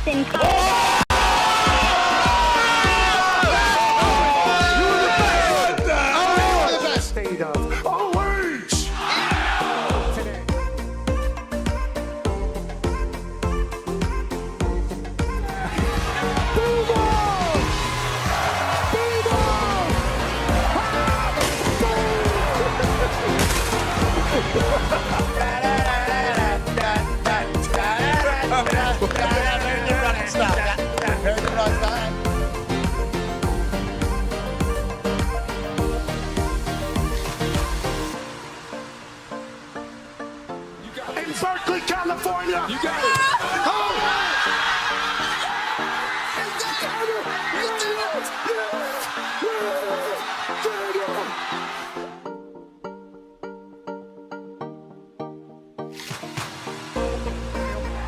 Boston State of OH! Today. In Berkeley, California. You got it.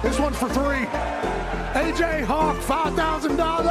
This one's for three. AJ Hawk, $5,000.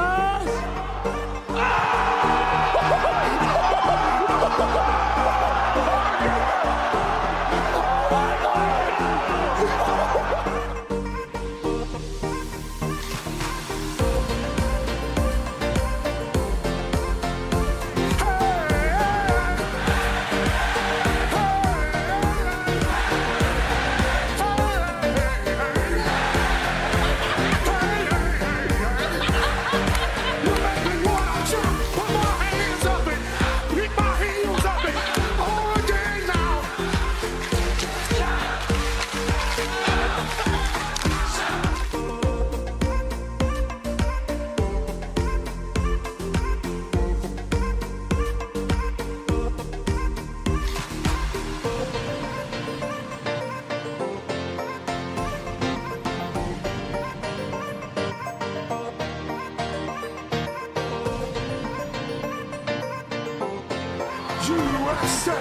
USA!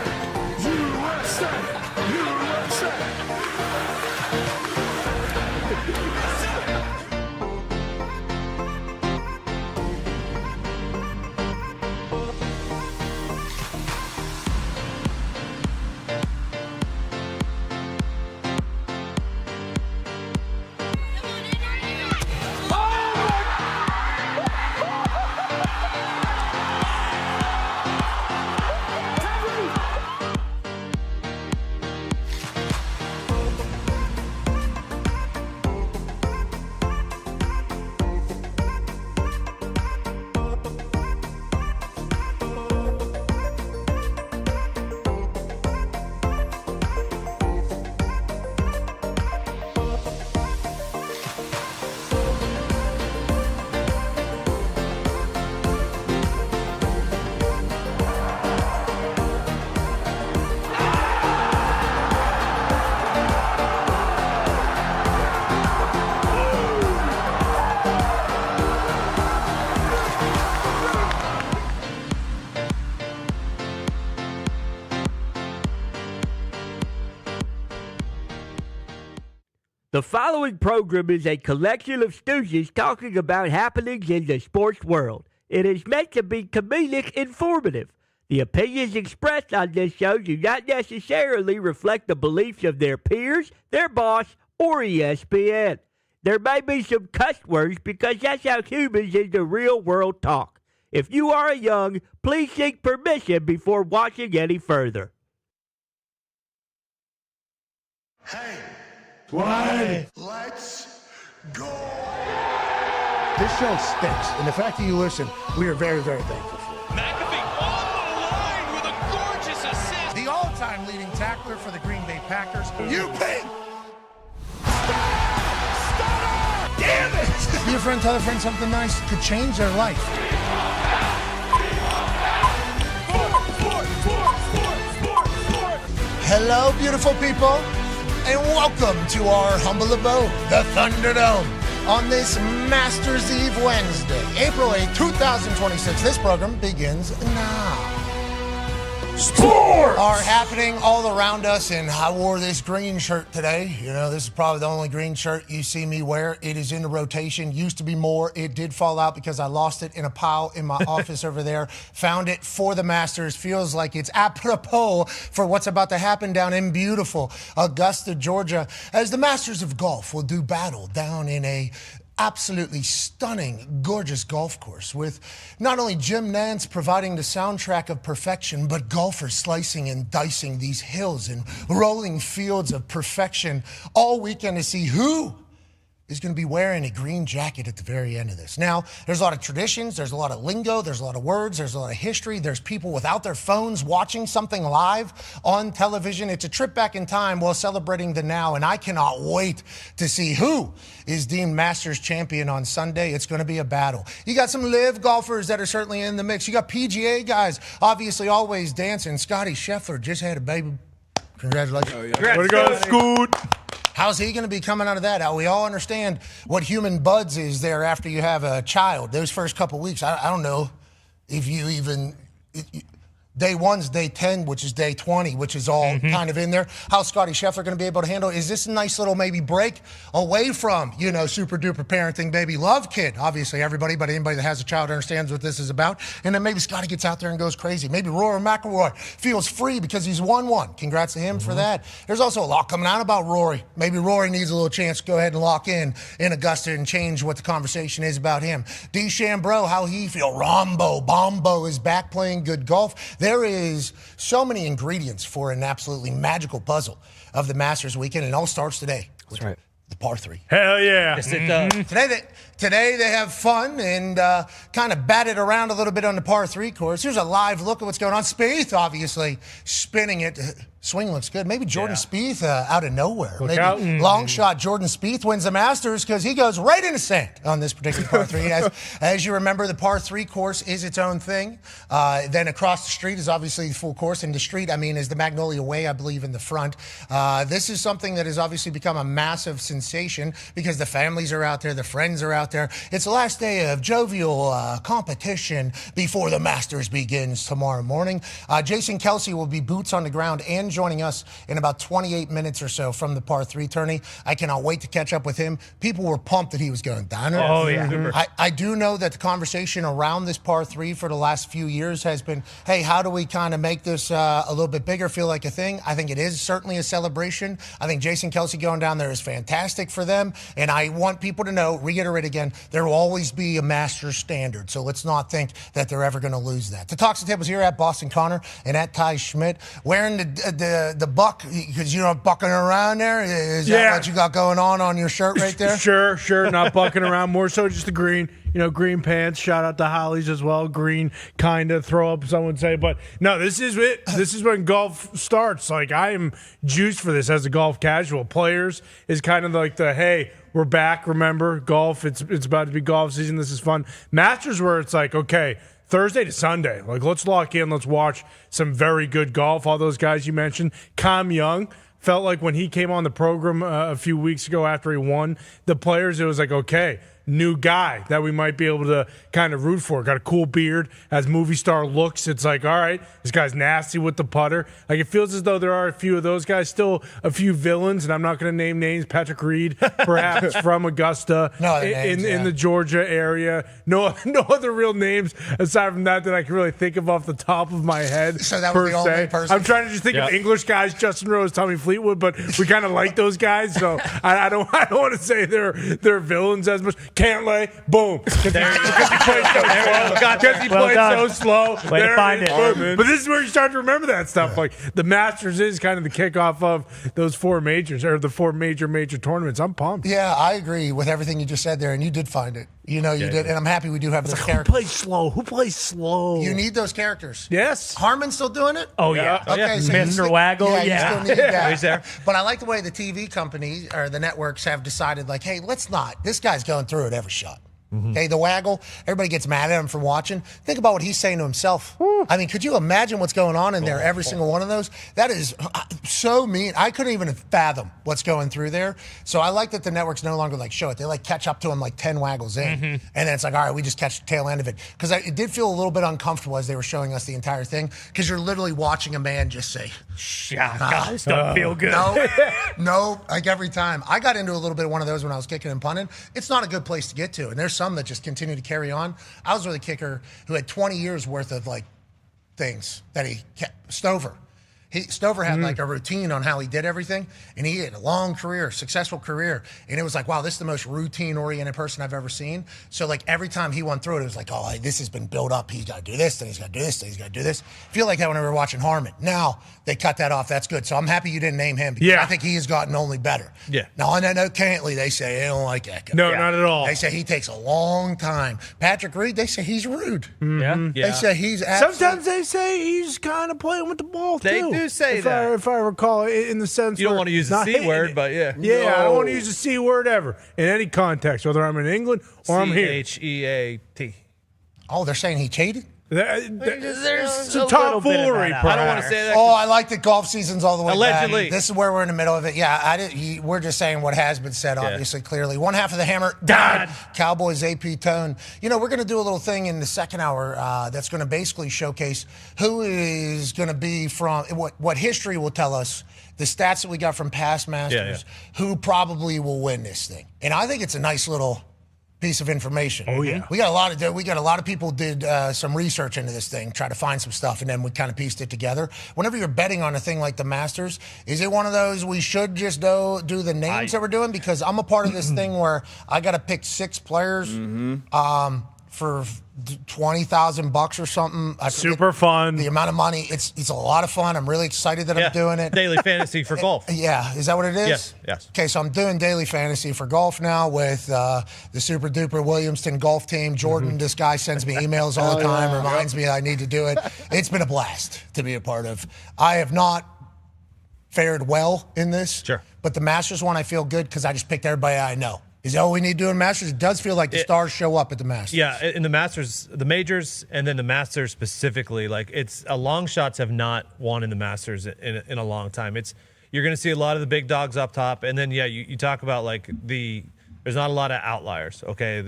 USA! USA! The following program is a collection of stooges talking about happenings in the sports world. It is meant to be comedic informative. The opinions expressed on this show do not necessarily reflect the beliefs of their peers, their boss, or ESPN. There may be some cuss words because that's how humans in the real world talk. If you are young, please seek permission before watching any further. Hey! Why? Let's go! This show stinks, and the fact that you listen, we are very, very thankful for it. McAfee on the line with a gorgeous assist. The all-time leading tackler for the Green Bay Packers, you pig! Damn it! Be a friend, tell a friend something nice could change their life. Hello, beautiful people. And welcome to our humble abode, the Thunderdome, on this Masters Eve Wednesday, April 8, 2026. This program begins now. Sports are happening all around us, and I wore this green shirt today. You know, this is probably the only green shirt you see me wear. It is in the rotation. Used to be more. It did fall out because I lost it in a pile in my office over there. Found it for the Masters. Feels like it's apropos for what's about to happen down in beautiful Augusta, Georgia, as the Masters of Golf will do battle down in a absolutely stunning, gorgeous golf course with not only Jim Nance providing the soundtrack of perfection, but golfers slicing and dicing these hills and rolling fields of perfection all weekend to see who is going to be wearing a green jacket at the very end of this. Now, there's a lot of traditions, there's a lot of lingo, there's a lot of words, there's a lot of history, there's people without their phones watching something live on television. It's a trip back in time while celebrating the now, and I cannot wait to see who is deemed Masters champion on Sunday. It's going to be a battle. You got some live golfers that are certainly in the mix. You got PGA guys, obviously always dancing. Scotty Scheffler just had a baby. Congratulations. Oh, yeah. Way to go, Scoot. How's he going to be coming out of that? We all understand what human buds is there after you have a child. Those first couple weeks, I don't know if you even... Day 1's day 10, which is day 20, which is all kind of in there. How's Scotty Scheffler going to be able to handle it? Is this a nice little maybe break away from, super duper parenting baby love kid? Obviously, everybody, but anybody that has a child understands what this is about. And then maybe Scotty gets out there and goes crazy. Maybe Rory McIlroy feels free because he's won one. Congrats to him for that. There's also a lot coming out about Rory. Maybe Rory needs a little chance to go ahead and lock in Augusta and change what the conversation is about him. DeChambeau, how he feel? Bombo is back playing good golf. There is so many ingredients for an absolutely magical puzzle of the Masters weekend, and it all starts today. That's right. The par 3. Hell yeah. Yes, it does. Today they have fun and kind of bat it around a little bit on the par 3 course. Here's a live look at what's going on. Spieth, obviously, spinning it. Swing looks good. Maybe Jordan Spieth out of nowhere. Look Maybe out. Long shot Jordan Spieth wins the Masters because he goes right in the sand on this particular par 3. As you remember, the par 3 course is its own thing. Then across the street is obviously the full course. And the street, is the Magnolia Way, I believe, in the front. This is something that has obviously become a massive sensation because the families are out there, the friends are out there. It's the last day of jovial competition before the Masters begins tomorrow morning. Jason Kelce will be boots on the ground and joining us in about 28 minutes or so from the par 3 tourney. I cannot wait to catch up with him. People were pumped that he was going Dahn. Oh, yeah. I do know that the conversation around this par 3 for the last few years has been, hey, how do we kind of make this a little bit bigger, feel like a thing? I think it is certainly a celebration. I think Jason Kelce going down there is fantastic for them. And I want people to know, reiterate again, there will always be a Masters standard. So let's not think that they're ever going to lose that. The Talks the Tables here at Boston Connor and at Ty Schmidt, wearing the buck, because you're not bucking around there. Is that what you got going on your shirt right there? Sure. Not bucking around. More so just the green. Green pants. Shout out to Hollies as well. Green, kind of throw up, some would say. But no, this is it. This is when golf starts. Like, I am juiced for this as a golf casual. Players is kind of like the, hey, we're back. Remember, golf. It's about to be golf season. This is fun. Masters where it's like, okay, Thursday to Sunday. Like, let's lock in. Let's watch some very good golf. All those guys you mentioned. Cam Young. Felt like when he came on the program a few weeks ago after he won the Players, it was like, okay, new guy that we might be able to kind of root for. Got a cool beard, has movie star looks. It's like, all right, this guy's nasty with the putter. Like, it feels as though there are a few of those guys, still a few villains, and I'm not going to name names. Patrick Reed, perhaps from Augusta, in the Georgia area. No other real names aside from that I can really think of off the top of my head. So that was the only person. I'm trying to just think of English guys, Justin Rose, Tommy Fleetwood, but we kind of like those guys, so I don't want to say they're villains as much. Cantlay, boom. Because he plays so slow. Way to find it. But this is where you start to remember that stuff. Like, the Masters is kind of the kickoff of those 4 majors, or the 4 major tournaments. I'm pumped. Yeah, I agree with everything you just said there, and you did find it. You did, and I'm happy we do have those characters. Who plays slow? You need those characters. Yes. Harmon's still doing it? Oh, yeah. Okay, so Mr. Waggle, you still need that. He's there. But I like the way the TV companies or the networks have decided, like, hey, let's not. This guy's going through it every shot. Okay, the Waggle, everybody gets mad at him for watching. Think about what he's saying to himself. Could you imagine what's going on in there, every single one of those? That is so mean. I couldn't even fathom what's going through there. So I like that the networks no longer show it. They catch up to him 10 Waggles in. And then it's like, all right, we just catch the tail end of it. Because it did feel a little bit uncomfortable as they were showing us the entire thing. Because you're literally watching a man just say, God, this doesn't feel good. No, every time. I got into a little bit of one of those when I was kicking and punting. It's not a good place to get to. And there's some that just continue to carry on. I was with a kicker who had 20 years worth of things that he kept. Stover. Stover had like a routine on how he did everything, and he had a long career, successful career, and it was like, wow, this is the most routine-oriented person I've ever seen. So like every time he went through it, it was like, oh, this has been built up. He's got to do this, then he's got to do this, then he's got to do this. I feel like that when we were watching Harmon. Now they cut that off. That's good. So I'm happy you didn't name him because I think he has gotten only better. Yeah. Now on that note, Cantley, they say they don't like that guy. No, not at all. They say he takes a long time. Patrick Reed, they say he's rude. Yeah. They say he's Sometimes they say he's kind of playing with the ball, They too. do say if that. if I recall, in the sense You don't where want to use the not C hitting word, it. but yeah. Yeah, I don't want to use the C word ever in any context, whether I'm in England or I'm here. CHEAT. Oh, they're saying he cheated? There's some a little bit of tomfoolery, that out perhaps. I don't want to say that. Oh, I like that golf season's all the way Allegedly. back. This is where we're in the middle of it. Yeah, we're just saying what has been said, obviously, clearly. One half of the hammer, Dahn. Cowboys AP Tone. You know, we're going to do a little thing in the second hour that's going to basically showcase who is going to be from, what history will tell us, the stats that we got from past Masters, who probably will win this thing. And I think it's a nice little piece of information. Oh, yeah. We got a lot of people did some research into this thing, try to find some stuff, and then we kind of pieced it together. Whenever you're betting on a thing like the Masters, is it one of those we should just do the names that we're doing? Because I'm a part of this thing where I got to pick 6 players for $20,000 or something. Super fun. The amount of money, it's a lot of fun. I'm really excited that I'm doing it. Daily fantasy for golf. Yeah, is that what it is? Yes. Okay, so I'm doing daily fantasy for golf now with the super duper Williamston golf team. Jordan, this guy sends me emails all the time, reminds me I need to do it. It's been a blast to be a part of. I have not fared well in this. Sure. But the Masters one, I feel good because I just picked everybody I know. Is that what we need to do in Masters? It does feel like the stars show up at the Masters. Yeah, in the Masters, the majors, and then the Masters specifically, like long shots have not won in the Masters in a long time. You're going to see a lot of the big dogs up top, and then you talk about like there's not a lot of outliers. Okay,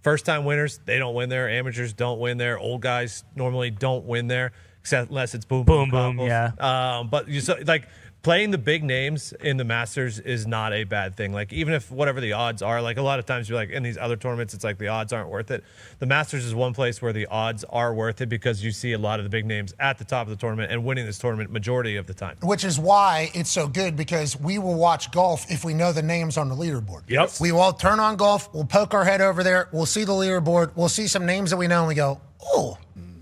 first time winners, they don't win there. Amateurs don't win there. Old guys normally don't win there, except unless it's boom combos. Yeah. But playing the big names in the Masters is not a bad thing. Like, even if whatever the odds are, like a lot of times you're like in these other tournaments, it's like the odds aren't worth it. The Masters is one place where the odds are worth it because you see a lot of the big names at the top of the tournament and winning this tournament majority of the time. Which is why it's so good, because we will watch golf if we know the names on the leaderboard. Yep. We will turn on golf, we'll poke our head over there, we'll see the leaderboard, we'll see some names that we know, and we go, oh,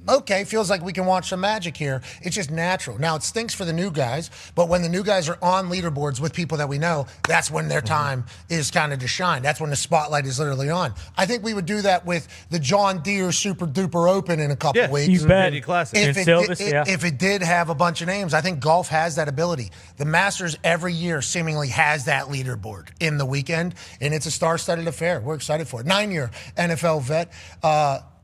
okay, feels like we can watch some magic here. It's just natural. Now, it stinks for the new guys, but when the new guys are on leaderboards with people that we know, that's when their time is kind of to shine. That's when the spotlight is literally on. I think we would do that with the John Deere Super Duper Open in a couple weeks. You bet. Mini Classic. If it did have a bunch of names, I think golf has that ability. The Masters every year seemingly has that leaderboard in the weekend, and it's a star-studded affair. We're excited for it. 9-year NFL vet,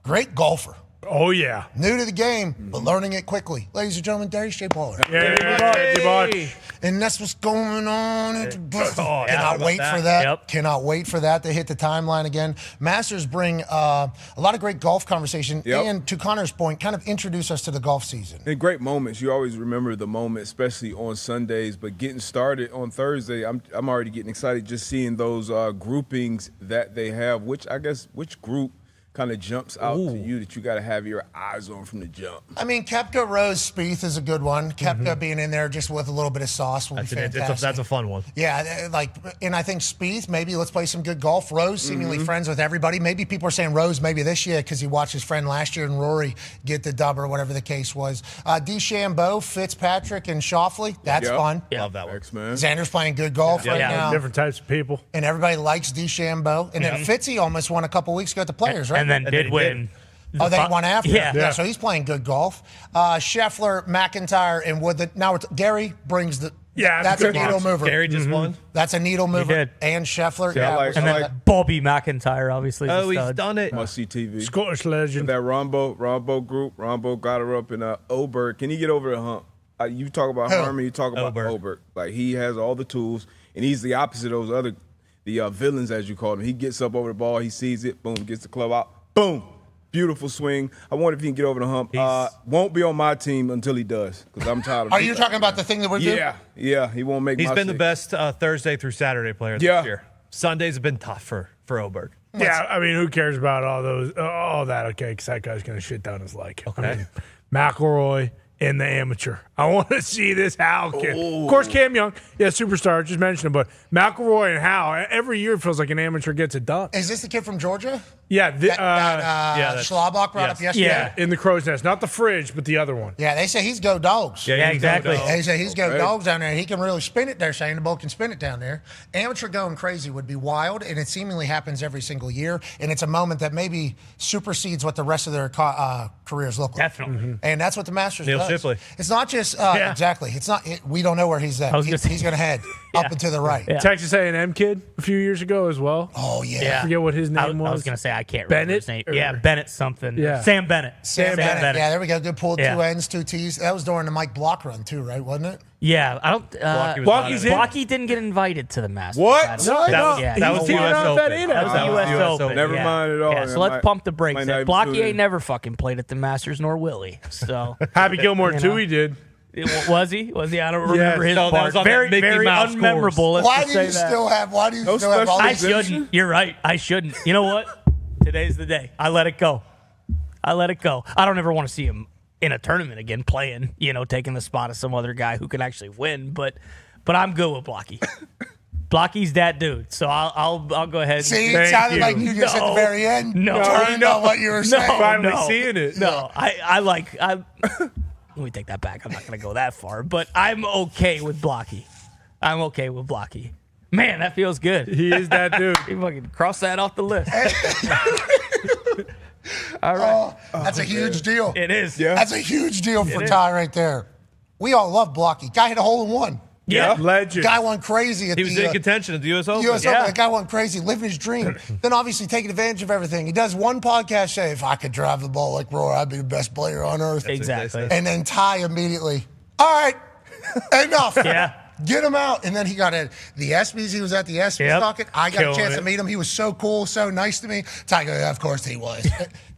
great golfer. Oh, yeah. New to the game, but learning it quickly. Ladies and gentlemen, Darius J. Baller. Yeah, And that's what's going on. Cannot wait that? for that. Yep. Cannot wait for that to hit the timeline again. Masters bring a lot of great golf conversation. And to Connor's point, kind of introduce us to the golf season. And great moments. You always remember the moment, especially on Sundays. But getting started on Thursday, I'm already getting excited just seeing those groupings that they have. Which group kind of jumps out to you that you got to have your eyes on from the jump? I mean, Koepka, Rose, Spieth is a good one. Koepka being in there just with a little bit of sauce will be fantastic. That's a fun one. Yeah, and I think Spieth, maybe let's play some good golf. Rose, seemingly friends with everybody. Maybe people are saying Rose maybe this year because he watched his friend last year and Rory get the dub or whatever the case was. DeChambeau, Fitzpatrick, and Schauffele. That's fun. Love that one. Man. Xander's playing good golf right now. Different types of people. And everybody likes DeChambeau. And then Fitzy almost won a couple weeks ago at the Players, right? And then did win. Oh, they won after. Yeah. So he's playing good golf. Scheffler, McIntyre, and Wood. Now Gary brings the. Yeah, that's a good needle loss. mover. Gary just won. That's a needle mover. did. And Scheffler. Yeah, I And then Bobby McIntyre, obviously. Oh, he's done it. Must see TV. Scottish legend. That Rombo group. Rombo got her up in Oberg. Can he get over the hump? You talk about Harmon, you talk about Oberg. Like, he has all the tools, and he's the opposite of those the villains, as you call them. He gets up over the ball, he sees it, boom, gets the club out, boom. Beautiful swing. I wonder if he can get over the hump. Won't be on my team until he does, because I'm tired of Are you talking about the thing that we're doing? Yeah, he won't make He's my been the six. best Thursday through Saturday player this year. Sundays have been tough for Oberg. Yeah, I mean, who cares about all that? Okay, because that guy's going to shit down his leg. Okay. I mean, McIlroy, in the amateur. I want to see this Howell kid. Of course, Cam Young, superstar, just mentioned him, but McElroy and Howell, every year it feels like an amateur gets it done. Is this the kid from Georgia? Yeah. Schlabach brought up yesterday? Yeah, in the Crow's Nest. Not the Fridge, but the other one. Yeah, they say he's go dogs. Yeah, exactly. They say he's go dogs down there, and he can really spin it there. Shane the Bull can spin it down there. Amateur going crazy would be wild, and it seemingly happens every single year, and it's a moment that maybe supersedes what the rest of their careers look like. Definitely. Mm-hmm. And that's what the Masters Neil does. Shipley. It's not just, exactly. It's not. We don't know where he's at. He's going to head up and to the right. Yeah. Texas A&M kid a few years ago as well. Oh, yeah. I forget what his name was. I was going to say, I can't remember his name. Yeah, Bennett something. Yeah. Sam Bennett. Sam Bennett. Yeah, there we go. Good pull. 2 N's, 2 T's. That was during the Mike Block run, too, right? Wasn't it? Yeah, I don't. Blocky didn't get invited to the Masters. What? That was he US not Open. that in. That was the U.S. Open. Never mind at all. Yeah, so let's pump the brakes. might not even Blocky tune in. ain't never fucking played at the Masters, nor will he. So Happy Gilmore, You too, know. he did. Was he? I don't remember his No, that part. was on that Very, Mickey very Mouse unmemorable. Let's Why just do say you that. still have all I these? shouldn't. You're right. I shouldn't. You know what? Today's the day. I let it go. I don't ever want to see him in a tournament again playing, taking the spot of some other guy who can actually win. But I'm good with Blocky. Blocky's that dude. So I'll go ahead. See, it sounded like you just at the very end turned on what you were saying. Finally seeing it. No, let me take that back. I'm not going to go that far. But I'm okay with Blocky. Man, that feels good. He is that dude. You fucking cross that off the list. All right. Oh, that's a huge deal. It is. Yeah. That's a huge deal for Ty right there. We all love Blocky. Guy hit a hole in one. Yeah. Legend. Guy went crazy at He was in contention at the U.S. Open. US Open. The guy went crazy, living his dream. Then obviously taking advantage of everything. He does one podcast say, if I could drive the ball like Roy, I'd be the best player on earth. Exactly. And then Ty immediately, all right, enough. Yeah. Get him out. And then he got at the ESPYs. He was at the ESPYs talking. I got a chance to meet him. He was so cool, so nice to me. Ty goes, yeah, of course he was.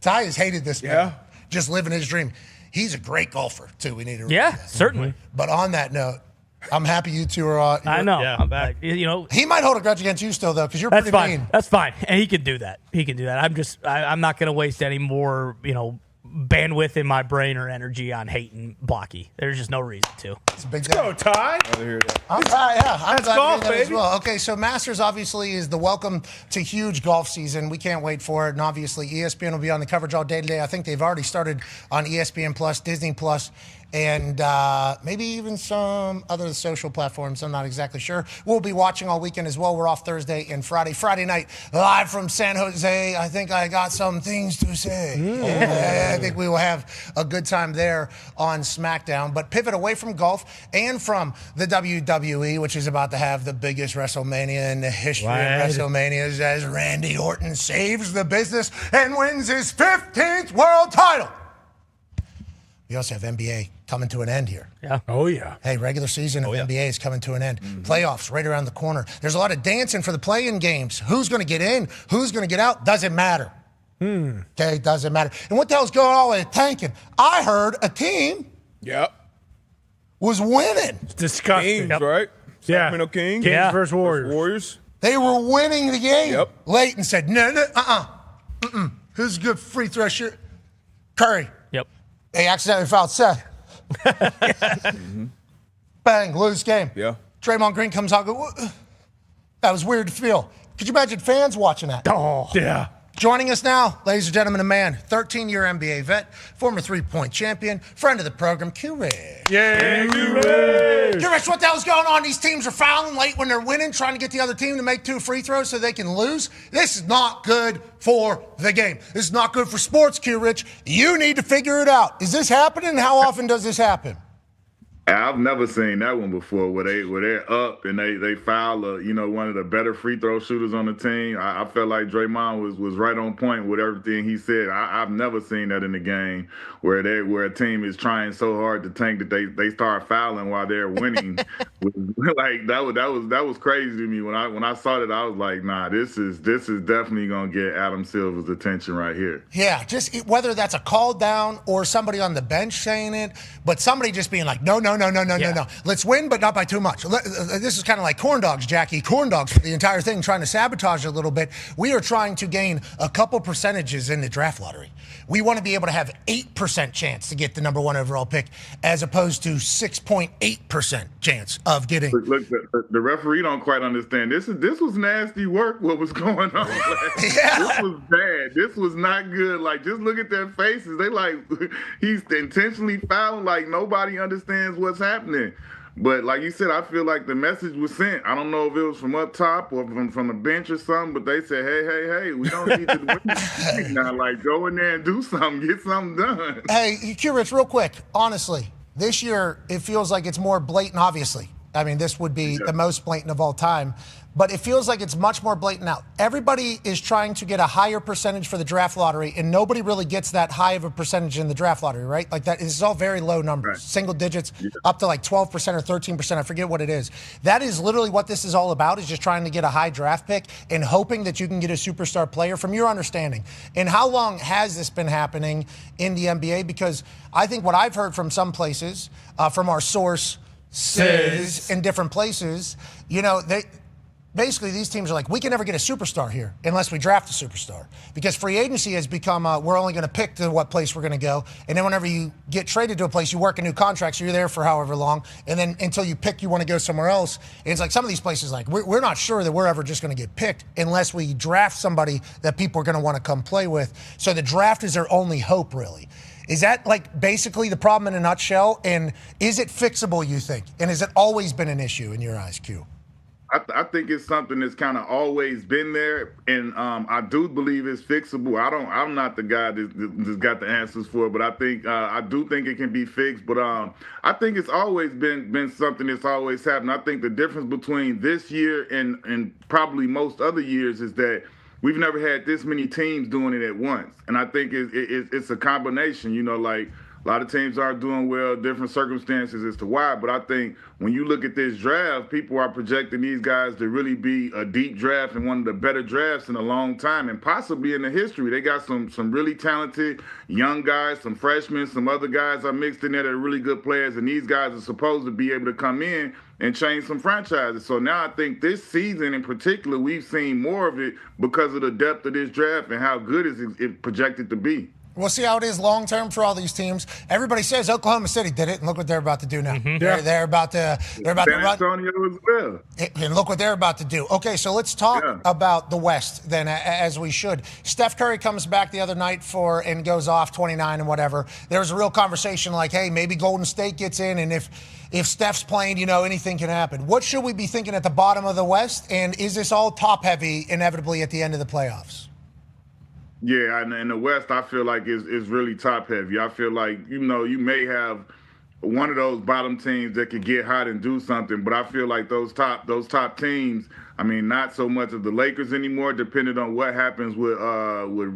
Ty has hated this man. Just living his dream. He's a great golfer, too. We need to remember that. Certainly. But on that note, I'm happy you two are. I know. Yeah, I'm back. He might hold a grudge against you still, though, because you're That's pretty fine. mean. That's fine. And he can do that. I'm not going to waste any more, bandwidth in my brain or energy on hating Blocky. There's just no reason to. It's a big Go, Ty. I'm glad, I'm That's glad golf, to hear that as baby. well. Okay, so Masters obviously is the welcome to huge golf season. We can't wait for it, and obviously ESPN will be on the coverage all day today. I think they've already started on ESPN Plus, Disney Plus, and maybe even some other social platforms. I'm not exactly sure. We'll be watching all weekend as well. We're off Thursday and Friday. Friday night, live from San Jose. I think I got some things to say. I think we will have a good time there on SmackDown. But pivot away from golf and from the WWE, which is about to have the biggest WrestleMania in the history of WrestleManias, as Randy Orton saves the business and wins his 15th world title. We also have NBA coming to an end here. Yeah. Oh, yeah. Hey, regular season of NBA is coming to an end. Playoffs right around the corner. There's a lot of dancing for the play-in games. Who's going to get in? Who's going to get out? Doesn't matter. Okay, doesn't matter. And what the hell's going on with tanking? I heard a team was winning. It's disgusting. Kings, right? Yeah. Sacramento Kings. Kings versus Warriors. They were winning the game. Yep. Late and said, Who's a good free throw shooter? Curry. Yep. They accidentally fouled Seth. Bang, lose game. Yeah. Draymond Green comes out and goes, that was weird to feel. Could you imagine fans watching that? Oh. Yeah. Joining us now, ladies and gentlemen, a man, 13-year NBA vet, former three-point champion, friend of the program, Q-Rich. Yeah, Q-Rich. Q-Rich, what the hell's going on? These teams are fouling late when they're winning, trying to get the other team to make 2 free throws so they can lose. This is not good for the game. This is not good for sports, Q-Rich. You need to figure it out. Is this happening? How often does this happen? I've never seen that one before where they're up and they foul one of the better free throw shooters on the team. I felt like Draymond was right on point with everything he said. I've never seen that in the game where a team is trying so hard to tank that they start fouling while they're winning. Like that was crazy to me when I saw that. I was like, nah, this is definitely gonna get Adam Silver's attention right here. Yeah, just whether that's a call down or somebody on the bench saying it, but somebody just being like, no, No. Let's win, but not by too much. This is kind of like corn dogs, Jackie. Corn dogs for the entire thing, trying to sabotage it a little bit. We are trying to gain a couple percentages in the draft lottery. We want to be able to have 8% chance to get the number 1 overall pick, as opposed to 6.8% chance of getting. Look, the referee don't quite understand. This was nasty work. What was going on? This was bad. This was not good. Like, just look at their faces. They like he's intentionally fouling. Like, nobody understands what's happening. But like you said, I feel like the message was sent. I don't know if it was from up top or from the bench or something, but they said, hey, we don't need to win now. Like, go in there and do something, get something done. Hey, Q-Rich, real quick, honestly, this year it feels like it's more blatant, obviously. I mean, this would be the most blatant of all time. But it feels like it's much more blatant now. Everybody is trying to get a higher percentage for the draft lottery, and nobody really gets that high of a percentage in the draft lottery, right? Like that, this is all very low numbers, right. Single digits, up to like 12% or 13%. I forget what it is. That is literally what this is all about, is just trying to get a high draft pick and hoping that you can get a superstar player, from your understanding. And how long has this been happening in the NBA? Because I think what I've heard from some places, from our sources in different places, basically, these teams are like, we can never get a superstar here unless we draft a superstar. Because free agency has become, we're only going to pick to what place we're going to go. And then whenever you get traded to a place, you work a new contract, so you're there for however long. And then until you pick, you want to go somewhere else. And it's like some of these places, like, we're not sure that we're ever just going to get picked unless we draft somebody that people are going to want to come play with. So the draft is their only hope, really. Is that like basically the problem in a nutshell? And is it fixable, you think? And has it always been an issue in your eyes, Q? I think it's something that's kind of always been there, and I do believe it's fixable. I'm not the guy that's got the answers for it, but I do think it can be fixed. But I think it's always been something that's always happened. I think the difference between this year and probably most other years is that we've never had this many teams doing it at once, and I think it's a combination. Like, a lot of teams aren't doing well, different circumstances as to why. But I think when you look at this draft, people are projecting these guys to really be a deep draft and one of the better drafts in a long time, and possibly in the history. They got some really talented young guys, some freshmen, some other guys are mixed in there that are really good players, and these guys are supposed to be able to come in and change some franchises. So now I think this season in particular, we've seen more of it because of the depth of this draft and how good is it projected to be. We'll see how it is long term for all these teams. Everybody says Oklahoma City did it, and look what they're about to do now. Mm-hmm. They're about to San Antonio as well. And look what they're about to do. Okay, so let's talk about the West then, as we should. Steph Curry comes back the other night and goes off 29 and whatever. There was a real conversation like, hey, maybe Golden State gets in, and if Steph's playing, anything can happen. What should we be thinking at the bottom of the West? And is this all top heavy inevitably at the end of the playoffs? Yeah, and in the West, I feel like is really top heavy. I feel like, you may have one of those bottom teams that could get hot and do something, but I feel like those top teams, I mean, not so much of the Lakers anymore, depending on what happens with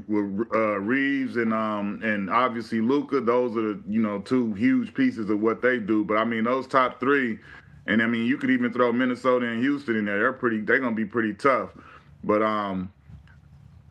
Reeves and obviously Luka. Those are the, two huge pieces of what they do. But I mean, those top three, and I mean, you could even throw Minnesota and Houston in there. They're gonna be pretty tough. But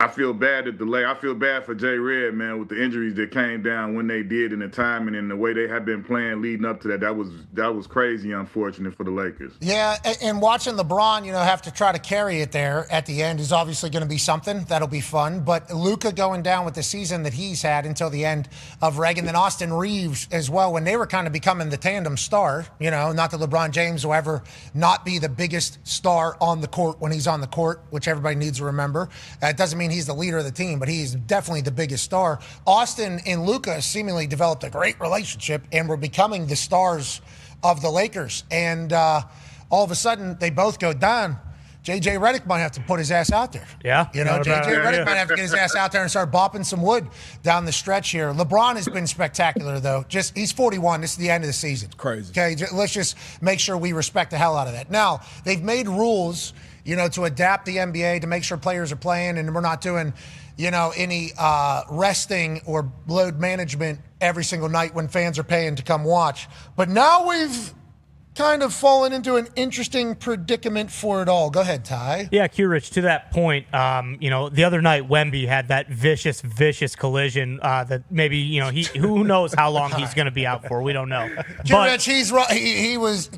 I feel bad I feel bad for J. Red, man, with the injuries that came down when they did, and the timing and the way they have been playing leading up to that. That was crazy, unfortunate for the Lakers. Yeah, and watching LeBron, have to try to carry it there at the end is obviously going to be something. That'll be fun. But Luka going down with the season that he's had until the end of Reg, and then Austin Reeves as well, when they were kind of becoming the tandem star, not that LeBron James will ever not be the biggest star on the court when he's on the court, which everybody needs to remember. It doesn't mean he's the leader of the team, but he's definitely the biggest star. Austin and Luka seemingly developed a great relationship and were becoming the stars of the Lakers. And all of a sudden, they both go down. J.J. Redick might have to put his ass out there. Yeah. J.J. Redick might have to get his ass out there and start bopping some wood down the stretch here. LeBron has been spectacular, though. He's 41. This is the end of the season. Crazy. Okay, let's just make sure we respect the hell out of that. Now, they've made rules, to adapt the NBA to make sure players are playing, and we're not doing, any resting or load management every single night when fans are paying to come watch. But now we've kind of fallen into an interesting predicament for it all. Go ahead, Ty. Yeah, Q-Rich, to that point, the other night Wemby had that vicious collision that maybe, who knows how long he's going to be out for. We don't know. Q-Rich, he's right.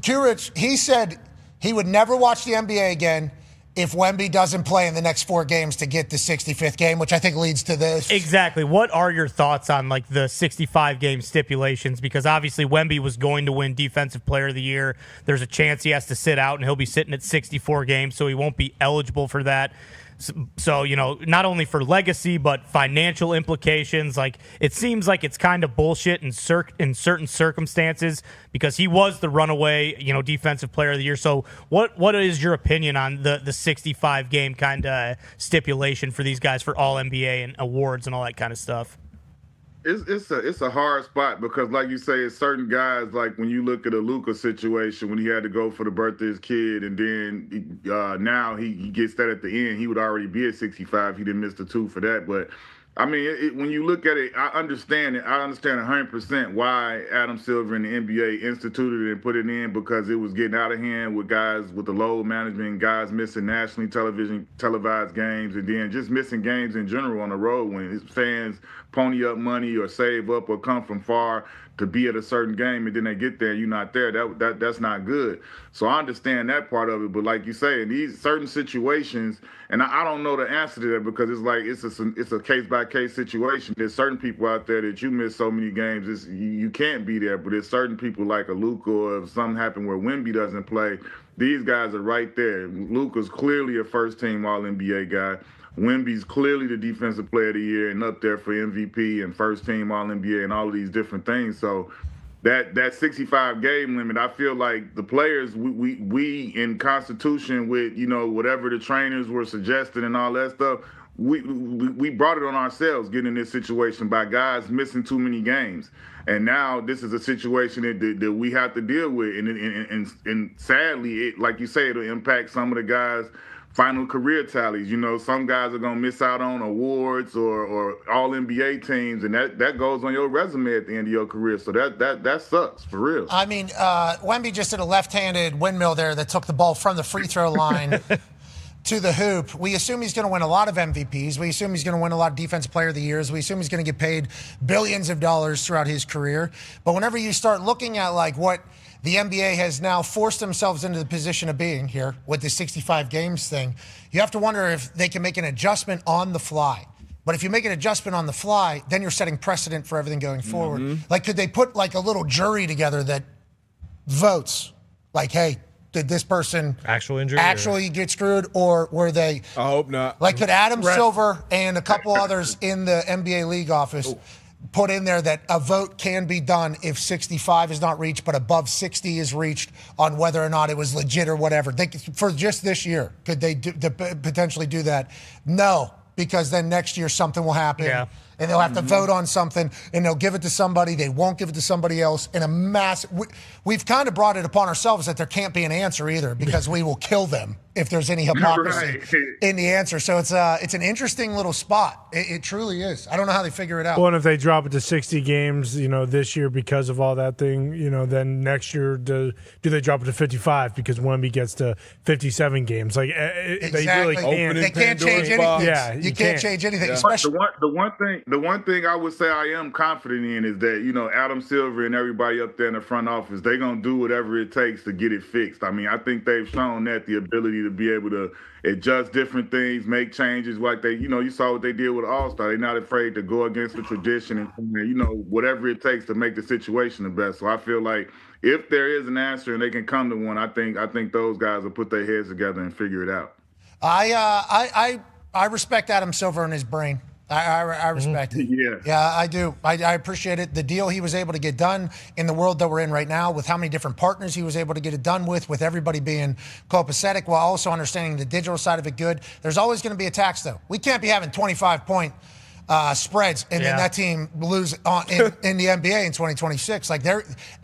Q-Rich, he said he would never watch the NBA again if Wemby doesn't play in the next 4 games to get the 65th game, which I think leads to this. Exactly. What are your thoughts on the 65-game stipulations? Because obviously Wemby was going to win Defensive Player of the Year. There's a chance he has to sit out, and he'll be sitting at 64 games, so he won't be eligible for that. So, not only for legacy, but financial implications. It seems like it's kind of bullshit in certain circumstances because he was the runaway, Defensive Player of the Year. So what is your opinion on the 65-game kind of stipulation for these guys for all NBA and awards and all that kind of stuff? It's a hard spot because, like you say, it's certain guys, like when you look at a Luka situation when he had to go for the birthday of his kid, and then now he gets that at the end. He would already be at 65. He didn't miss the 2 for that. But, I mean, when you look at it, I understand it. I understand 100% why Adam Silver and the NBA instituted it and put it in, because it was getting out of hand with guys with the load management, guys missing nationally televised games, and then just missing games in general on the road when his fans pony up money or save up or come from far to be at a certain game, and then they get there and you're not there. That's not good. So I understand that part of it. But like you say, in these certain situations, and I don't know the answer to that because it's a case-by-case situation. There's certain people out there that you miss so many games, you can't be there. But there's certain people like a Luka, or if something happened where Wemby doesn't play, these guys are right there. Luka's clearly a first-team All-NBA guy. Wemby's clearly the Defensive Player of the Year and up there for MVP and first-team All-NBA and all of these different things. So that 65-game limit, I feel like the players, we in Constitution with, whatever the trainers were suggesting and all that stuff, we brought it on ourselves getting in this situation by guys missing too many games. And now this is a situation that we have to deal with. And sadly, like you say, it'll impact some of the guys' final career tallies. Some guys are going to miss out on awards or all-NBA teams, and that goes on your resume at the end of your career. So that sucks, for real. I mean, Wemby just did a left-handed windmill there that took the ball from the free throw line to the hoop. We assume he's going to win a lot of MVPs. We assume he's going to win a lot of Defensive Player of the Years. We assume he's going to get paid billions of dollars throughout his career. But whenever you start looking at what the NBA has now forced themselves into the position of being here with the 65 games thing, you have to wonder if they can make an adjustment on the fly. But if you make an adjustment on the fly, then you're setting precedent for everything going forward. Mm-hmm. Could they put a little jury together that votes? Hey, did this person actually get screwed, or were they? I hope not. Could Adam Silver and a couple others in the NBA league office put in there that a vote can be done if 65 is not reached, but above 60 is reached on whether or not it was legit or whatever? For just this year, could they potentially do that? No, because then next year something will happen. Yeah. And they'll have to vote on something, and they'll give it to somebody. They won't give it to somebody else. In a mass, we've kind of brought it upon ourselves that there can't be an answer either, because we will kill them if there's any hypocrisy in the answer. So it's an interesting little spot. It truly is. I don't know how they figure it out. Well, and if they drop it to 60 games, this year because of all that thing, then next year do they drop it to 55 because Wemby gets to 57 games? They really can't. They can't change anything. Yeah, you can't change anything. Yeah. Especially the one thing I would say I am confident in is that, Adam Silver and everybody up there in the front office, they're going to do whatever it takes to get it fixed. I mean, I think they've shown that the ability to be able to adjust different things, make changes like they, you saw what they did with All-Star. They're not afraid to go against the tradition and, whatever it takes to make the situation the best. So I feel like if there is an answer and they can come to one, I think those guys will put their heads together and figure it out. I respect Adam Silver and his brain. I respect it. Yeah, I do. I appreciate it. The deal he was able to get done in the world that we're in right now, with how many different partners he was able to get it done with everybody being copacetic, while also understanding the digital side of it good. There's always going to be a tax, though. We can't be having 25-point spreads and then that team lose in the NBA in 2026.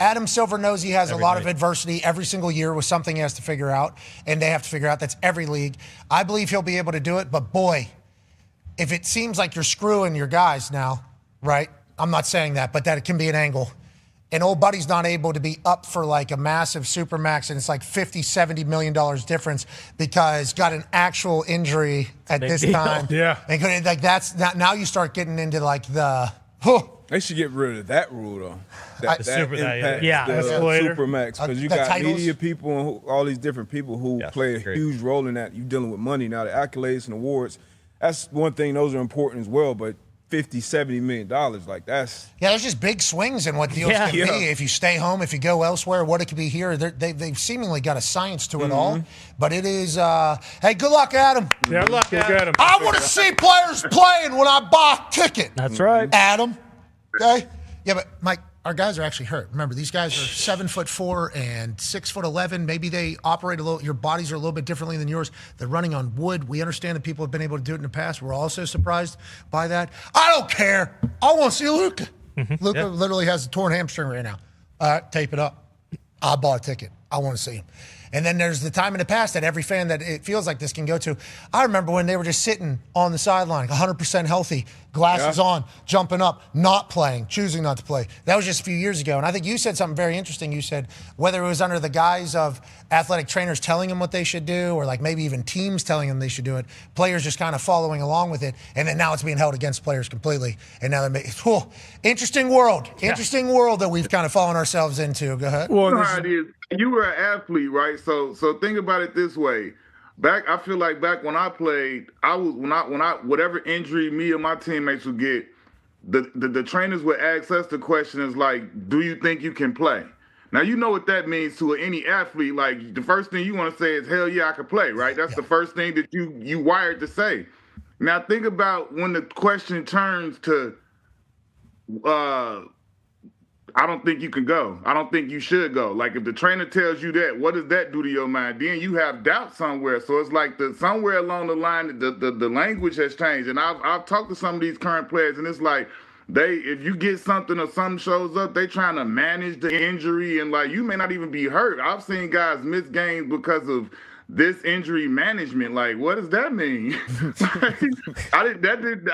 Adam Silver knows he has a lot of adversity every single year with something he has to figure out, and they have to figure out. That's every league. I believe he'll be able to do it, but boy, if it seems like you're screwing your guys now, right? I'm not saying that, but that it can be an angle. and old buddy's not able to be up for like a massive supermax, and it's like $50-70 million difference because got an actual injury at this time. Yeah, and like that's now you start getting into like the. They should get rid of that rule though. That yeah, supermax, because you got titles. Media people and all these different people who play a huge role in that. You dealing with money now, the accolades and awards. That's one thing; those are important as well. But $50-70 million, like that's there's just big swings in what deals can be. If you stay home, if you go elsewhere, what it could be here. They've seemingly got a science to it all. But it is. Hey, good luck, Adam. Yeah, good luck, Adam. I want to see players playing when I buy a ticket. That's right, Adam. Okay. Yeah, but Mike, our guys are actually hurt. Remember, these guys are 7'4" and 6'11". Maybe they operate a little. Your bodies are a little bit differently than yours. They're running on wood. We understand that people have been able to do it in the past. We're also surprised by that. I don't care. I want to see Luka. Luka literally has a torn hamstring right now. Tape it up. I bought a ticket. I want to see him. And then there's the time in the past that every fan that it feels like this can go to. I remember when they were just sitting on the sideline, 100% healthy, glasses on, jumping up, not playing, choosing not to play. That was just a few years ago. And I think you said something very interesting. You said whether it was under the guise of athletic trainers telling them what they should do, or like maybe even teams telling them they should do it, players just kind of following along with it. And then now it's being held against players completely. And now they're making, interesting world. Interesting world that we've kind of fallen ourselves into. Go ahead. Well, you were an athlete, right? So think about it this way. I feel like back when I played, whatever injury me or my teammates would get, the trainers would ask us the questions like, do you think you can play? Now, you know what that means to any athlete. Like, the first thing you want to say is, hell yeah, I can play, right? That's the first thing that you wired to say. Now, think about when the question turns to, I don't think you can go. I don't think you should go. Like, if the trainer tells you that, what does that do to your mind? Then you have doubt somewhere. So it's like somewhere along the line, the language has changed. And I've talked to some of these current players, and it's like, if you get something or something shows up, they trying to manage the injury, and like, you may not even be hurt. I've seen guys miss games because of this injury management. Like, what does that mean? I didn't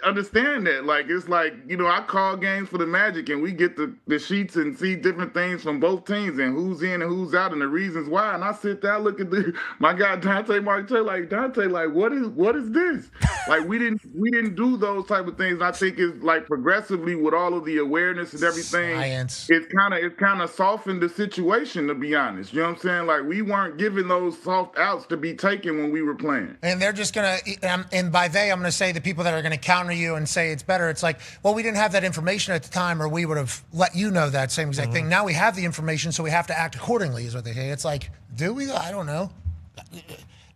understand that. Like, it's like, I call games for the Magic, and we get the sheets and see different things from both teams and who's in and who's out and the reasons why. And I sit there, look at my guy Dante Martell, like, what is this? Like, we didn't do those type of things. And I think it's like progressively with all of the awareness and everything, science. It's kind of softened the situation, to be honest. You know what I'm saying? Like, we weren't given those soft outs to be taken when we were playing. And they're just going to, and by they, I'm going to say the people that are going to counter you and say it's better. It's like, well, we didn't have that information at the time, or we would have let you know that same exact thing. Now we have the information, so we have to act accordingly, is what they say. It's like, do we? I don't know.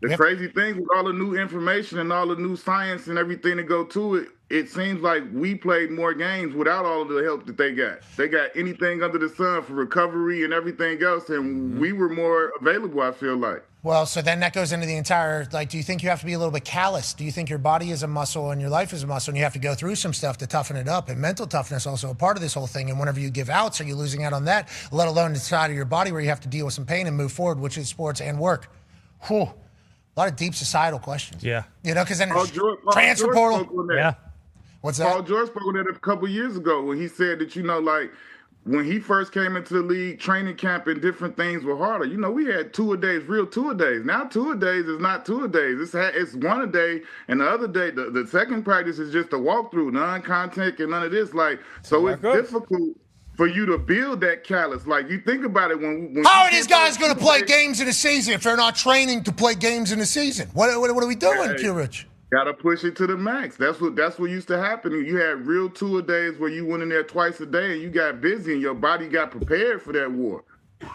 The crazy thing with all the new information and all the new science and everything that go to it, it seems like we played more games without all of the help that they got. They got anything under the sun for recovery and everything else, and we were more available, I feel like. Well, so then that goes into the entire, like, do you think you have to be a little bit callous? Do you think your body is a muscle and your life is a muscle, and you have to go through some stuff to toughen it up? And mental toughness also a part of this whole thing. And whenever you give outs, are you losing out on that, let alone the side of your body where you have to deal with some pain and move forward, which is sports and work? Whew. A lot of deep societal questions. Yeah. Because then there's transfer portal. Yeah. What's that? Paul George spoke on that a couple years ago when he said that, like, when he first came into the league, training camp and different things were harder. We had two-a-days, real two-a-days. Now two-a-days is not two-a-days. It's one-a-day, and the other day, the second practice is just a walkthrough, non-contact and none of this. Like, so it's difficult for you to build that callus. Like, you think about it when how are these guys going to play games in the season if they're not training to play games in the season? What are we doing, Q-Rich? Got to push it to the max. That's what used to happen. You had real two-a-days where you went in there twice a day and you got busy and your body got prepared for that war. Well,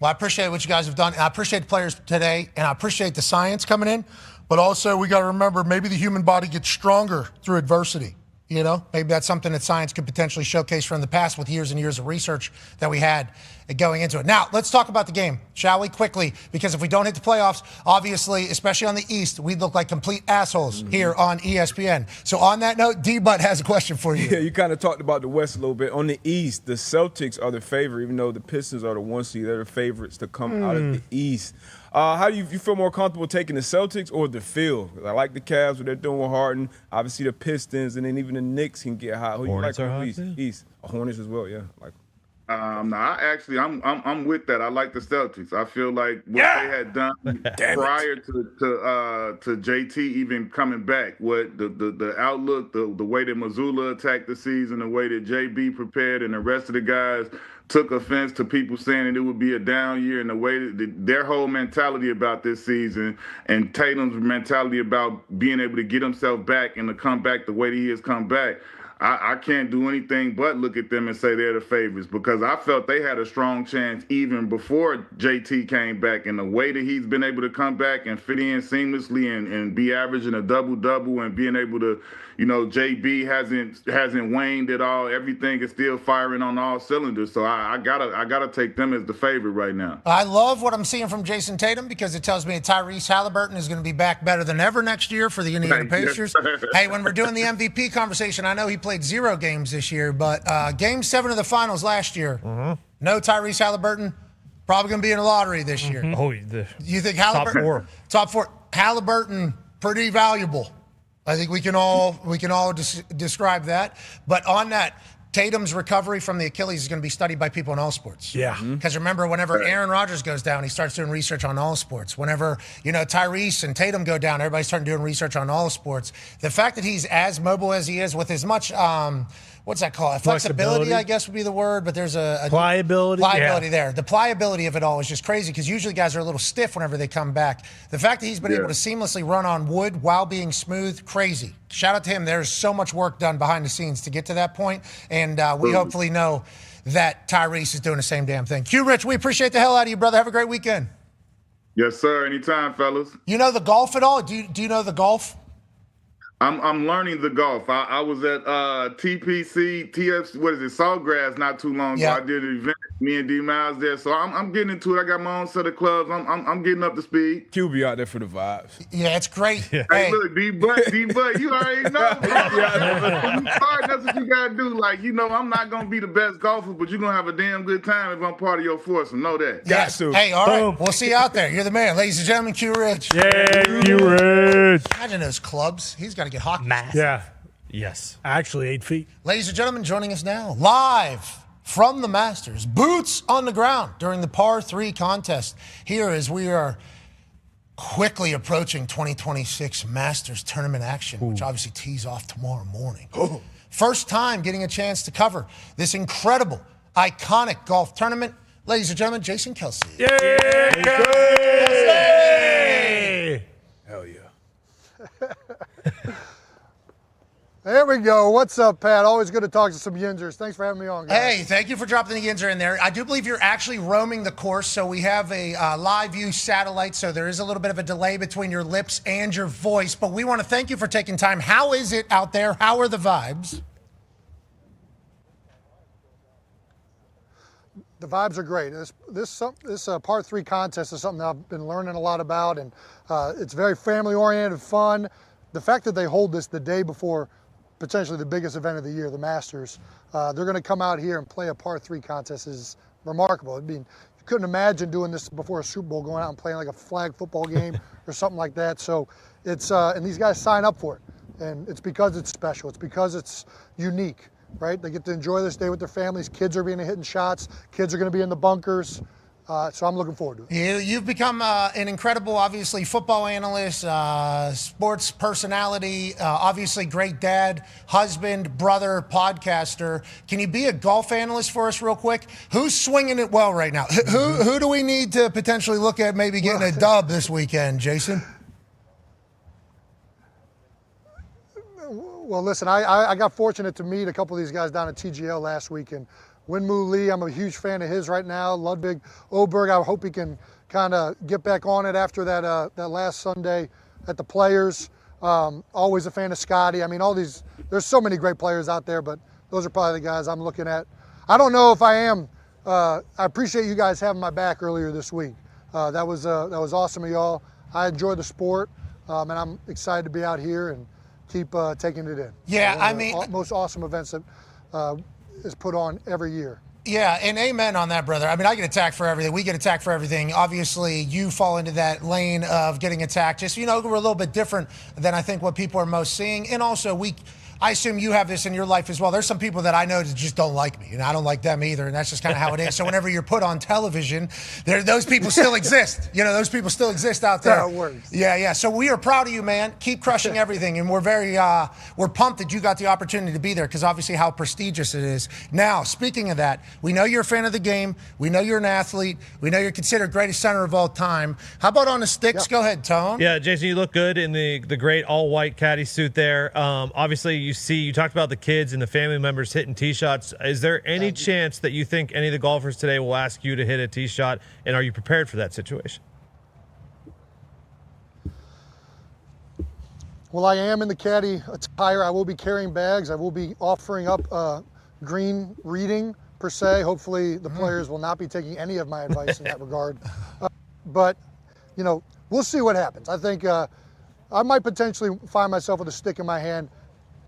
I appreciate what you guys have done. I appreciate the players today, and I appreciate the science coming in. But also, we got to remember, maybe the human body gets stronger through adversity. Maybe that's something that science could potentially showcase from the past with years and years of research that we had going into it. Now, let's talk about the game, shall we, quickly? Because if we don't hit the playoffs, obviously, especially on the East, we'd look like complete assholes here on ESPN. So on that note, D-Butt has a question for you. Yeah, you kind of talked about the West a little bit. On the East, the Celtics are the favorite, even though the Pistons are the one seed. They're the favorites to come out of the East. How do you feel more comfortable taking the Celtics or the field? 'Cause I like the Cavs, what they're doing with Harden. Obviously, the Pistons, and then even the Knicks can get hot. Who Hornets you like are on hot, the East? Hornets as well, yeah. No, I'm with that. I like the Celtics. I feel like what they had done prior to JT even coming back, what the outlook, the way that Missoula attacked the season, the way that JB prepared, and the rest of the guys took offense to people saying that it would be a down year, and the way that their whole mentality about this season, and Tatum's mentality about being able to get himself back and to come back the way that he has come back. I can't do anything but look at them and say they're the favorites, because I felt they had a strong chance even before JT came back, and the way that he's been able to come back and fit in seamlessly and be averaging a double-double and being able to, JB hasn't waned at all. Everything is still firing on all cylinders. So I gotta take them as the favorite right now. I love what I'm seeing from Jason Tatum, because it tells me that Tyrese Halliburton is going to be back better than ever next year for the Indiana Pacers. Hey, when we're doing the MVP conversation, I know he played 0 games this year, but Game 7 of the finals last year, no Tyrese Halliburton, probably going to be in the lottery this year. Oh, you think Halliburton? Top four. Halliburton, pretty valuable. I think we can all describe that. But on that, Tatum's recovery from the Achilles is going to be studied by people in all sports. Yeah. Because remember, whenever Aaron Rodgers goes down, he starts doing research on all sports. Whenever, Tyrese and Tatum go down, everybody's starting doing research on all sports. The fact that he's as mobile as he is with as much, what's that called? Flexibility, I guess would be the word, but there's a pliability. Pliability there. The pliability of it all is just crazy, because usually guys are a little stiff whenever they come back. The fact that he's been able to seamlessly run on wood while being smooth, crazy. Shout out to him. There's so much work done behind the scenes to get to that point, and we hopefully know that Tyrese is doing the same damn thing. Q Rich, we appreciate the hell out of you, brother. Have a great weekend. Yes, sir. Anytime, fellas. You know the golf at all? Do you know the golf? I'm learning the golf. I was at TPC, Saltgrass not too long ago. I did an event, me and D Miles there. So I'm getting into it. I got my own set of clubs. I'm getting up to speed. Q be out there for the vibes. Yeah, it's great. Yeah. Hey, look, D-Butt, you already know. That's what you got to do. I'm not going to be the best golfer, but you're going to have a damn good time if I'm part of your foursome. Know that. Got to. Hey, all right. We'll see you out there. You're the man. Ladies and gentlemen, Q Rich. Yeah, Q Rich. Imagine those clubs. He's got to get hockey. Yeah. Yes. Actually, 8 feet. Ladies and gentlemen, joining us now, live from the Masters, boots on the ground during the par 3 contest. Here, as we are quickly approaching 2026 Masters tournament action, which obviously tees off tomorrow morning. First time getting a chance to cover this incredible, iconic golf tournament. Ladies and gentlemen, Jason Kelce. Yay! Kelce! Hell yeah. There we go. What's up, Pat? Always good to talk to some Yinzers. Thanks for having me on, guys. Hey, thank you for dropping the Yinzer in there. I do believe you're actually roaming the course, so we have a live view satellite, so there is a little bit of a delay between your lips and your voice, but we want to thank you for taking time. How is it out there? How are the vibes? The vibes are great. This par 3 contest is something that I've been learning a lot about, and it's very family-oriented, fun. The fact that they hold this the day before potentially the biggest event of the year, the Masters, they're going to come out here and play a par 3 contest is remarkable. I mean, you couldn't imagine doing this before a Super Bowl, going out and playing like a flag football game or something like that. So it's and these guys sign up for it, and it's because it's special. It's because it's unique, right? They get to enjoy this day with their families. Kids are being hitting shots. Kids are going to be in the bunkers. So I'm looking forward to it. You've become an incredible, obviously, football analyst, sports personality, obviously great dad, husband, brother, podcaster. Can you be a golf analyst for us real quick? Who's swinging it well right now? Who do we need to potentially look at maybe getting a dub this weekend, Jason? Well, listen, I got fortunate to meet a couple of these guys down at TGL last week, and Winmu Lee, I'm a huge fan of his right now. Ludwig Oberg, I hope he can kind of get back on it after that last Sunday at the Players. Always a fan of Scotty. I mean, there's so many great players out there, but those are probably the guys I'm looking at. I don't know if I am. I appreciate you guys having my back earlier this week. That was awesome of y'all. I enjoy the sport, and I'm excited to be out here and keep taking it in. Yeah, I mean, most awesome events that is put on every year. Yeah, and amen on that, brother. I mean, I get attacked for everything. We get attacked for everything. Obviously, you fall into that lane of getting attacked. Just, we're a little bit different than I think what people are most seeing. And also, I assume you have this in your life as well. There's some people that I know that just don't like me, and I don't like them either, and that's just kind of how it is. So whenever you're put on television, those people still exist. Those people still exist out there. That works. Yeah. So we are proud of you, man. Keep crushing everything, and we're we're pumped that you got the opportunity to be there because obviously how prestigious it is. Now, speaking of that, we know you're a fan of the game. We know you're an athlete. We know you're considered greatest center of all time. How about on the sticks? Yeah. Go ahead, Tone. Yeah, Jason, you look good in the great all-white caddy suit there. Obviously, you talked about the kids and the family members hitting tee shots. Is there any chance that you think any of the golfers today will ask you to hit a tee shot, and are you prepared for that situation? Well, I am in the caddy attire. I will be carrying bags. I will be offering up green reading, per se. Hopefully the players will not be taking any of my advice in that regard. But, we'll see what happens. I think I might potentially find myself with a stick in my hand.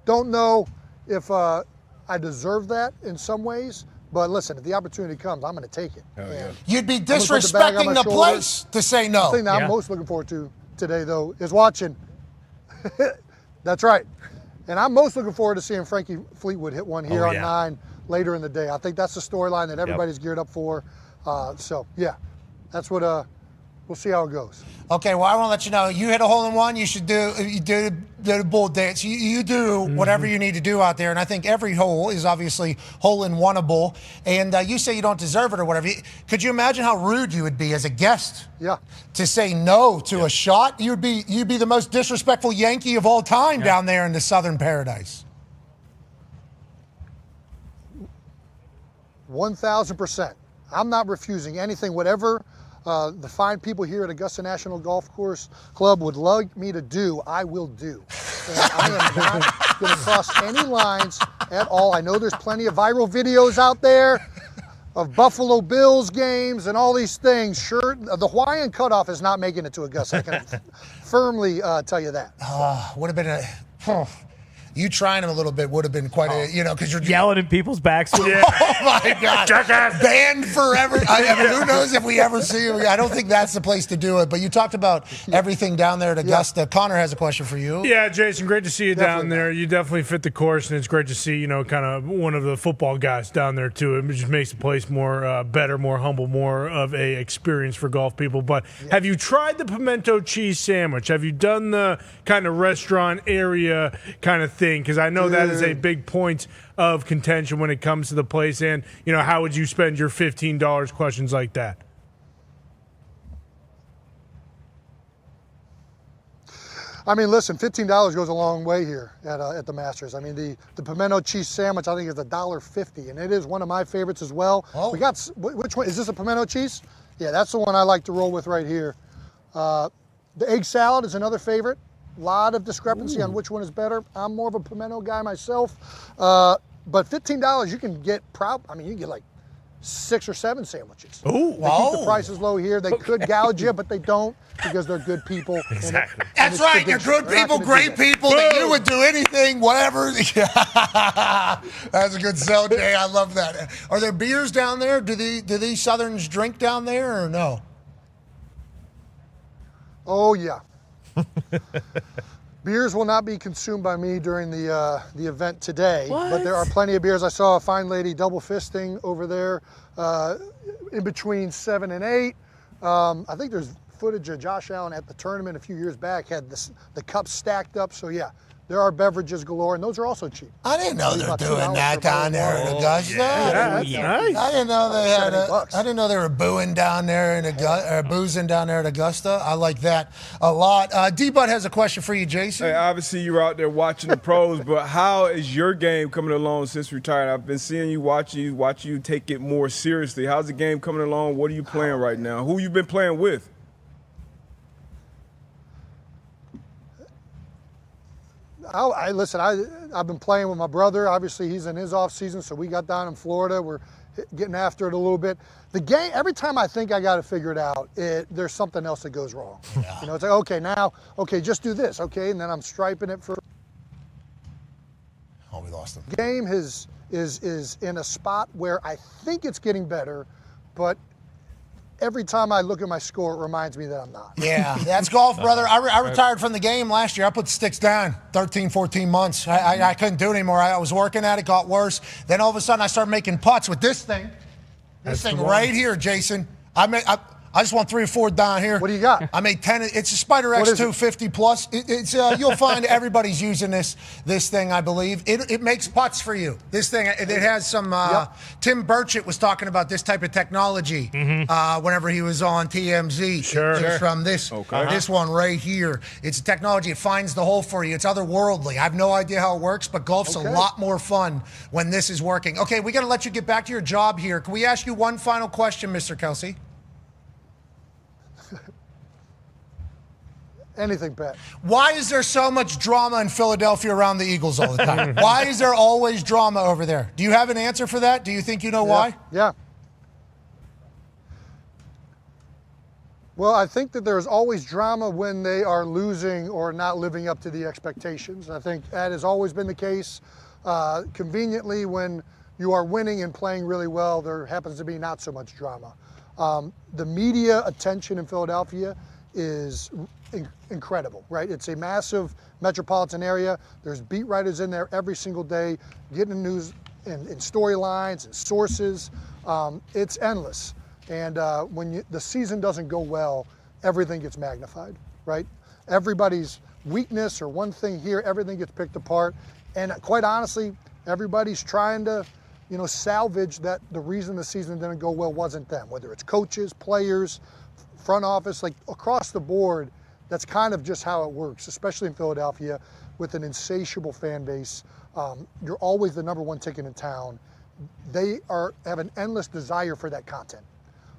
Don't know if I deserve that in some ways, but listen, if the opportunity comes, I'm going to take it. Yeah. You'd be disrespecting the place to say no. The thing that I'm most looking forward to today, though, is watching. That's right. And I'm most looking forward to seeing Frankie Fleetwood hit one here on 9 later in the day. I think that's the storyline that everybody's geared up for. That's what we'll see how it goes. Okay, well, I want to let you know, you hit a hole-in-one, you should do the bull dance. You do whatever you need to do out there, and I think every hole is obviously hole-in-oneable, and you say you don't deserve it or whatever. Could you imagine how rude you would be as a guest to say no to a shot? You'd be the most disrespectful Yankee of all time down there in the Southern Paradise. 1,000%. I'm not refusing anything, whatever the fine people here at Augusta National Golf Course Club would like me to do, I will do. And I am not going to cross any lines at all. I know there's plenty of viral videos out there of Buffalo Bills games and all these things. Sure, the Hawaiian cutoff is not making it to Augusta. I can firmly tell you that. Would have been you trying him a little bit would have been quite because you're yelling in people's backs. Yeah. Oh my God! Banned forever. Who knows if we ever see you? I don't think that's the place to do it. But you talked about everything down there at Augusta. Connor has a question for you. Yeah, Jason, great to see you down there. You definitely fit the course, and it's great to see kind of one of the football guys down there too. It just makes the place more better, more humble, more of a experience for golf people. But have you tried the pimento cheese sandwich? Have you done the kind of restaurant area kind of thing? Because I know that is a big point of contention when it comes to the place. And, how would you spend your $15? Questions like that. I mean, listen, $15 goes a long way here at the Masters. I mean, the pimento cheese sandwich, I think, is $1.50, and it is one of my favorites as well. We got, which one? Is this a pimento cheese? Yeah, that's the one I like to roll with right here. The egg salad is another favorite. A lot of discrepancy on which one is better. I'm more of a pimento guy myself. But $15, you can get you can get like 6 or 7 sandwiches. They keep the prices low here. They could gouge you, but they don't because they're good people. Exactly. That's right. They're good people, great people. That you would do anything, whatever. That's a good sell, Jay. I love that. Are there beers down there? Do these Southerns drink down there or no? Oh, yeah. Beers will not be consumed by me during the event today, but there are plenty of beers. I saw a fine lady double fisting over there in between 7 and 8. I think there's footage of Josh Allen at the tournament a few years back, had the cups stacked up. So, yeah, there are beverages galore, and those are also cheap. I didn't know they were doing that down there in Augusta. Nice. I didn't know they had. I didn't know they were booing down there in Augusta, or boozing down there at Augusta. I like that a lot. D-Bud has a question for you, Jason. Hey, obviously you were out there watching the pros, but how is your game coming along since retired? I've been seeing you, watching you take it more seriously. How's the game coming along? What are you playing right now? Who you been playing with? Listen, I've been playing with my brother. Obviously, he's in his off season, so we got down in Florida. We're getting after it a little bit. The game, every time I think I got to figure it out, there's something else that goes wrong. Yeah. It's like, okay, just do this, okay, and then I'm striping it for. Oh, we lost him. The game has is in a spot where I think it's getting better, but every time I look at my score, it reminds me that I'm not. Yeah, that's golf, brother. I retired from the game last year. I put sticks down 13, 14 months. I couldn't do it anymore. I was working at it, got worse. Then all of a sudden I started making putts with this thing. This thing right here, Jason. I just want 3 or 4 down here. What do you got? I made 10. It's a Spider X 250 plus. It's you'll find everybody's using this thing, I believe. It makes putts for you. This thing, it has some. Tim Burchett was talking about this type of technology whenever he was on TMZ. Sure. It's from this this one right here. It's a technology. It finds the hole for you. It's otherworldly. I have no idea how it works, but golf's a lot more fun when this is working. Okay, we got to let you get back to your job here. Can we ask you one final question, Mr. Kelce? Anything, Pat. Why is there so much drama in Philadelphia around the Eagles all the time? Why is there always drama over there? Do you have an answer for that? Do you think you know why? Yeah. Well, I think that there's always drama when they are losing or not living up to the expectations. I think that has always been the case. Conveniently, when you are winning and playing really well, there happens to be not so much drama. The media attention in Philadelphia is incredible, right? It's a massive metropolitan area. There's beat writers in there every single day, getting news and storylines and sources. It's endless. And when the season doesn't go well, everything gets magnified, right? Everybody's weakness or one thing here, everything gets picked apart. And quite honestly, everybody's trying to, salvage that the reason the season didn't go well wasn't them, whether it's coaches, players, front office, like across the board. That's kind of just how it works, especially in Philadelphia with an insatiable fan base. You're always the number one ticket in town. They have an endless desire for that content.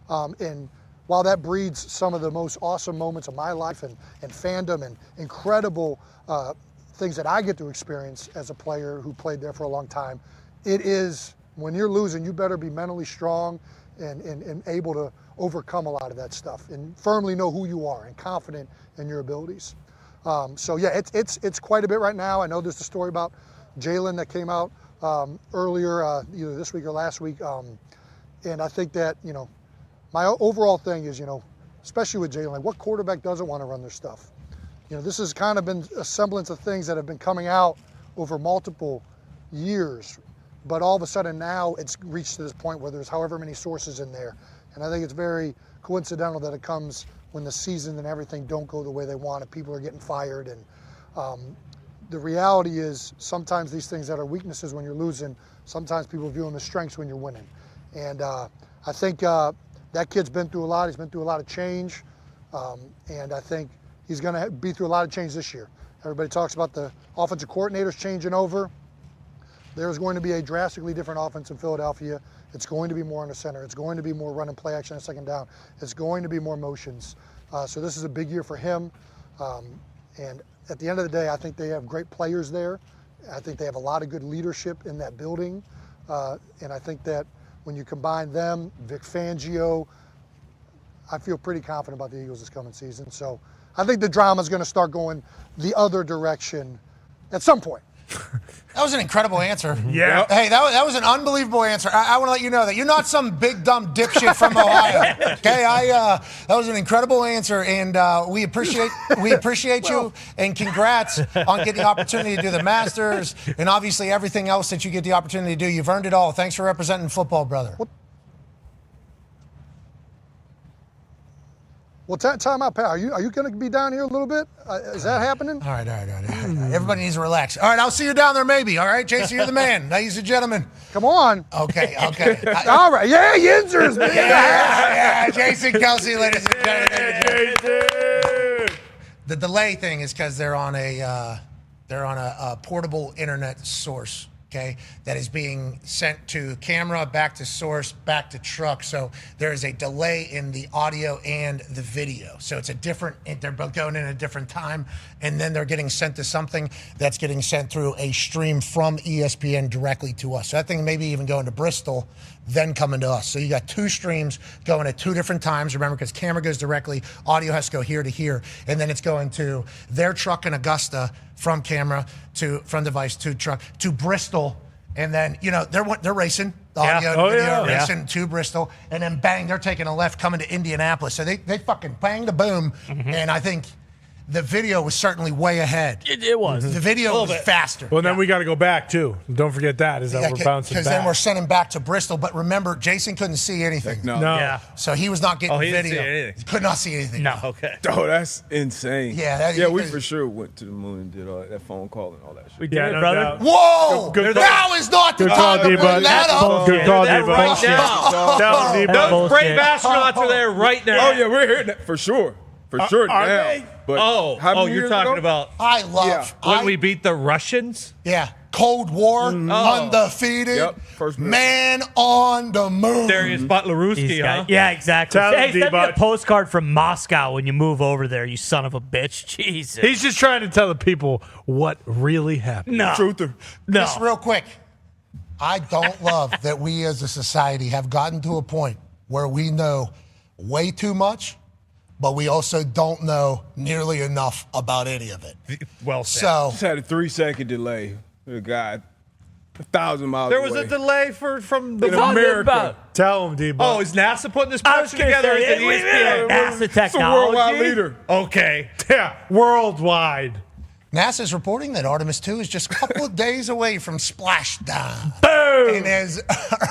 And while that breeds some of the most awesome moments of my life and fandom and incredible things that I get to experience as a player who played there for a long time, it is, when you're losing, you better be mentally strong and able to overcome a lot of that stuff and firmly know who you are and confident in your abilities. So yeah, it's quite a bit right now. I know there's a story about Jalen that came out earlier, either this week or last week. And I think that, my overall thing is, especially with Jalen, like what quarterback doesn't want to run their stuff? This has kind of been a semblance of things that have been coming out over multiple years, but all of a sudden now it's reached to this point where there's however many sources in there. And I think it's very coincidental that it comes when the season and everything don't go the way they want and people are getting fired. And the reality is sometimes these things that are weaknesses when you're losing, sometimes people view them as strengths when you're winning. And I think that kid's been through a lot. He's been through a lot of change. And I think he's going to be through a lot of change this year. Everybody talks about the offensive coordinators changing over. There's going to be a drastically different offense in Philadelphia. It's going to be more in the center. It's going to be more run and play action on second down. It's going to be more motions. So this is a big year for him. And at the end of the day, I think they have great players there. I think they have a lot of good leadership in that building. And I think that when you combine them, Vic Fangio, I feel pretty confident about the Eagles this coming season. So I think the drama is going to start going the other direction at some point. That was an incredible answer. Yeah. Hey, that was an unbelievable answer. I want to let you know that you're not some big dumb dipshit from Ohio. Okay, that was an incredible answer, and we appreciate you, and congrats on getting the opportunity to do the Masters and obviously everything else that you get the opportunity to do. You've earned it all. Thanks for representing football, brother. Well, time out, Pat. Are you going to be down here a little bit? Is that happening? All right. Everybody needs to relax. All right, I'll see you down there maybe. All right, Jason, you're the man. Ladies and gentlemen. Come on. Okay. All right. Yeah, Yinzers, man. Yeah, Jason Kelce, ladies and gentlemen. Jason. The delay thing is because they're on a portable internet source. Okay, that is being sent to camera, back to source, back to truck. So there is a delay in the audio and the video. So it's they're both going in a different time, and then they're getting sent to something that's getting sent through a stream from ESPN directly to us. So that thing maybe even going to Bristol, then coming to us. So you got 2 streams going at 2 different times. Remember, because camera goes directly, audio has to go here to here, and then it's going to their truck in Augusta from camera from device to truck to Bristol, And then, they're racing. The Yeah. audio Oh, video yeah. racing to Bristol. And then bang, they're taking a left coming to Indianapolis. So they fucking bang the boom. And I think the video was certainly way ahead. It was. The video was faster. Well, then we got to go back, too. Don't forget that, is that we're bouncing back. Because then we're sending back to Bristol. But remember, Jason couldn't see anything. No. Yeah. So he was not getting he video. didn't see anything. He could not see anything. No. Okay. Oh, that's insane. Yeah, we for sure went to the moon and did all that phone call and all that shit. We did Yeah, it, no brother. doubt. Whoa! Good Now is not the Good call, time to D-Bud. bring that up. Good call, That's D-Bud. bullshit. Tell him, D-Bud. That's Those brave bullshit. astronauts are there right now. Oh, yeah, we're hearing that for sure. For sure are now. they? But how Oh, many you're years talking ago? about I love when we beat the Russians? Cold War, undefeated, Yep, first man on the moon. Darius Butler-Ruski, huh? Yeah, exactly. Tell Hey, him, send me a D-Bud. postcard from Moscow when you move over there, you son of a bitch. Jesus. He's just trying to tell the people what really happened. no. Truther. No. Just real quick, I don't love that we as a society have gotten to a point where we know way too much, but we also don't know nearly enough about any of it. Well said. So Just had a 3-second delay. The guy 1,000 miles There was away. a delay from the In America. Tell him, D-Bud. Oh, is NASA putting this I was production gonna together? say, Is it wait a minute. ESPN? NASA It's a worldwide technology. leader. Okay. Yeah, worldwide. NASA's reporting that Artemis 2 is just a couple of days away from splashdown. Boom. And as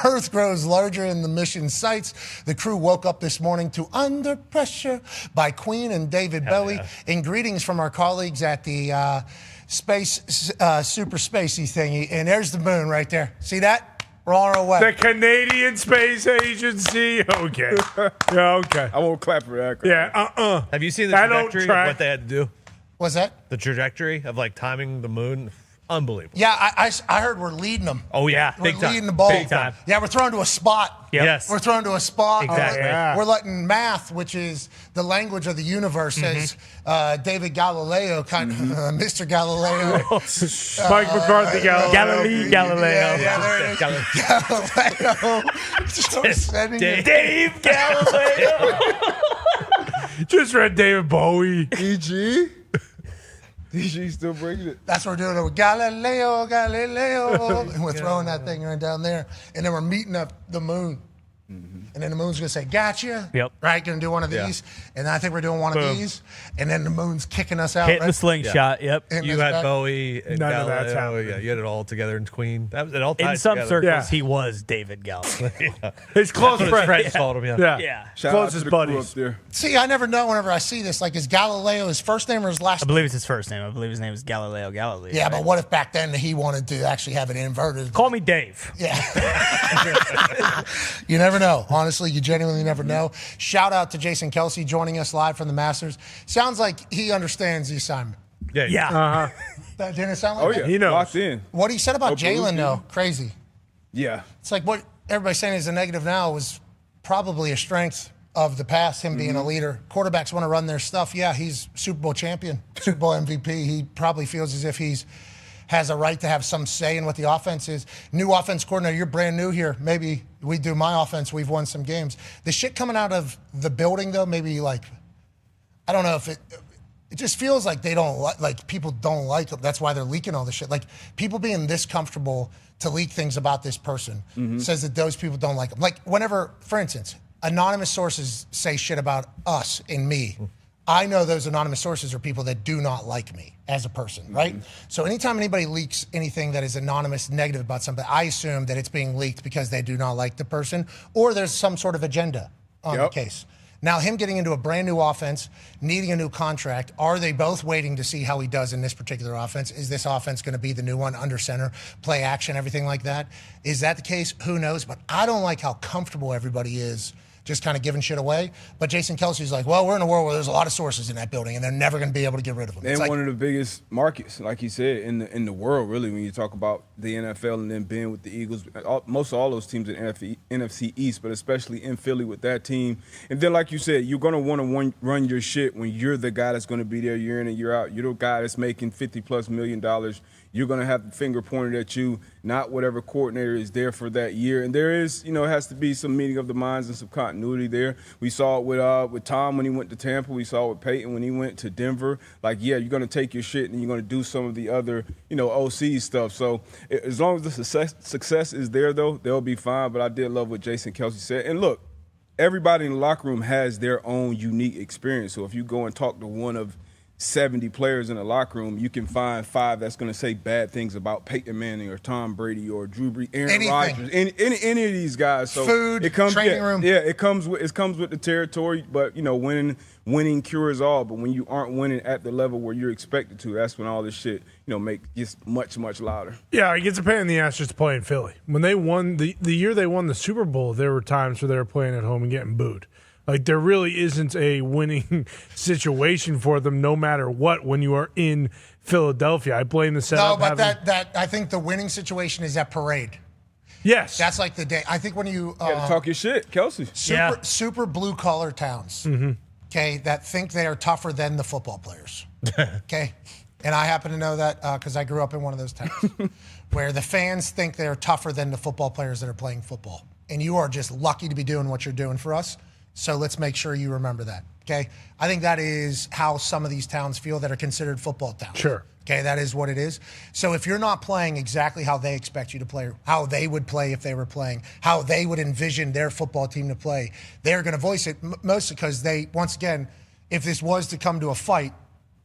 Earth grows larger in the mission sites, the crew woke up this morning to Under Pressure by Queen and David Bowie. And greetings from our colleagues at the space super spacey thingy. And there's the moon right there. See that? We're on our way. The Canadian Space Agency. Okay. Yeah, okay. I won't clap for that. Yeah, Have you seen the I don't trajectory of track. what they had to do? What's that? The trajectory of like timing the moon? Unbelievable. Yeah, I heard we're leading them. Oh, yeah. We're Big time. leading the ball. Big time. Yeah, we're throwing to a spot. Yep. Yes. We're thrown to a spot. Exactly. Yeah. We're letting math, which is the language of the universe, as David Galileo, Mr. Galileo. Mike McCarthy, Galileo. Yeah, there it is. Galileo. Start sending it. Dave Galileo. Just read David Bowie. EG? EG still bringing it. That's what we're doing. We're Galileo, Galileo. And we're throwing that thing right down there. And then we're meeting up the moon. And then the moon's going to say, gotcha. Yep. Right? Going to do one of these. And I think we're doing one of these. And then the moon's kicking us out. Hitting right? the slingshot. Yep. Hitting You us had back. Bowie and None of that's Galileo. happening. Yeah, you had it all together in Queen. It all tied In some together. circles, Yeah. he was David Galileo. His close His friend. friends called him. Yeah. Yeah. Shout out to Closest the crew buddies. up there. See, I never know whenever I see this. Like, is Galileo his first name or his last I name? believe it's his first name. I believe his name is Galileo Galilei. Yeah, but what if back then he wanted to actually have it inverted? Call me Dave. Yeah. You never know. Honestly, you genuinely never know. Shout out to Jason Kelce joining us live from the Masters. Sounds like he understands the assignment. Yeah. That didn't it sound like Oh, that? yeah. He knows. Locked in. What he said about Oh, Jalen, Belushi. though, crazy. Yeah. It's like what everybody's saying is a negative now was probably a strength of the past, him being a leader. Quarterbacks want to run their stuff. Yeah, he's Super Bowl champion, Super Bowl MVP. He probably feels as if he's has a right to have some say in what the offense is. New offense coordinator, you're brand new here. Maybe we do my offense. We've won some games. The shit coming out of the building, though, maybe like, I don't know if it just feels like they don't like people don't like it. That's why they're leaking all this shit. Like people being this comfortable to leak things about this person says that those people don't like them. Like whenever, for instance, anonymous sources say shit about us and me, I know those anonymous sources are people that do not like me as a person, right? So anytime anybody leaks anything that is anonymous, negative about something, I assume that it's being leaked because they do not like the person or there's some sort of agenda on the case. Now, him getting into a brand new offense, needing a new contract, are they both waiting to see how he does in this particular offense? Is this offense going to be the new one, under center, play action, everything like that? Is that the case? Who knows? But I don't like how comfortable everybody is just kind of giving shit away. But Jason Kelce's like, well, we're in a world where there's a lot of sources in that building, and they're never going to be able to get rid of them. And It's like, one of the biggest markets, like you said, in the world, really, when you talk about the NFL and then being with the Eagles, most of all those teams in NFC East, but especially in Philly with that team. And then, like you said, you're going to want to run your shit when you're the guy that's going to be there year in and year out. You're the guy that's making $50+ million. You're going to have the finger pointed at you, not whatever coordinator is there for that year. And there is, it has to be some meeting of the minds and some continuity continuity there. We saw it with Tom when he went to Tampa. We saw it with Peyton when he went to Denver. Like, yeah, you're going to take your shit and you're going to do some of the other, OC stuff. So as long as the success is there, though, they'll be fine. But I did love what Jason Kelce said. And look, everybody in the locker room has their own unique experience. So if you go and talk to one of 70 players in the locker room, you can find 5 that's going to say bad things about Peyton Manning or Tom Brady or Drew Brees, Aaron Rodgers, any of these guys. So food, training room. Yeah, it comes with the territory. But winning cures all. But when you aren't winning at the level where you're expected to, that's when all this shit gets much louder. Yeah, it gets a pain in the ass just to play in Philly. When they won the year they won the Super Bowl, there were times where they were playing at home and getting booed. Like, there really isn't a winning situation for them no matter what when you are in Philadelphia. I blame the setup. No, but that I think the winning situation is at Parade. Yes. That's like the day. I think when you got to talk your shit, Kelce. Super blue-collar towns, okay, that think they are tougher than the football players, okay? And I happen to know that because I grew up in one of those towns where the fans think they're tougher than the football players that are playing football. And you are just lucky to be doing what you're doing for us. So let's make sure you remember that, okay? I think that is how some of these towns feel that are considered football towns. Sure. Okay, that is what it is. So if you're not playing exactly how they expect you to play, how they would play if they were playing, how they would envision their football team to play, they're going to voice it mostly because once again, if this was to come to a fight,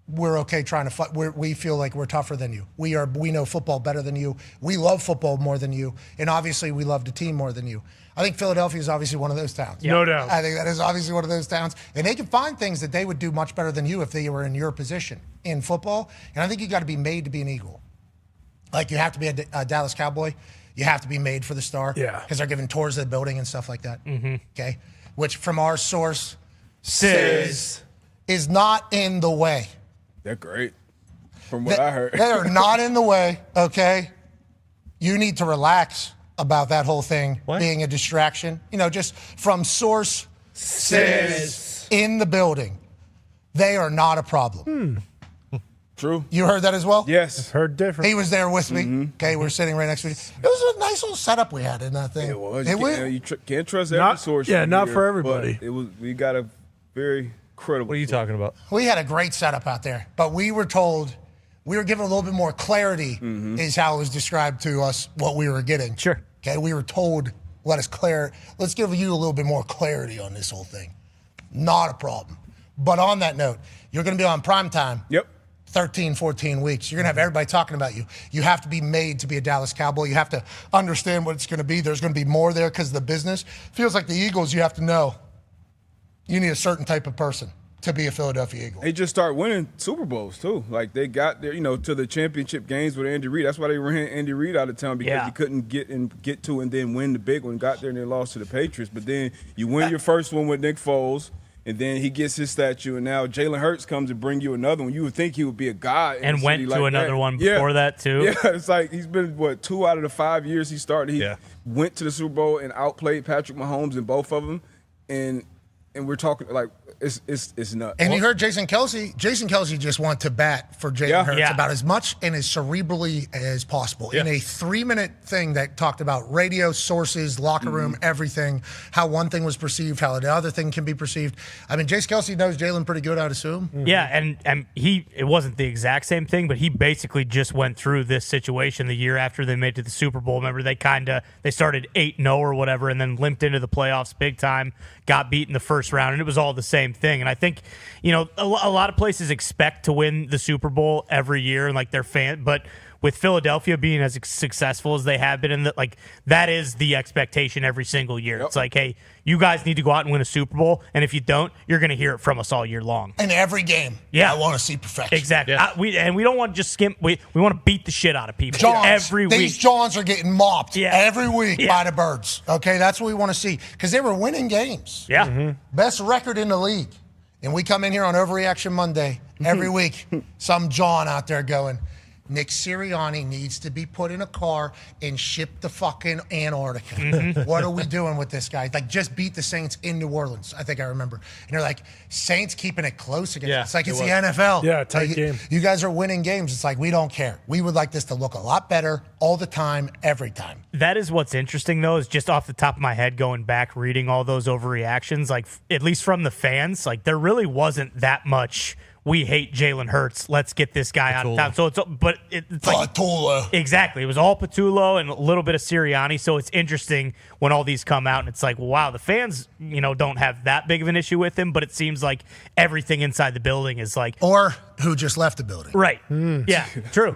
we're okay trying to fight. We feel like we're tougher than you. We know football better than you. We love football more than you. And obviously we love the team more than you. I think Philadelphia is obviously one of those towns. Yep. No doubt. I think that is obviously one of those towns. And they can find things that they would do much better than you if they were in your position in football. And I think you got to be made to be an Eagle. Like, you have to be a Dallas Cowboy. You have to be made for the Star. Yeah. Because they're giving tours of the building and stuff like that. Okay? Which, from our source, says is not in the way. They're great, from what I heard. They are not in the way, okay? You need to relax about that whole thing being a distraction. Just from source says in the building, they are not a problem. True. You heard that as well? Yes. Heard different. He was there with me. Okay, we're sitting right next to each other. It was a nice little setup we had in that thing. It was. You can't trust every source. Yeah, not for everybody. It was. We got a very credible. What are you talking about? We had a great setup out there, but we were told, we were given a little bit more clarity is how it was described to us what we were getting. Sure. Okay, we were told, let's give you a little bit more clarity on this whole thing. Not a problem. But on that note, you're going to be on primetime. Yep. 13, 14 weeks. You're going to have everybody talking about you. You have to be made to be a Dallas Cowboy. You have to understand what it's going to be. There's going to be more there because of the business. Feels like the Eagles, you have to know you need a certain type of person to be a Philadelphia Eagle. They just start winning Super Bowls, too. Like, they got there, to the championship games with Andy Reid. That's why they ran Andy Reid out of town, because he couldn't get to and then win the big one. Got there and they lost to the Patriots. But then you win your first one with Nick Foles, and then he gets his statue, and now Jalen Hurts comes and bring you another one. You would think he would be a god. And went to like another one before that, too. Yeah, it's like he's been, 2 out of the 5 years he started. He went to the Super Bowl and outplayed Patrick Mahomes in both of them. And we're talking, like, it's nuts. And you heard Jason Kelce. Jason Kelce just wanted to bat for Jalen Hurts about as much and as cerebrally as possible. In a 3-minute thing that talked about radio, sources, locker room, everything, how one thing was perceived, how the other thing can be perceived. I mean, Jason Kelce knows Jalen pretty good, I'd assume. Yeah, and it wasn't the exact same thing, but he basically just went through this situation the year after they made it to the Super Bowl. Remember, they started 8-0 or whatever and then limped into the playoffs big time, got beat in the first round, and it was all the same thing. And I think, a lot of places expect to win the Super Bowl every year, and like their fan, but with Philadelphia being as successful as they have been, that is the expectation every single year. It's like, hey, you guys need to go out and win a Super Bowl, and if you don't, you're going to hear it from us all year long. In every game, I want to see perfection. Exactly. Yeah. We don't want to just skim. We want to beat the shit out of people every week. These Johns are getting mopped every week by the Birds. Okay, that's what we want to see, because they were winning games. Yeah. Best record in the league. And we come in here on Overreaction Monday every week, some John out there going, Nick Sirianni needs to be put in a car and shipped to fucking Antarctica. What are we doing with this guy? Like, just beat the Saints in New Orleans. I think I remember. And they're like, Saints keeping it close again. It's like it's the NFL. Yeah, tight game. You guys are winning games. It's like, we don't care. We would like this to look a lot better all the time, every time. That is what's interesting, though, is just off the top of my head, going back, reading all those overreactions, like, at least from the fans, like, there really wasn't that much, we hate Jalen Hurts, let's get this guy out of town. So it's like Patullo. Exactly. It was all Patullo and a little bit of Sirianni. So it's interesting when all these come out and it's like, wow, the fans, don't have that big of an issue with him, but it seems like everything inside the building is like, or who just left the building. Right. Yeah, true.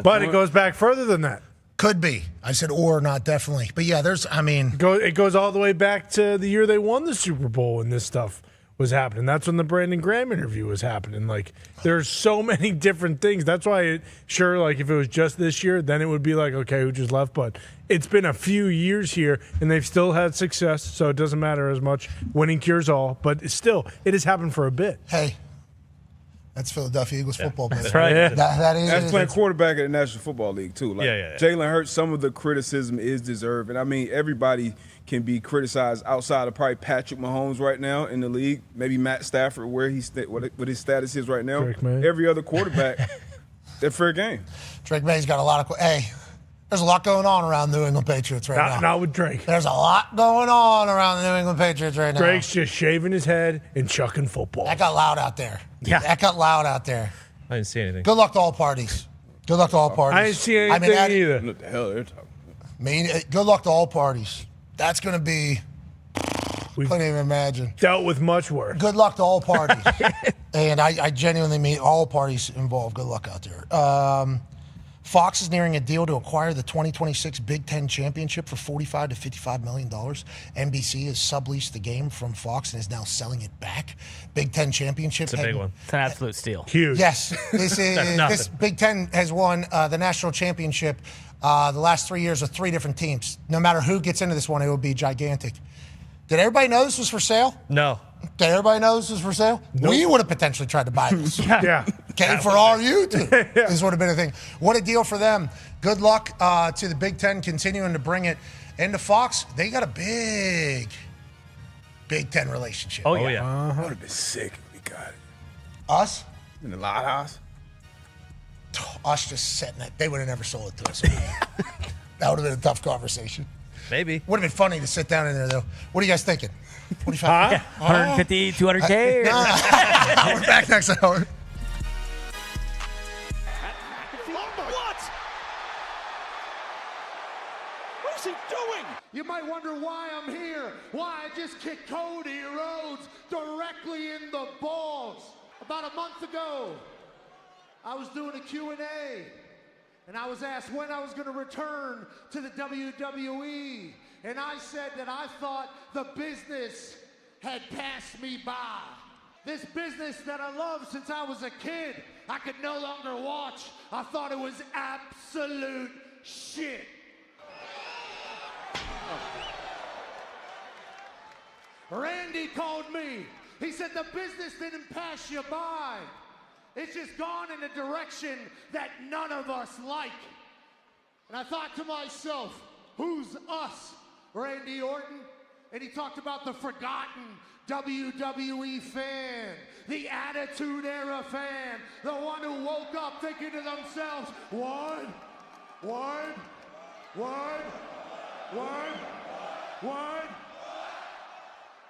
But it goes back further than that. Could be. I said or, not definitely. But yeah, it goes all the way back to the year they won the Super Bowl and this stuff was happening. That's when the Brandon Graham interview was happening. Like, there's so many different things. That's why, if it was just this year, then it would be like, okay, who just left? But it's been a few years here, and they've still had success, so it doesn't matter as much. Winning cures all. But it has happened for a bit. Hey, that's Philadelphia Eagles football. That's right. Yeah. That's playing quarterback in the National Football League, too. Like, Jalen Hurts, some of the criticism is deserved. And, I mean, everybody can be criticized outside of probably Patrick Mahomes right now in the league, maybe Matt Stafford, where what his status is right now. Every other quarterback, they're fair game. Drake May's got a lot of there's a lot going on around New England Patriots right now. Not with Drake. There's a lot going on around the New England Patriots right now. Drake's just shaving his head and chucking football. That got loud out there. Yeah. That got loud out there. I didn't see anything. Good luck to all parties. Good luck to all parties. I didn't see anything either. What the hell they're talking about? Good luck to all parties. That's going to be, couldn't even imagine. Dealt with much worse. Good luck to all parties. And I genuinely mean all parties involved. Good luck out there. Fox is nearing a deal to acquire the 2026 Big Ten Championship for $45 to $55 million. NBC has subleased the game from Fox and is now selling it back. Big Ten Championship. It's a big one. It's an absolute steal. Huge. Yes. This Big Ten has won the national championship the last 3 years with 3 different teams. No matter who gets into this one, it will be gigantic. Did everybody know this was for sale? No. Did everybody know this was for sale? Nope. We would have potentially tried to buy this. Yeah. Okay, for all you two. This would have been a thing. What a deal for them. Good luck to the Big Ten continuing to bring it into Fox. They got a big Big Ten relationship. Oh, yeah. That would have been sick if we got it. Us? In the Loud House? Us just setting it. They would have never sold it to us. That would have been a tough conversation. Maybe. Would have been funny to sit down in there, though. What are you guys thinking? 45? Yeah. 150, 200K? We're back next hour. What? What's he doing? You might wonder why I'm here, why I just kicked Cody Rhodes directly in the balls. About a month ago, I was doing a Q&A, and I was asked when I was going to return to the WWE, and I said that I thought the business had passed me by. This business that I loved since I was a kid, I could no longer watch. I thought it was absolute shit. Randy called me. He said the business didn't pass you by. It's just gone in a direction that none of us like. And I thought to myself, who's us? Randy Orton? And he talked about the forgotten WWE fan, the Attitude Era fan, the one who woke up thinking to themselves, what?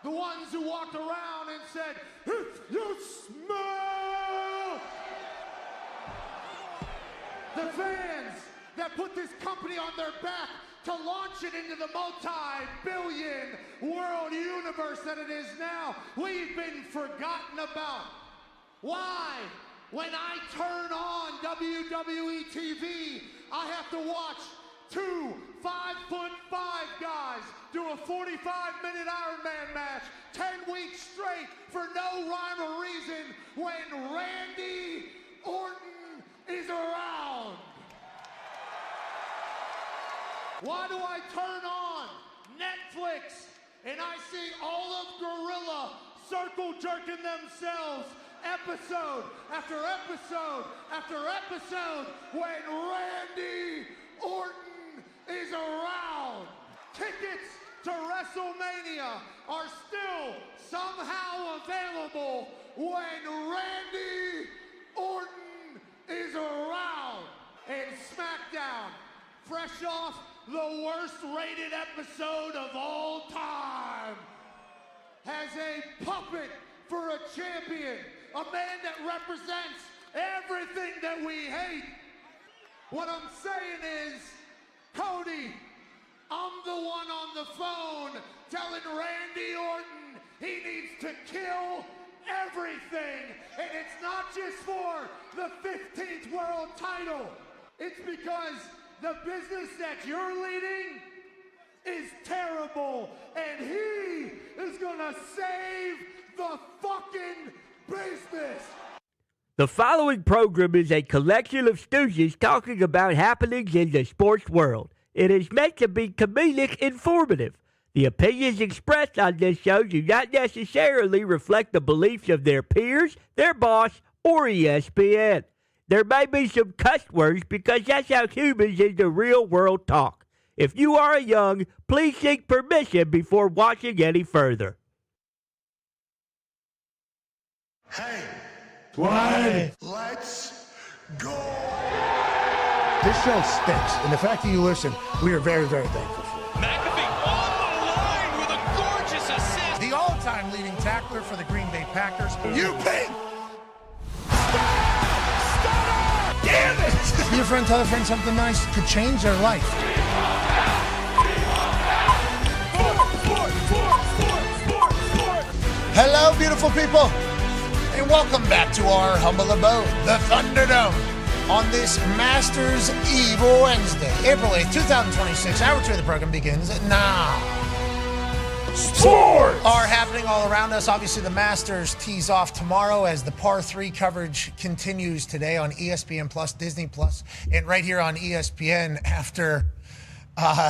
The ones who walked around and said, if you smell. The fans that put this company on their back to launch it into the multi-billion world universe that it is now, we've been forgotten about. Why? When I turn on WWE TV, I have to watch 2 5'5" guys do a 45-minute Iron Man match 10 weeks straight for no rhyme or reason when Randy Orton is around. Why do I turn on Netflix and I see all of Gorilla circle jerking themselves episode after episode after episode when Randy Orton is around. Tickets to WrestleMania are still somehow available when Randy Orton is around. And SmackDown, fresh off the worst rated episode of all time, has a puppet for a champion, a man that represents everything that we hate. What I'm saying is, Cody, I'm the one on the phone telling Randy Orton he needs to kill everything. And it's not just for the 15th world title. It's because the business that you're leading is terrible. And he is gonna save the fucking business. The following program is a collection of stooges talking about happenings in the sports world. It is meant to be comedic informative. The opinions expressed on this show do not necessarily reflect the beliefs of their peers, their boss, or ESPN. There may be some cuss words because that's how humans in the real world talk. If you are young, please seek permission before watching any further. Hey, Why? let's go. This show stinks, and the fact that you listen, we are very, very thankful for. McAfee on the line with a gorgeous assist. The all-time leading tackler for the Green Bay Packers, you pig! Damn it! Be a friend, tell a friend something nice could change their life. Hello, beautiful people, and welcome back to our humble abode, the Thunderdome, on this Masters Eve Wednesday, April 8th, 2026. Hour 2 of the program begins now. Sports are happening all around us. Obviously, the Masters tees off tomorrow as the par 3 coverage continues today on ESPN Plus, Disney Plus, and right here on ESPN after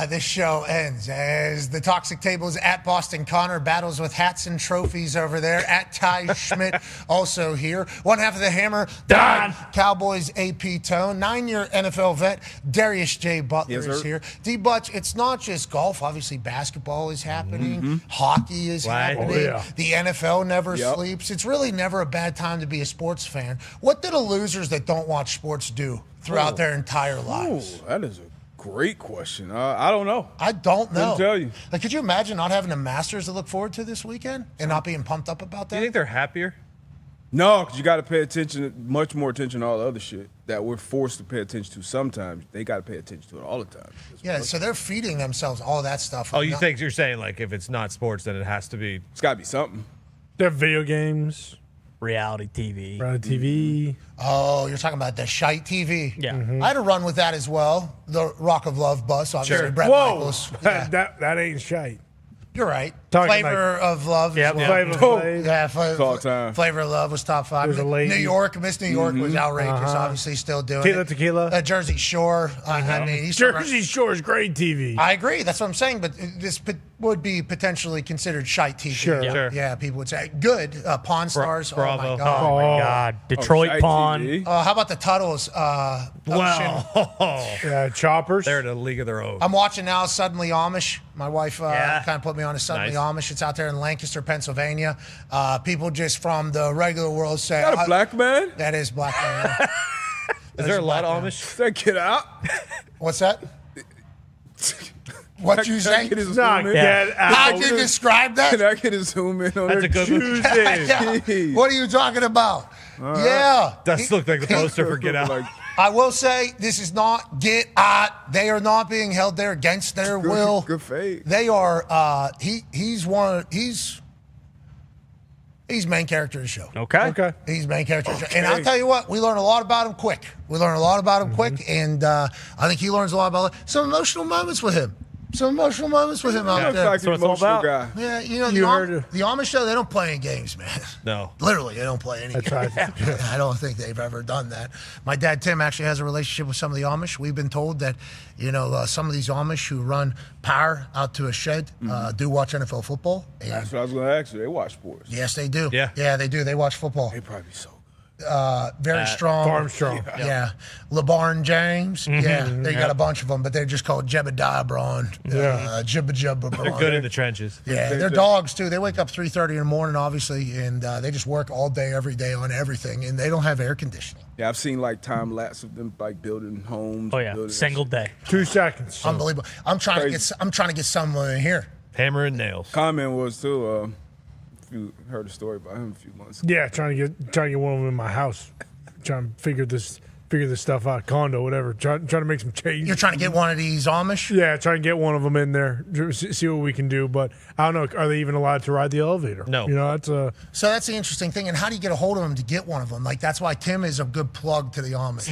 this show ends. As the Toxic Tables at Boston Connor battles with hats and trophies over there. At Ty Schmidt also here. One half of the Hammer, Dahn. Cowboys AP Tone. 9-year NFL vet, Darius J. Butler is here. D-Butch, it's not just golf. Obviously, basketball is happening. Hockey is happening. Oh, yeah. The NFL never sleeps. It's really never a bad time to be a sports fan. What do the losers that don't watch sports do throughout their entire lives? That is a great question. I don't know. I don't know. Couldn't tell you. Like, could you imagine not having a Masters to look forward to this weekend and not being pumped up about that? Do you think they're happier? No, because you got to pay attention, much more attention to all the other shit that we're forced to pay attention to sometimes. They got to pay attention to it all the time. Yeah, so they're feeding themselves all that stuff. Oh, you think you're saying, like, if it's not sports, then it has to be. It's got to be something. They're video games. Reality TV. Oh, you're talking about the shite TV. Yeah. I had a run with that as well. The Rock of Love bus, obviously. Sure. Brett Whoa, Michaels. Yeah. that ain't shite. You're right. Talking Flavor of Love. Yeah, as well. Flavor Flav. Yeah, all time. Flavor of Love was top 5. There's a lady. New York, Miss New York was outrageous. Obviously, still doing it. Tequila. Jersey Shore. I mean, he's Jersey Shore is great TV. I agree. That's what I'm saying. But this would be potentially considered shite TV. Sure. Sure. Yeah, people would say good. Pawn Stars. Bravo. Oh my God. Oh, my God. Detroit Shite Pawn. TV. How about the Tuttles? Yeah, Choppers. They're in a league of their own. I'm watching now Suddenly Amish. My wife Yeah. kind of put me on a Suddenly Nice. Amish. It's out there in Lancaster, Pennsylvania. People just from the regular world say, Is that a black man? That is black man. Is there a lot of Amish? Does that get out? What's that? What you say? Can I get a Not zoom in? get out. How'd you describe Can that? I get a zoom in on That's a it? good one. Yeah. What are you talking about? Yeah. Does look like the poster for Get Out. Like, I will say this is not Get Out. They are not being held there against their will. Good fade. They are. He's main character of the show. Okay. He's main character. Of the show. And I'll tell you what, we learn a lot about him quick. And I think he learns a lot about some emotional moments with him. some emotional moments with him out there. That's an emotional guy. Yeah, the Amish show, they don't play any games, man. No. Literally, they don't play any games. Right. I don't think they've ever done that. My dad, Tim, actually has a relationship with some of the Amish. We've been told that, some of these Amish who run power out to a shed do watch NFL football. That's what I was going to ask you. They watch sports. Yes, they do. Yeah, they do. They watch football. They probably so very strong. Farm strong. Yeah. LeBarn James. Yeah, they got a bunch of them, but they're just called Jebediah Braun. Jibba Jubba Braun. They're good in the trenches. Yeah, they're dogs, too. They wake up 3:30 in the morning, obviously, and they just work all day, every day on everything, and they don't have air conditioning. Yeah, I've seen time lapse of them building homes. Oh, yeah. Single day. 2 seconds. Unbelievable. I'm trying to get someone in here. Hammer and nails. Comment was, too, if you heard a story about him a few months ago. Yeah, trying to get one of them in my house. Trying to figure this stuff out, condo, whatever. Trying to make some change. You're trying to get one of these Amish? Yeah, trying to get one of them in there, see what we can do. But I don't know, are they even allowed to ride the elevator? No. So that's the interesting thing. And how do you get a hold of them to get one of them? That's why Tim is a good plug to the Amish.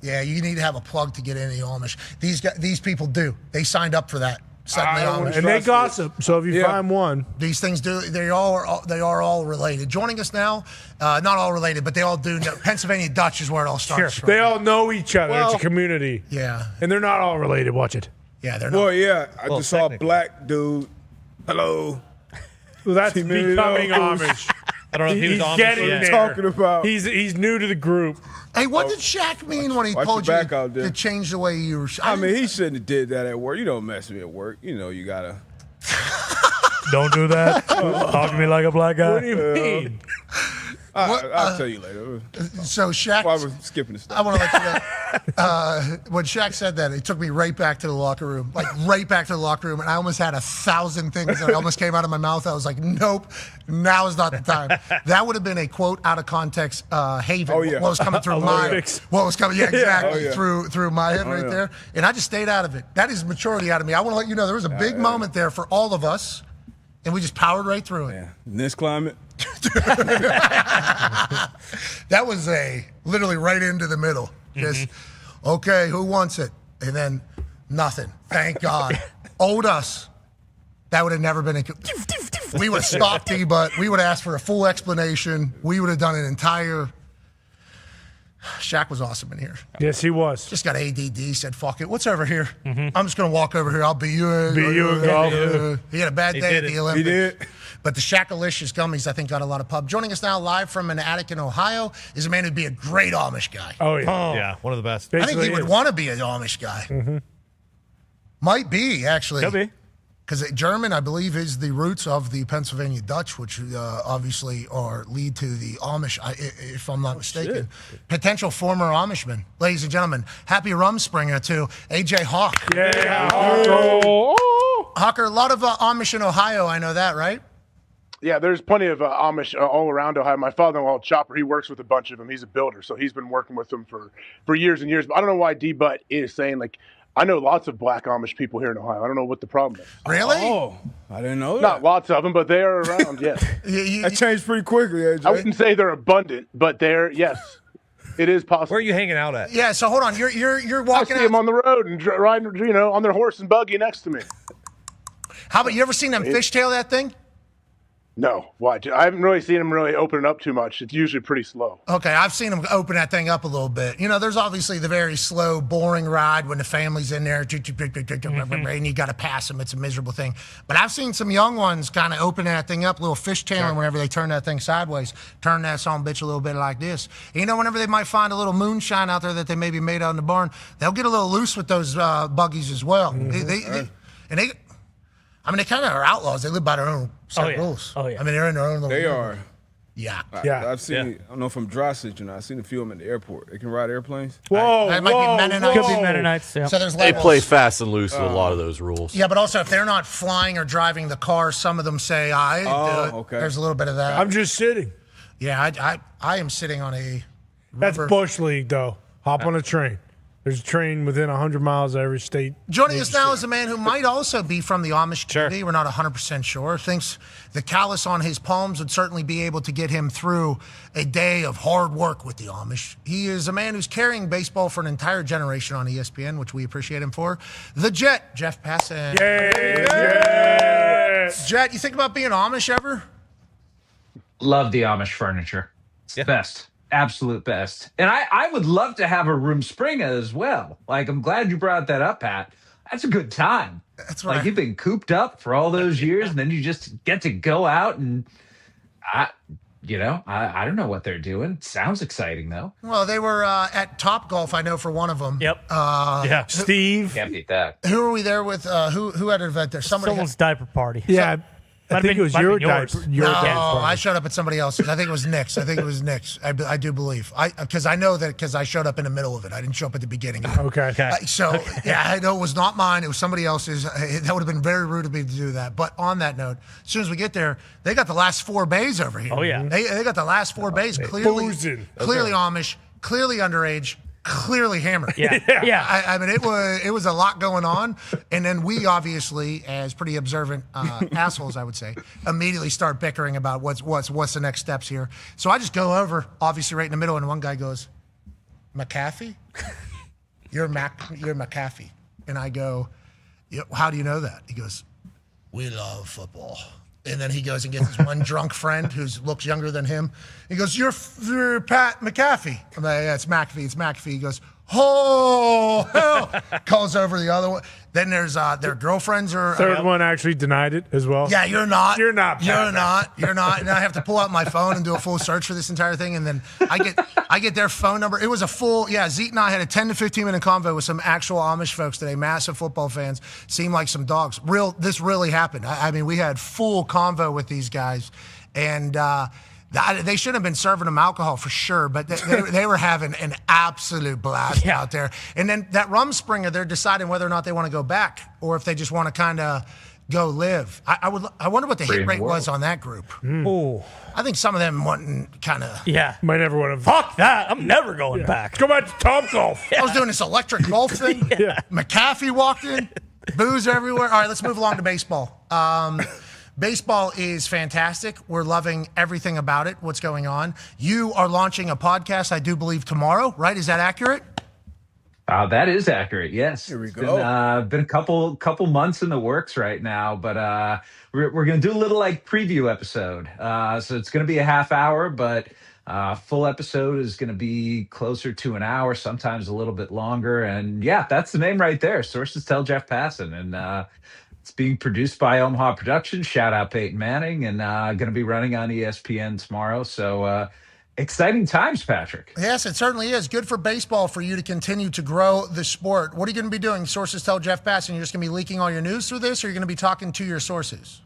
Yeah, you need to have a plug to get in the Amish. These people do. They signed up for that. And they gossip. So if you find one, these things do. They are all related. Joining us now, not all related, but they all do know. Pennsylvania Dutch is where it all starts. Sure. They all know each other. It's a community. Yeah, and they're not all related. Watch it. Yeah, they're not. Well, yeah, I just saw a black dude. Hello. Well, that's becoming Amish. I don't know if he was Amish. Getting there. Talking about. He's new to the group. Hey, what did Shaq mean when he told you to change the way you were? I mean, he shouldn't have did that at work. You don't mess with me at work. You gotta. Don't do that. Talk to me like a black guy. What do you mean? I'll tell you later. So Shaq. While we're skipping this stuff. I want to let you know. When Shaq said that, it took me right back to the locker room. Right back to the locker room. And I almost had 1,000 things that almost came out of my mouth. I was like, nope, now is not the time. That would have been a quote out of context, Haven. Oh, yeah. What was coming through exactly. Through my head right there. And I just stayed out of it. That is maturity out of me. I want to let you know there was a big moment there for all of us. And we just powered right through it. Yeah. In this climate. That was literally right into the middle. Just, okay, who wants it? And then nothing. Thank God. Owed us. That would have never been we would have stopped you, but we would have asked for a full explanation. We would have done an entire. Shaq was awesome in here. Yes, he was. Just got ADD, said, fuck it. What's over here? I'm just going to walk over here. I'll be you in. golf. He had a bad day at the Olympics. He did. But the Shaq-alicious gummies, I think, got a lot of pub. Joining us now live from an attic in Ohio is a man who'd be a great Amish guy. Oh, yeah. Yeah, one of the best. I think he would want to be an Amish guy. Might be, actually. Could be. Because German, I believe, is the roots of the Pennsylvania Dutch, which obviously lead to the Amish, if I'm not mistaken. Potential former Amishman. Ladies and gentlemen, happy Rumspringer to A.J. Hawk. Yeah. Hawker, a lot of Amish in Ohio, I know that, right? Yeah, there's plenty of Amish all around Ohio. My father-in-law, Chopper, he works with a bunch of them. He's a builder, so he's been working with them for years and years. But I don't know why D-Butt is saying, I know lots of black Amish people here in Ohio. I don't know what the problem is. Really? Oh, I didn't know that. Not lots of them, but they are around, yes. That changed pretty quickly, AJ. I wouldn't say they're abundant, but yes, it is possible. Where are you hanging out at? Yeah, so hold on. You're walking I see them on the road and riding, on their horse and buggy next to me. How about you ever seen them fishtail that thing? No. Why? I haven't really seen them really open it up too much. It's usually pretty slow. Okay, I've seen them open that thing up a little bit. There's obviously the very slow, boring ride when the family's in there, and you got to pass them. It's a miserable thing. But I've seen some young ones kind of open that thing up, little fishtailing whenever they turn that thing sideways, turn that son bitch a little bit like this. And whenever they might find a little moonshine out there that they maybe made out in the barn, they'll get a little loose with those buggies as well. They kind of are outlaws. They live by their own set of rules. Oh, yeah. They're in their own little They world. are. Yeah. I've seen, I don't know if I'm dry stitching. I've seen a few of them at the airport. They can ride airplanes. Whoa, That might be Mennonites. Could be Mennonites. Yeah. So there's They levels. play fast and loose with a lot of those rules. Yeah, but also if they're not flying or driving the car, some of them say, okay. There's a little bit of that. I'm just sitting. Yeah, I am sitting on a That's rubber. Bush League, though. Hop on a train. There's a train within 100 miles of every state. Joining us now is a man who might also be from the Amish community. We're not 100% sure. Thinks the callus on his palms would certainly be able to get him through a day of hard work with the Amish. He is a man who's carrying baseball for an entire generation on ESPN, which we appreciate him for. The Jet, Jeff Passan. Yay! Jet, you think about being Amish ever? Love the Amish furniture. It's the best. Absolute best. And I would love to have a room spring as well. Like, I'm glad you brought that up, Pat. That's a good time. That's right. Like, you've been cooped up for all those years, and then you just get to go out and, I don't know what they're doing. Sounds exciting, though. Well, they were at Top Golf, I know, for one of them. Yep. Yeah, Steve. Can't beat that. Who were we there with? Who had an event there? Someone's diaper party. Yeah. I think it was your diaper. No, I showed up at somebody else's. I think it was Nick's. I do believe. Because I know that because I showed up in the middle of it. I didn't show up at the beginning. Okay. I know it was not mine. It was somebody else's. That would have been very rude of me to do that. But on that note, as soon as we get there, they got the last 4 bays over here. Oh, yeah. They got the last 4 bays. Clearly Amish, clearly underage. Clearly hammered. Yeah. I mean, it was a lot going on, and then we obviously, as pretty observant assholes, I would say, immediately start bickering about what's the next steps here. So I just go over, obviously, right in the middle, and one guy goes, "McAfee, you're McAfee," and I go, "How do you know that?" He goes, "We love football." And then he goes and gets his one drunk friend who looks younger than him. He goes, You're Pat McAfee. I'm like, yeah, it's McAfee. It's McAfee. He goes, oh, hell. Calls over the other one. Then there's their girlfriends are. Third one actually denied it as well. Yeah, you're not. You're not. You're not. You're not. And I have to pull out my phone and do a full search for this entire thing. And then I get their phone number. It was a full, Zeke and I had a 10 to 15 minute convo with some actual Amish folks today, massive football fans, seemed like some dogs. This really happened. I mean, we had full convo with these guys. And they shouldn't have been serving them alcohol for sure, but they were having an absolute blast out there. And then that rum springer, they're deciding whether or not they want to go back or if they just want to kind of go live. I wonder what the hit rate was on that group. Oh, I think some of them wanting kind of. Yeah. Might never want to. Fuck that. I'm never going back. Let's go back to Top Golf. I was doing this electric golf thing. McAfee walked in, booze everywhere. All right, let's move along to baseball. Baseball is fantastic. We're loving everything about it, what's going on. You are launching a podcast, I do believe, tomorrow, right? Is that accurate? That is accurate, yes. Here we go. Been a couple months in the works right now, but we're going to do a little preview episode. So it's going to be a half hour, but full episode is going to be closer to an hour, sometimes a little bit longer. And yeah, that's the name right there. Sources tell Jeff Passan. And it's being produced by Omaha Productions. Shout out Peyton Manning, and going to be running on ESPN tomorrow. So exciting times, Patrick. Yes, it certainly is. Good for baseball for you to continue to grow the sport. What are you going to be doing? Sources tell Jeff Passan. You're just going to be leaking all your news through this, or you're going to be talking to your sources?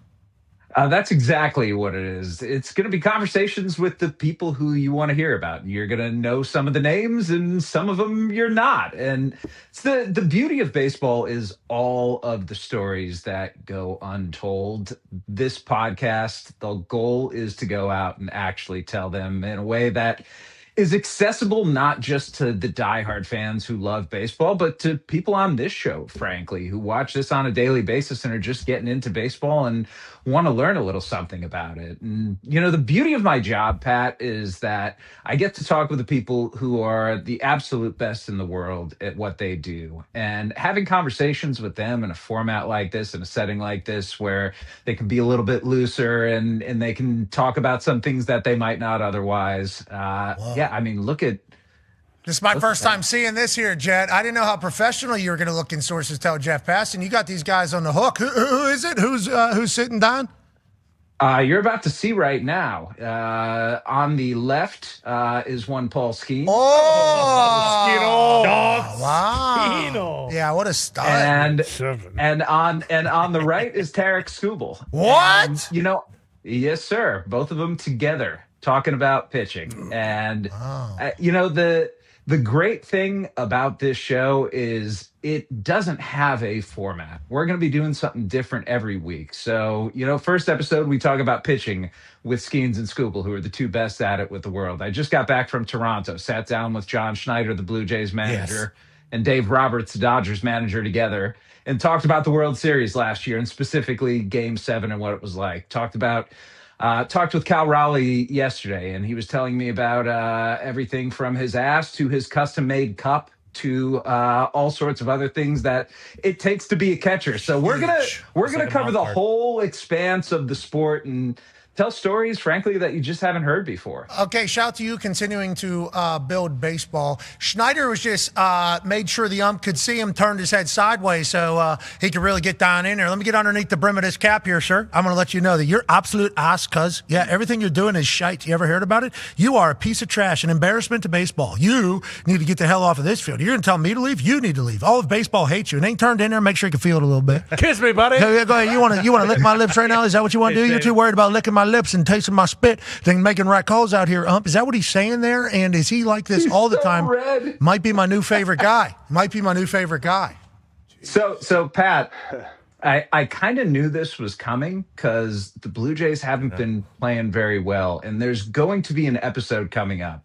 That's exactly what it is. It's going to be conversations with the people who you want to hear about. You're going to know some of the names and some of them you're not. And it's the beauty of baseball is all of the stories that go untold. This podcast, the goal is to go out and actually tell them in a way that is accessible not just to the diehard fans who love baseball, but to people on this show, frankly, who watch this on a daily basis and are just getting into baseball and want to learn a little something about it. And, the beauty of my job, Pat, is that I get to talk with the people who are the absolute best in the world at what they do. And having conversations with them in a format like this, in a setting like this, where they can be a little bit looser and they can talk about some things that they might not otherwise. I mean, look at. This is my first time seeing this here, Jet. I didn't know how professional you were going to look in Sources Tell Jeff Passan. You got these guys on the hook. Who is it? Who's sitting down? You're about to see right now. On the left is one Paul Skeen. Oh, Skeen. Wow. Skeen. Yeah, what a stud. And on the right is Tarek Skubal. What? And, yes, sir. Both of them together talking about pitching. And the great thing about this show is it doesn't have a format. We're going to be doing something different every week. So, first episode, we talk about pitching with Skeens and Skubal, who are the two best at it with the world. I just got back from Toronto, sat down with John Schneider, the Blue Jays manager, and Dave Roberts, the Dodgers manager, together and talked about the World Series last year and specifically Game 7 and what it was like. Talked with Cal Raleigh yesterday, and he was telling me about everything from his ass to his custom-made cup to all sorts of other things that it takes to be a catcher. So we're gonna cover the whole expanse of the sport and tell stories, frankly, that you just haven't heard before. Okay, shout out to you continuing to build baseball. Schneider was just made sure the ump could see him, turned his head sideways so he could really get down in there. Let me get underneath the brim of this cap here, sir. I'm going to let you know that you're absolute ass, cuz. Yeah, everything you're doing is shite. You ever heard about it? You are a piece of trash, an embarrassment to baseball. You need to get the hell off of this field. You're going to tell me to leave? You need to leave. All of baseball hates you. And ain't turned in there. Make sure you can feel it a little bit. Kiss me, buddy. Go ahead. You want to lick my lips right now? Is that what you want to do? You're too worried about licking my lips and tasting my spit than making right calls out here, ump. Is that what he's saying there? And is he like this all the time? Red. Might be my new favorite guy. So Pat, I kind of knew this was coming because the Blue Jays haven't been playing very well. And there's going to be an episode coming up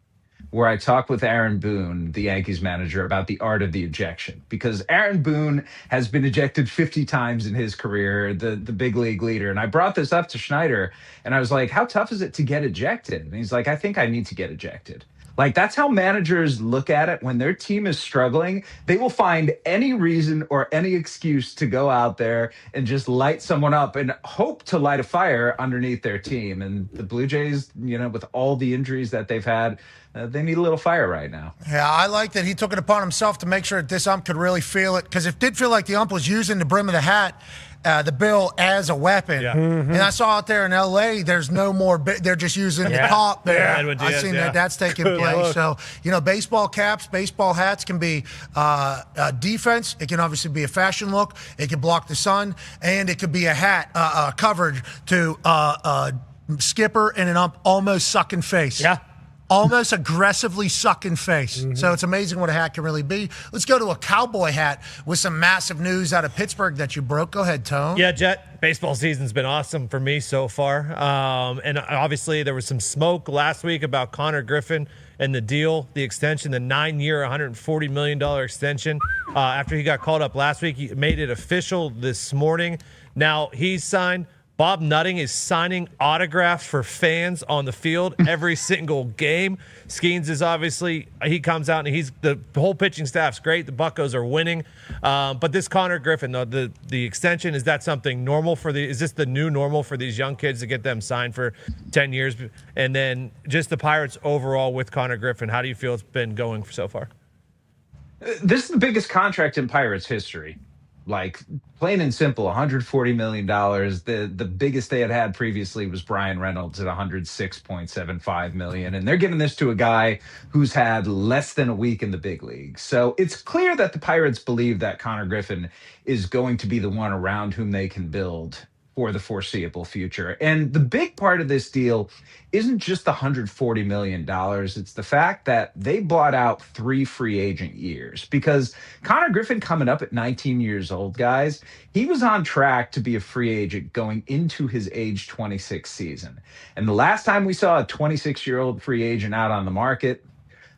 where I talk with Aaron Boone, the Yankees manager, about the art of the ejection. Because Aaron Boone has been ejected 50 times in his career, the big league leader. And I brought this up to Schneider, and I was like, how tough is it to get ejected? And he's like, I think I need to get ejected. Like, that's how managers look at it. When their team is struggling, they will find any reason or any excuse to go out there and just light someone up and hope to light a fire underneath their team. And the Blue Jays, with all the injuries that they've had, they need a little fire right now. Yeah, I like that he took it upon himself to make sure that this ump could really feel it, because it did feel like the ump was using the brim of the hat, the bill, as a weapon. Yeah. Mm-hmm. And I saw out there in L.A., there's no more, they're just using the top there. Yeah. I've seen that's taking place. So, baseball caps, baseball hats can be defense. It can obviously be a fashion look. It can block the sun. And it could be a hat coverage to skipper and an ump almost sucking face. Yeah. Almost aggressively sucking face. Mm-hmm. So it's amazing what a hat can really be. Let's go to a cowboy hat with some massive news out of Pittsburgh that you broke. Go ahead, Tone. Yeah, Jet, baseball season's been awesome for me so far. And obviously there was some smoke last week about Connor Griffin and the deal, the extension, the 9-year, $140 million extension. After he got called up last week, he made it official this morning. Now he's signed. Bob Nutting is signing autographs for fans on the field every single game. Skeens is obviously, he comes out and the whole pitching staff's great. The Buccos are winning. But this Connor Griffin, the extension, is that something normal is this the new normal for these young kids to get them signed for 10 years? And then just the Pirates overall with Connor Griffin, how do you feel it's been going so far? This is the biggest contract in Pirates history. Like, plain and simple, $140 million. The biggest they had previously was Brian Reynolds at $106.75 million. And they're giving this to a guy who's had less than a week in the big league. So it's clear that the Pirates believe that Connor Griffin is going to be the one around whom they can build for the foreseeable future. And the big part of this deal isn't just the $140 million. It's the fact that they bought out 3 free agent years, because Connor Griffin, coming up at 19 years old, guys, he was on track to be a free agent going into his age 26 season. And the last time we saw a 26-year-old free agent out on the market,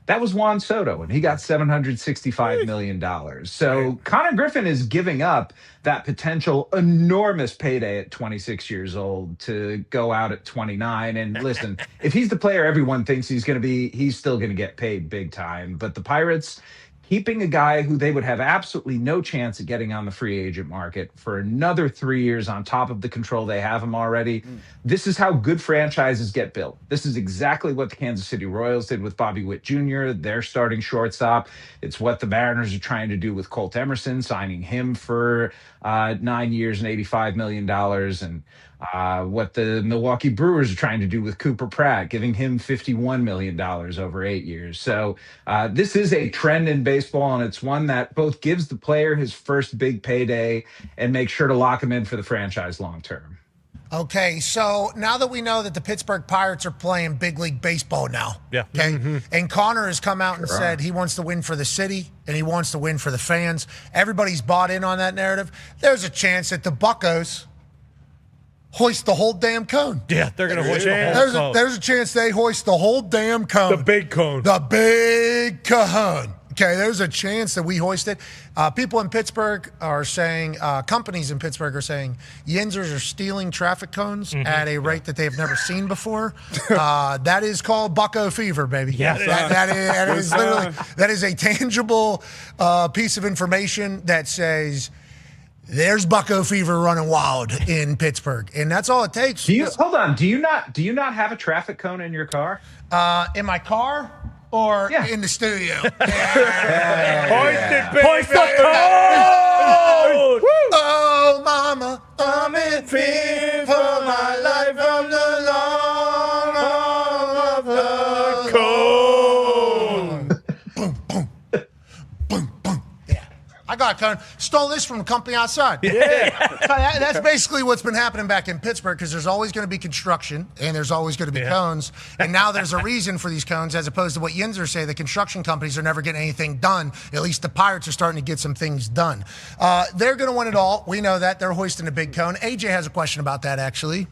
that was Juan Soto, and he got $765 million. So Connor Griffin is giving up that potential enormous payday at 26 years old to go out at 29. And listen, if he's the player everyone thinks he's going to be, he's still going to get paid big time. But the Pirates, keeping a guy who they would have absolutely no chance at getting on the free agent market for another 3 years on top of the control they have him already. This is how good franchises get built. This is exactly what the Kansas City Royals did with Bobby Witt Jr., their starting shortstop. It's what the Mariners are trying to do with Colt Emerson, signing him for 9 years and $85 million. And what the Milwaukee Brewers are trying to do with Cooper Pratt, giving him $51 million over 8 years. So this is a trend in baseball, and it's one that both gives the player his first big payday and makes sure to lock him in for the franchise long term. Okay, so now that we know that the Pittsburgh Pirates are playing big league baseball now, yeah, okay, and Connor has come out and said he wants to win for the city and he wants to win for the fans. Everybody's bought in on that narrative. There's a chance that the Buccos hoist the whole damn cone. Yeah, they're going to hoist the whole cone. There's a chance they hoist the whole damn cone. The big cone. The big cajon. Okay, there's a chance that we hoist it. People in Pittsburgh are saying, companies in Pittsburgh are saying, Yinzers are stealing traffic cones at a rate that they have never seen before. That is called bucko fever, baby. Yes. That is a tangible piece of information that says there's bucko fever running wild in Pittsburgh, and that's all it takes. Hold on? Do you not have a traffic cone in your car? In my car? Or in the studio. Hoist it, baby. Hoist the cone! Oh, mama, I'm in fear for my life from the long arm of the cone. Boom, boom, boom, boom. Yeah, I got a cone. Stole this from a company outside. Yeah. That's basically what's been happening back in Pittsburgh, because there's always going to be construction and there's always going to be cones. And now there's a reason for these cones, as opposed to what Yinzer say, the construction companies are never getting anything done. At least the Pirates are starting to get some things done. They're going to win it all. We know that. They're hoisting a big cone. AJ has a question about that, actually.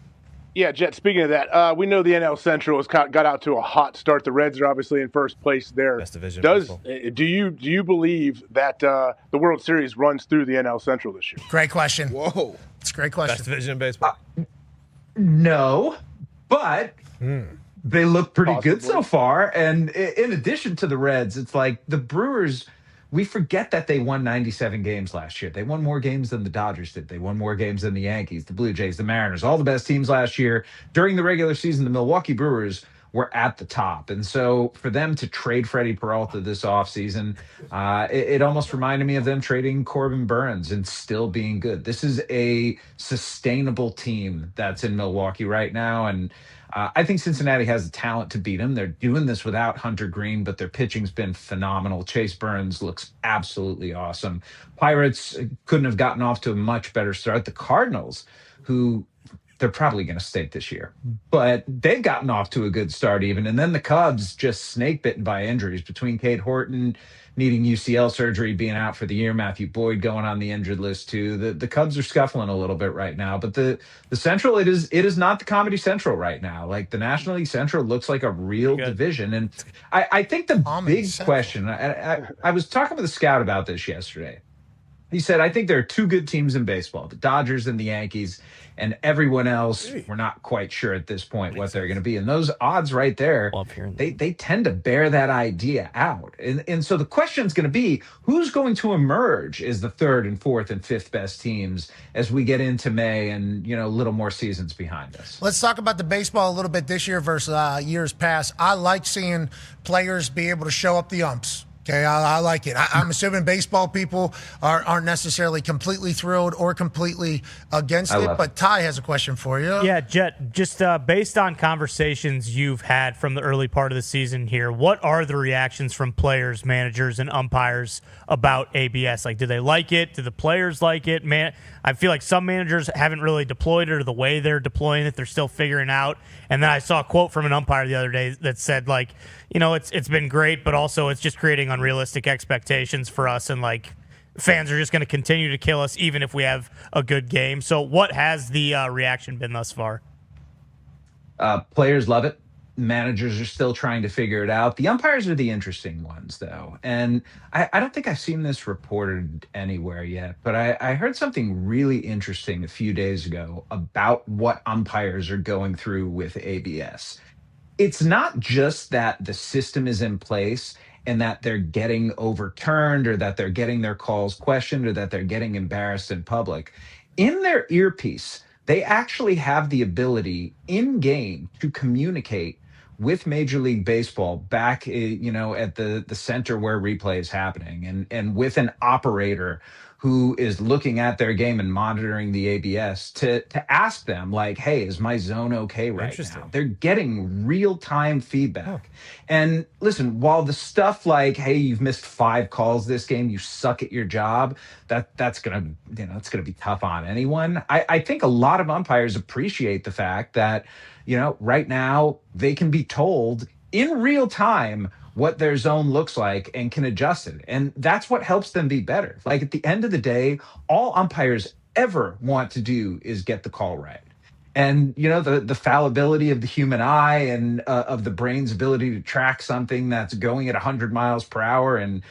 Yeah, Jet, speaking of that, we know the NL Central has got out to a hot start. The Reds are obviously in first place there. Best division. Do you believe that the World Series runs through the NL Central this year? Great question. Whoa. It's a great question. Best division in baseball. No, but they look pretty good Possibly. so far. And in addition to the Reds, it's like the Brewers, we forget that they won 97 games last year. They won more games than the Dodgers did. They won more games than the Yankees, the Blue Jays, the Mariners, all the best teams last year. During the regular season, the Milwaukee Brewers were at the top. And so for them to trade Freddie Peralta this offseason, it almost reminded me of them trading Corbin Burns and still being good. This is a sustainable team that's in Milwaukee right now. And I think Cincinnati has the talent to beat them. They're doing this without Hunter Green, but their pitching's been phenomenal. Chase Burns looks absolutely awesome. Pirates couldn't have gotten off to a much better start. The Cardinals, who they're probably going to stink this year, but they've gotten off to a good start even. And then the Cubs just snake bitten by injuries, between Cade Horton needing UCL surgery, being out for the year, Matthew Boyd going on the injured list too. The Cubs are scuffling a little bit right now, but the Central, it is not the Comedy Central right now. Like the National League Central looks like a real division. And I think the big question, I was talking with a scout about this yesterday. He said, I think there are two good teams in baseball, the Dodgers and the Yankees, and everyone else, we're not quite sure at this point what they're going to be. And those odds right there, they tend to bear that idea out. And so the question is going to be, who's going to emerge as the third and fourth and fifth best teams as we get into May and, a little more seasons behind us? Let's talk about the baseball a little bit this year versus years past. I like seeing players be able to show up the umps. Okay, I like it. I'm assuming baseball people aren't necessarily completely thrilled or completely against it, but Ty has a question for you. Yeah, Jet, just based on conversations you've had from the early part of the season here, what are the reactions from players, managers, and umpires about ABS? Like, do they like it? Do the players like it? Man, I feel like some managers haven't really deployed it, or the way they're deploying it, they're still figuring out. And then I saw a quote from an umpire the other day that said, like, it's been great, but also it's just creating unrealistic expectations for us, and like fans are just going to continue to kill us even if we have a good game. So what has the reaction been thus far? Players love it. Managers are still trying to figure it out. The umpires are the interesting ones, though. And I don't think I've seen this reported anywhere yet, but I heard something really interesting a few days ago about what umpires are going through with ABS. It's not just that the system is in place and that they're getting overturned, or that they're getting their calls questioned, or that they're getting embarrassed in public. In their earpiece, they actually have the ability in game to communicate with Major League Baseball back, at the center where replay is happening, and with an operator who is looking at their game and monitoring the ABS to ask them, like, hey, is my zone okay right now? They're getting real-time feedback. And listen, while the stuff like, hey, you've missed 5 calls this game, you suck at your job, that's gonna be tough on anyone. I think a lot of umpires appreciate the fact that, right now they can be told in real time what their zone looks like and can adjust it. And that's what helps them be better. Like, at the end of the day, all umpires ever want to do is get the call right. And, the fallibility of the human eye and of the brain's ability to track something that's going at 100 miles per hour and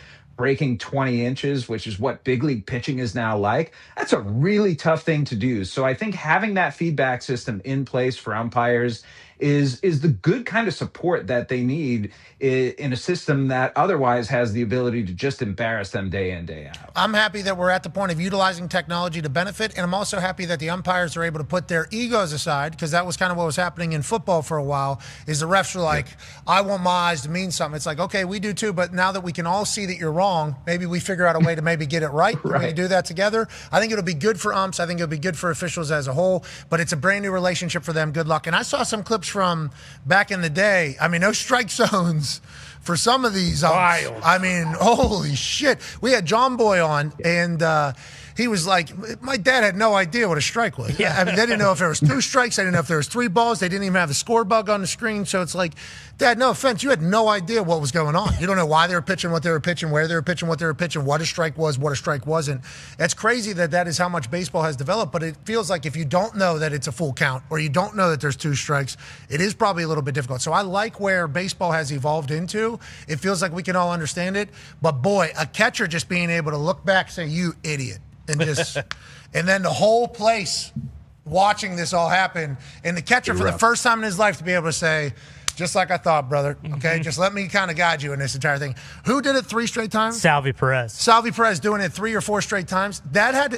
breaking 20 inches, which is what big league pitching is now like, that's a really tough thing to do. So I think having that feedback system in place for umpires is the good kind of support that they need in a system that otherwise has the ability to just embarrass them day in, day out. I'm happy that we're at the point of utilizing technology to benefit, and I'm also happy that the umpires are able to put their egos aside, because that was kind of what was happening in football for a while, is the refs were like, I want my eyes to mean something. It's like, okay, we do too, but now that we can all see that you're wrong, maybe we figure out a way to maybe get it right. Right. We do that together. I think it'll be good for umps. I think it'll be good for officials as a whole, but it's a brand new relationship for them. Good luck. And I saw some clips from back in the day. I mean, those strike zones for some of these umps. Wild. I mean, holy shit. We had John Boy on, and he was like, my dad had no idea what a strike was. Yeah. I mean, they didn't know if there was 2 strikes. They didn't know if there was 3 balls. They didn't even have the score bug on the screen. So it's like, Dad, no offense, you had no idea what was going on. You don't know why they were pitching, what they were pitching, where they were pitching, what they were pitching, what a strike was, what a strike wasn't. It's crazy that that is how much baseball has developed, but it feels like if you don't know that it's a full count or you don't know that there's 2 strikes, it is probably a little bit difficult. So I like where baseball has evolved into. It feels like we can all understand it. But boy, a catcher just being able to look back and say, you idiot. And just, and then the whole place watching this all happen, and the catcher for the first time in his life to be able to say, just like I thought, brother. Okay, just let me kind of guide you in this entire thing. Who did it 3 straight times? Salvi Perez. Salvi Perez doing it 3 or 4 straight times.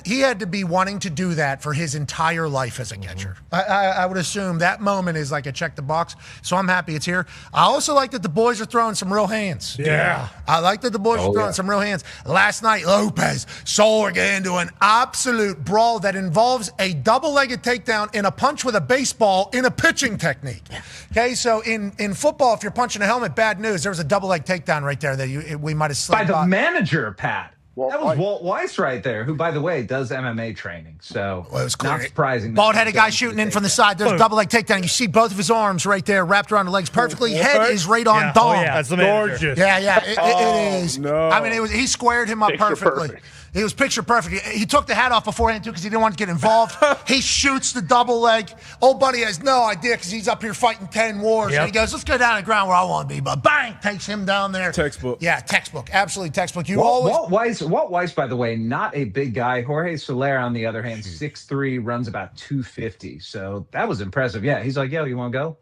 He had to be wanting to do that for his entire life as a catcher. I would assume that moment is like a check the box. So I'm happy it's here. I also like that the boys are throwing some real hands. Yeah. I like that the boys are throwing some real hands. Last night, Lopez, Soler get into an absolute brawl that involves a double-legged takedown and a punch with a baseball in a pitching technique. Okay, so in football, if you're punching a helmet, bad news. There was a double-leg takedown right there that we might have slipped by the manager, Pat. That was Walt Weiss right there, who, by the way, does MMA training. So it was not surprising. Bald-headed guy shooting in from the side. There's a double-leg takedown. You see both of his arms right there wrapped around the legs perfectly. Head is right on Dahn. Oh, yeah. That's the gorgeous. Yeah, it is. No. I mean, he squared him up perfectly. Perfect. He was picture perfect. He took the hat off beforehand, too, because he didn't want to get involved. He shoots the double leg. Old buddy has no idea because he's up here fighting 10 wars. Yep. And he goes, let's go down to the ground where I want to be. But bang, takes him down there. Textbook. Yeah, textbook. Absolutely textbook. Walt Weiss, by the way, not a big guy. Jorge Soler, on the other hand, 6'3", runs about 250. So that was impressive. Yeah, he's like, yo, you want to go?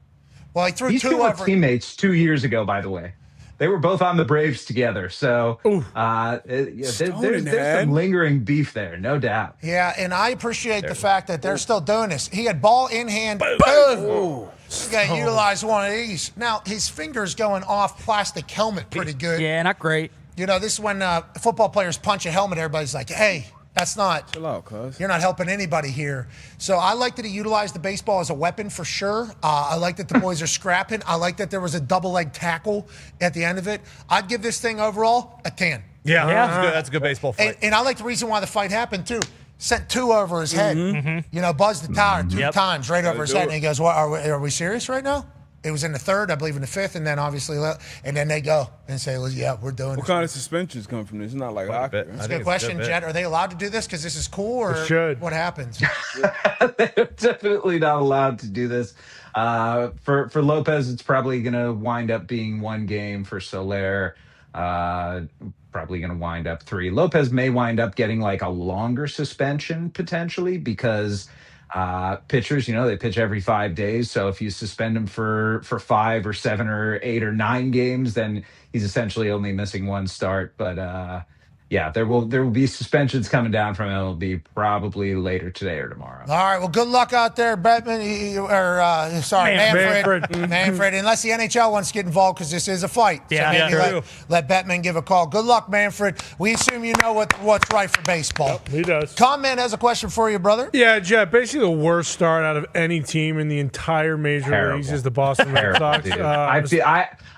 Well, he threw These 2 were teammates 2 years ago, by the way. They were both on the Braves together, so there's some lingering beef there, no doubt. Yeah, and I appreciate the fact that they're still doing this. He had ball in hand. Boom. He's got to utilize one of these. Now, his finger's going off plastic helmet pretty good. Yeah, not great. You know, this is when football players punch a helmet, everybody's like, hey, that's not. Chill out, cuz. You're not helping anybody here. So I like that he utilized the baseball as a weapon for sure. I like that the boys are scrapping. I like that there was a double leg tackle at the end of it. I'd give this thing overall a 10. Yeah. That's a good baseball fight. And I like the reason why the fight happened too. Sent 2 over his head. You know, buzzed the tower 2 times right over his head. And he goes, "What? Are we serious right now?" It was in the 3rd, I believe in the 5th, and then obviously, and then they go and say, well, yeah, we're doing it. What kind of suspensions come from this? It's not like hockey. That's a good question, Jet. Are they allowed to do this because this is cool, or what happens? They're definitely not allowed to do this. For Lopez, it's probably going to wind up being 1 game. For Soler, probably going to wind up 3. Lopez may wind up getting like a longer suspension potentially because pitchers, they pitch every 5 days. So if you suspend him for 5 or 7 or 8 or 9 games, then he's essentially only missing 1 start. But there will be suspensions coming down from him. It'll be probably later today or tomorrow. All right. Well, good luck out there, Manfred. Manfred. Unless the NHL wants to get involved because this is a fight. Yeah, so maybe let Bettman give a call. Good luck, Manfred. We assume you know what's right for baseball. Yep, he does. Conman has a question for you, brother. Yeah, Jeff. Basically, the worst start out of any team in the entire major leagues is the Boston Red Sox.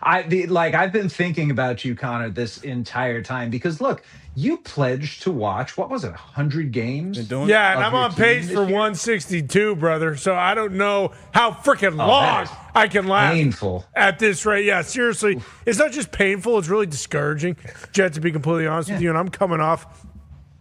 I've been thinking about you, Connor, this entire time because look. You pledged to watch, what was it, 100 games? Yeah, and I'm on pace for 162, brother. So I don't know how freaking long I can laugh at this rate. Yeah, seriously. It's not just painful. It's really discouraging, Jet, to be completely honest with you. And I'm coming off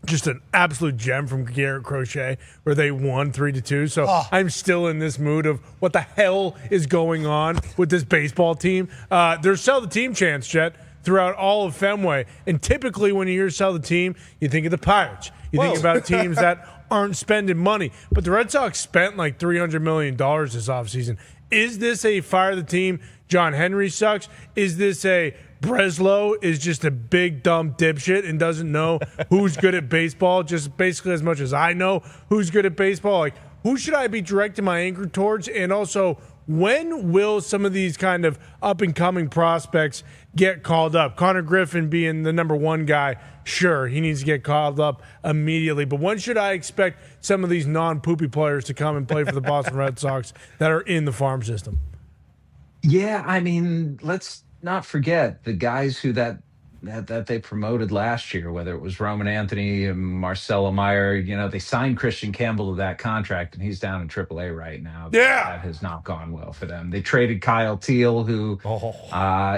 just an absolute gem from Garrett Crochet where they won 3-2. So I'm still in this mood of what the hell is going on with this baseball team. There's still the team chance, Jet. throughout all of Fenway. And typically when you hear sell the team, you think of the Pirates. You think about teams that aren't spending money. But the Red Sox spent like $300 million this offseason. Is this a fire the team, John Henry sucks? Is this a Breslow is just a big dumb dipshit and doesn't know who's good at baseball, just basically as much as I know who's good at baseball? Like, who should I be directing my anger towards? And also, when will some of these kind of up-and-coming prospects get called up? Connor Griffin being the number one guy, sure, he needs to get called up immediately. But when should I expect some of these non-poopy players to come and play for the Boston Red Sox that are in the farm system? Yeah, I mean, let's not forget the guys who that they promoted last year, whether it was Roman Anthony and Marcelo Meyer. You know, they signed Christian Campbell to that contract, and he's down in AAA right now. Yeah. That has not gone well for them. They traded Kyle Teal, who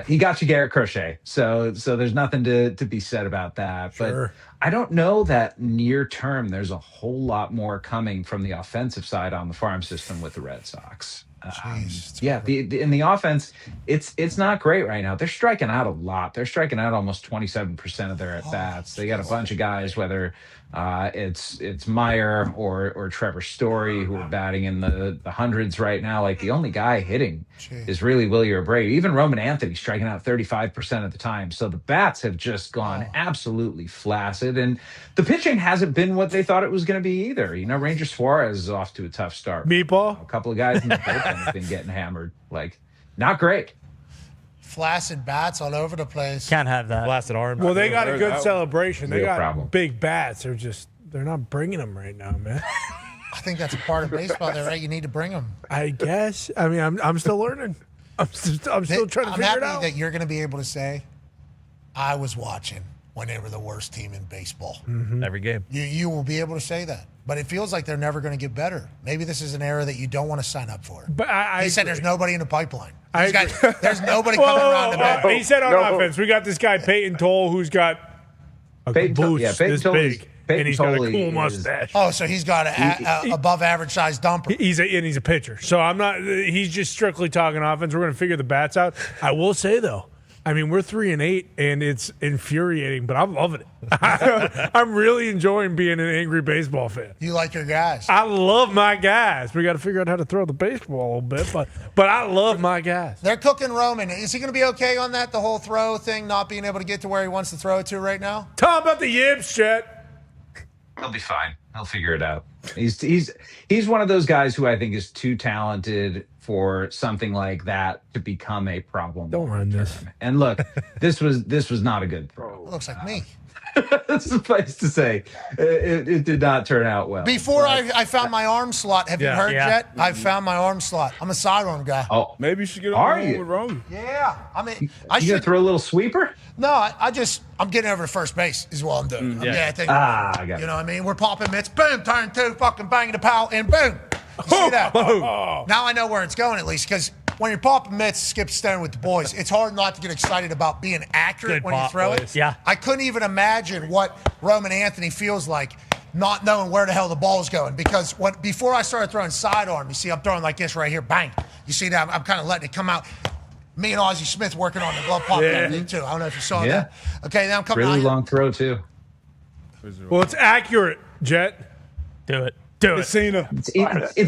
he got you Garrett Crochet. So there's nothing to be said about that. Sure. But I don't know that near term there's a whole lot more coming from the offensive side on the farm system with the Red Sox. In the offense, it's not great right now. They're striking out a lot. They're striking out almost 27% of their at bats. They got a bunch of guys, whether it's Meyer or Trevor Story, who are batting in the hundreds right now. Like, the only guy hitting is really Willie Abreu. Even Roman Anthony striking out 35% of the time. So the bats have just gone absolutely flaccid, and the pitching hasn't been what they thought it was going to be either. You know, Ranger Suarez is off to a tough start. Meatball, a couple of guys in the bullpen have been getting hammered. Like, not great. Flaccid bats all over the place. Can't have that. Flaccid arms. Well, they got a good celebration. They Real got problem. big bats. They're not bringing them right now, man. I think that's a part of baseball there, right? You need to bring them. I guess. I mean, I'm still learning. I'm still trying to figure it I'm out. happy that you're going to be able to say, I was watching when they were the worst team in baseball. Every game. You will be able to say that. But it feels like they're never going to get better. Maybe this is an era that you don't want to sign up for. But he said there's nobody in the pipeline. I agree. There's nobody coming around the net. He said on offense, we got this guy Peyton Toll, who's got a caboose this big, and he's got a cool mustache. Oh, so he's got a above average size dumper. He's a pitcher. So I'm not. He's just strictly talking offense. We're going to figure the bats out. I will say though, I mean, we're 3-8, and it's infuriating, but I'm loving it. I'm really enjoying being an angry baseball fan. You like your guys? I love my guys. We got to figure out how to throw the baseball a little bit, but I love my guys. They're cooking Roman. Is he going to be okay on that? The whole throw thing, not being able to get to where he wants to throw it to right now? Tell him about the yips, Chet. He'll be fine. He'll figure it out. He's one of those guys who I think is too talented for something like that to become a problem. Don't run this. And look, this was not a good throw. It looks like me. That's suffice to say, it did not turn out well. Before I found my arm slot, have you heard yet? I found my arm slot. I'm a sidearm guy. Oh, maybe you should get on with Roman. Yeah, I mean, you gonna throw a little sweeper? No, I'm getting over to first base is what I'm doing. I think. I got it. You know what I mean? We're popping mitts. Boom, turn two, fucking banging the pal, and boom. You see that? Now I know where it's going at least, because when you're popping mitts, Skip Stone with the boys, it's hard not to get excited about being accurate when you throw it. Yeah. I couldn't even imagine what Roman Anthony feels like not knowing where the hell the ball's going, because before I started throwing sidearm, you see I'm throwing like this right here, bang. You see that? I'm kind of letting it come out. Me and Ozzie Smith working on the glove pop technique too. I don't know if you saw that. Okay, now I'm coming really out. long throw too. Well, it's accurate, Jet. Do it. It's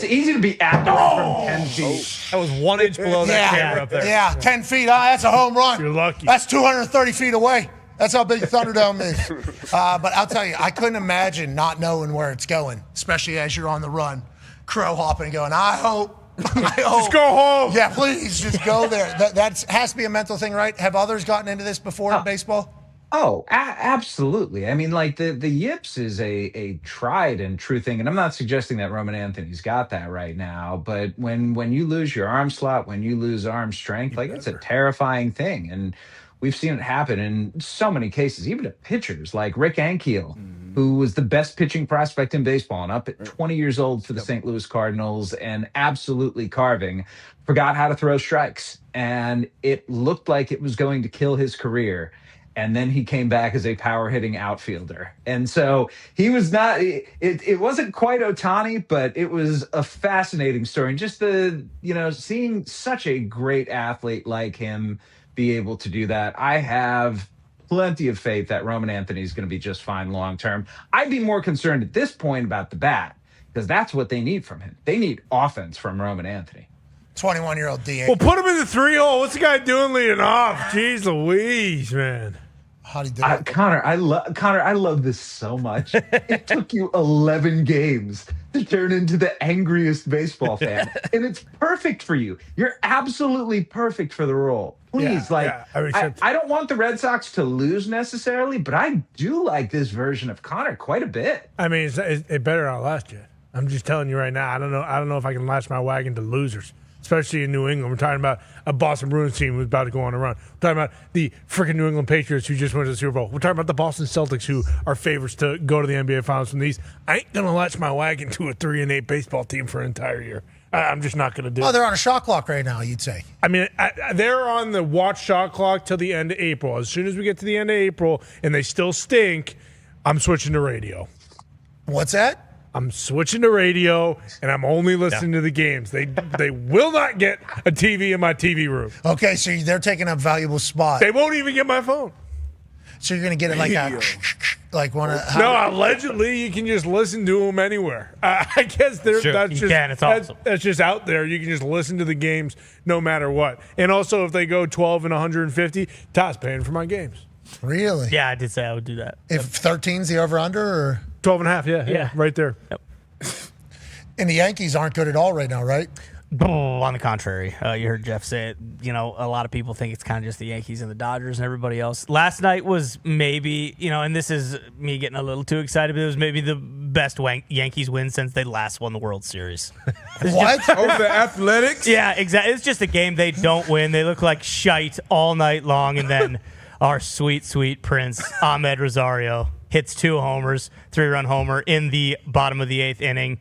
easy to be accurate from 10 feet. That was 1 inch below that camera up there. Yeah, 10 feet. That's a home run. You're lucky. That's 230 feet away. That's how big Thunderdome is. But I'll tell you, I couldn't imagine not knowing where it's going, especially as you're on the run, crow hopping and going, I hope. Just go home. Yeah, please, just go there. That has to be a mental thing, right? Have others gotten into this before in baseball? Oh, absolutely. I mean, like the yips is a tried and true thing. And I'm not suggesting that Roman Anthony's got that right now, but when you lose your arm slot, when you lose arm strength, it's a terrifying thing. And we've seen it happen in so many cases, even to pitchers like Rick Ankiel, who was the best pitching prospect in baseball and up at 20 years old for the St. Louis Cardinals and absolutely carving, forgot how to throw strikes. And it looked like it was going to kill his career. And then he came back as a power hitting outfielder. And so he was not, it wasn't quite Ohtani, but it was a fascinating story. And just seeing such a great athlete like him be able to do that. I have plenty of faith that Roman Anthony is going to be just fine long term. I'd be more concerned at this point about the bat because that's what they need from him. They need offense from Roman Anthony. 21-year-old DA. Well, put him in the 3-hole. What's the guy doing leading off? Jeez Louise, man. How do you do it? Connor, I love this so much. It took you 11 games to turn into the angriest baseball fan, and it's perfect for you. You're absolutely perfect for the role. Please, I don't want the Red Sox to lose necessarily, but I do like this version of Connor quite a bit. I mean, it better not last you. I'm just telling you right now. I don't know if I can latch my wagon to losers, especially in New England. We're talking about a Boston Bruins team who's about to go on a run. We're talking about the freaking New England Patriots who just went to the Super Bowl. We're talking about the Boston Celtics who are favorites to go to the NBA Finals from these. I ain't going to latch my wagon to a 3-8 baseball team for an entire year. I'm just not going to do it. Oh, they're on a shot clock right now, you'd say. I mean, they're on the watch shot clock till the end of April. As soon as we get to the end of April and they still stink, I'm switching to radio. What's that? I'm switching to radio, and I'm only listening to the games. They will not get a TV in my TV room. Okay, so they're taking up valuable spot. They won't even get my phone. So you're going to get it like one of... No, allegedly you can just listen to them anywhere. I guess that's just out there. You can just listen to the games no matter what. And also if they go 12 and 150, Todd's paying for my games. Really? Yeah, I did say I would do that. If 13's the over-under or... 12 and a half, yeah, right there. Yep. And the Yankees aren't good at all right now, right? On the contrary, you heard Jeff say it. You know, a lot of people think it's kind of just the Yankees and the Dodgers and everybody else. Last night was maybe, and this is me getting a little too excited, but it was maybe the best Yankees win since they last won the World Series. What? Over the Athletics? Yeah, exactly. It's just a game they don't win. They look like shite all night long, and then our sweet, sweet prince, Ahmed Rosario, hits 2 homers, 3-run homer in the bottom of the 8th inning.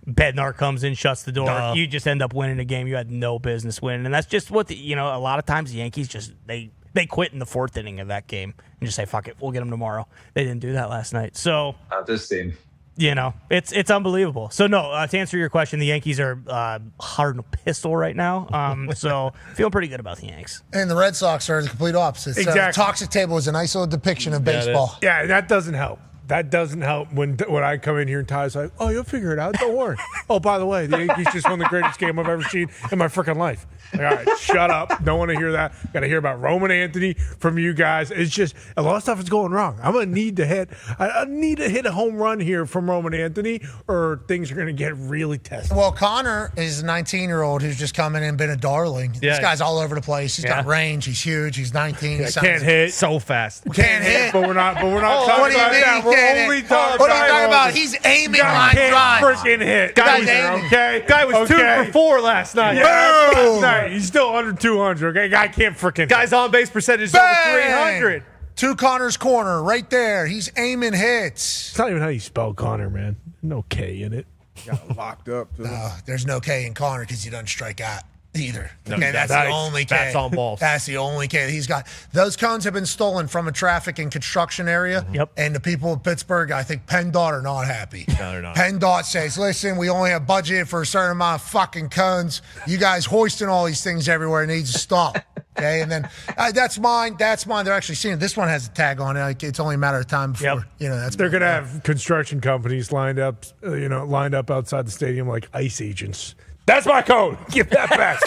Bednar comes in, shuts the door. You just end up winning a game you had no business winning. And that's just what a lot of times the Yankees just they quit in the 4th inning of that game and just say, fuck it, we'll get them tomorrow. They didn't do that last night. So Not this team. It's unbelievable. So no, to answer your question, the Yankees are hard and pistol right now. So feeling pretty good about the Yanks. And the Red Sox are the complete opposite. Exactly. Toxic Table is a nice little depiction of baseball. Yeah, that doesn't help. That doesn't help when I come in here and Ty's like, oh, you'll figure it out. Don't worry. Oh, by the way, the Yankees just won the greatest game I've ever seen in my freaking life. Like, all right, shut up. Don't want to hear that. Got to hear about Roman Anthony from you guys. It's just a lot of stuff is going wrong. I'm going to need to hit. I need to hit a home run here from Roman Anthony, or things are going to get really tested. Well, Connor is a 19-year-old who's just come in and been a darling. Yeah. This guy's all over the place. He's got range. He's huge. He's 19. He can't hit so fast. Can't hit. But we're not talking what do you about mean that. We're only talking what are you talking about? He's aiming line drive. Freaking hit. Guy was 2 for 4 last night. Last night. He's still under 200. Okay, guy can't freaking. Guy's on base percentage is over 300. To Connor's corner, right there. He's aiming hits. It's not even how you spell Connor, man. No K in it. Got locked up. No, there's no K in Connor because he doesn't strike out either. No, okay, that's the only K. That's on balls. That's the only K that he's got. Those cones have been stolen from a traffic and construction area. Yep. And the people of Pittsburgh, I think PennDOT are not happy. No, they're not. PennDOT says, listen, we only have budgeted for a certain amount of fucking cones. You guys hoisting all these things everywhere needs to stop. Okay, and then that's mine. That's mine. They're actually seeing it. This one has a tag on it. Like, it's only a matter of time before they're gonna have construction companies lined up outside the stadium like ICE agents. That's my code. Give that back.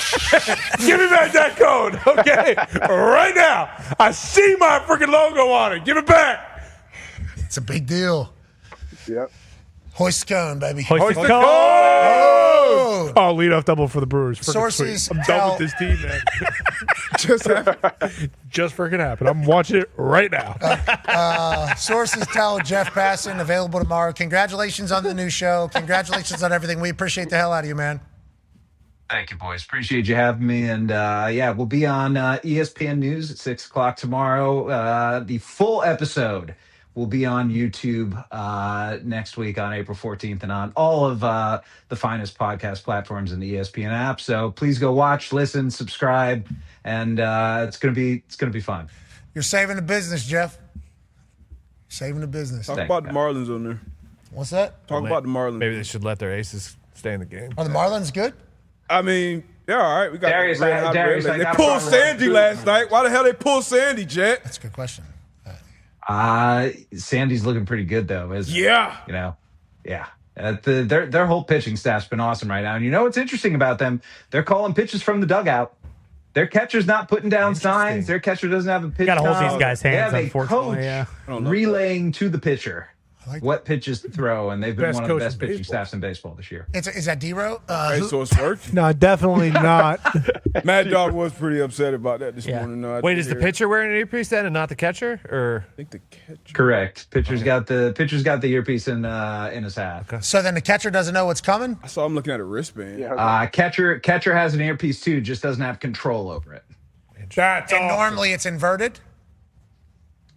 Give me back that code, okay? Right now. I see my freaking logo on it. Give it back. It's a big deal. Yep. Hoist the cone, baby. Hoist the cone. Oh, leadoff double for the Brewers. Sources sweet. I'm done with this team, man. Just freaking happened. I'm watching it right now. Sources tell Jeff Passan available tomorrow. Congratulations on the new show. Congratulations on everything. We appreciate the hell out of you, man. Thank you, boys. Appreciate you having me. And we'll be on ESPN News at 6 o'clock tomorrow. The full episode will be on YouTube next week on April 14th and on all of the finest podcast platforms in the ESPN app. So please go watch, listen, subscribe, and it's gonna be fun. You're saving the business, Jeff. Saving the business. Talk about the Marlins on there. What's that? Talk about the Marlins. Maybe they should let their aces stay in the game. Are the Marlins good? I mean, They're all right. We got Darius, Darius, I they got a pulled problem. Sandy last night. Why the hell they pulled Sandy, Jet? That's a good question. Sandy's looking pretty good though, isn't he? Yeah. You know, yeah. Their whole pitching staff's been awesome right now. And you know what's interesting about them? They're calling pitches from the dugout. Their catcher's not putting down signs. Their catcher doesn't have a pitch. Got to hold count. these guys' hands, they have unfortunately. a coach relaying to the pitcher what pitches to throw, and they've been one of the best pitching staffs in baseball this year. Is that D-Ro? So it's working? No, definitely not. Mad Dog was pretty upset about that this morning. No, Wait, is the pitcher wearing an earpiece then and not the catcher? Or I think the catcher. Correct. Pitcher's got the earpiece in his hat. Okay. So then the catcher doesn't know what's coming? I saw him looking at a wristband. Catcher has an earpiece too, just doesn't have control over it. Normally it's inverted?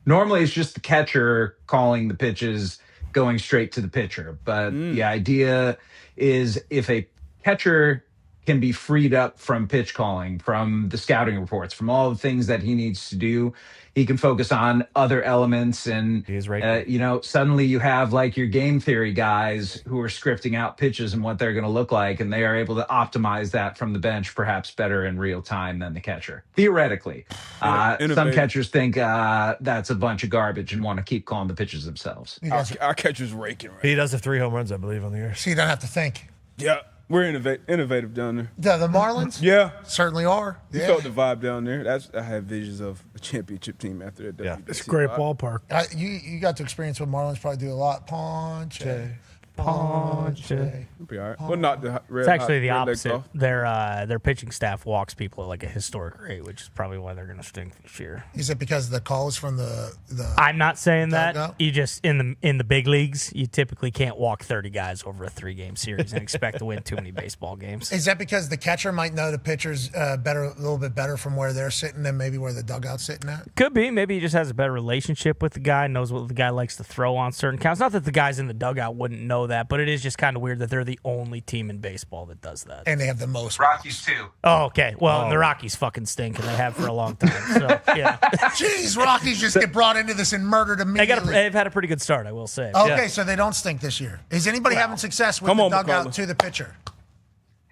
Normally, it's just the catcher calling the pitches, going straight to the pitcher. But the idea is if a catcher can be freed up from pitch calling, from the scouting reports, from all the things that he needs to do, he can focus on other elements. And, suddenly you have like your game theory guys who are scripting out pitches and what they're going to look like. And they are able to optimize that from the bench, perhaps better in real time than the catcher. Theoretically, some catchers think that's a bunch of garbage and want to keep calling the pitches themselves. Our catcher's raking right He does have 3 home runs, I believe, on the year. So you don't have to think. Yeah. We're innovative down there. The Marlins? Yeah. Certainly are. You felt the vibe down there. I have visions of a championship team after that. Yeah. It's a great ballpark. You got to experience what Marlins probably do a lot. Ponche. Be all right. Well, not the red. It's actually the red leg opposite. off. Their pitching staff walks people at like a historic rate, which is probably why they're going to stink this year. Is it because of the calls from the I'm not saying that. dugout? You just in the big leagues, you typically can't walk 30 guys over a 3-game series and expect to win too many baseball games. Is that because the catcher might know the pitchers a little bit better from where they're sitting than maybe where the dugout's sitting at? Could be. Maybe he just has a better relationship with the guy, knows what the guy likes to throw on certain counts. Not that the guys in the dugout wouldn't know that, but it is just kind of weird that they're the only team in baseball that does that. And they have the most. Rockies too. Oh, okay. Well, the Rockies fucking stink, and they have for a long time. So, yeah. Jeez, Rockies just get brought into this and murdered immediately. They've had a pretty good start, I will say. Okay, so they don't stink this year. Is anybody having success with the dugout to the pitcher?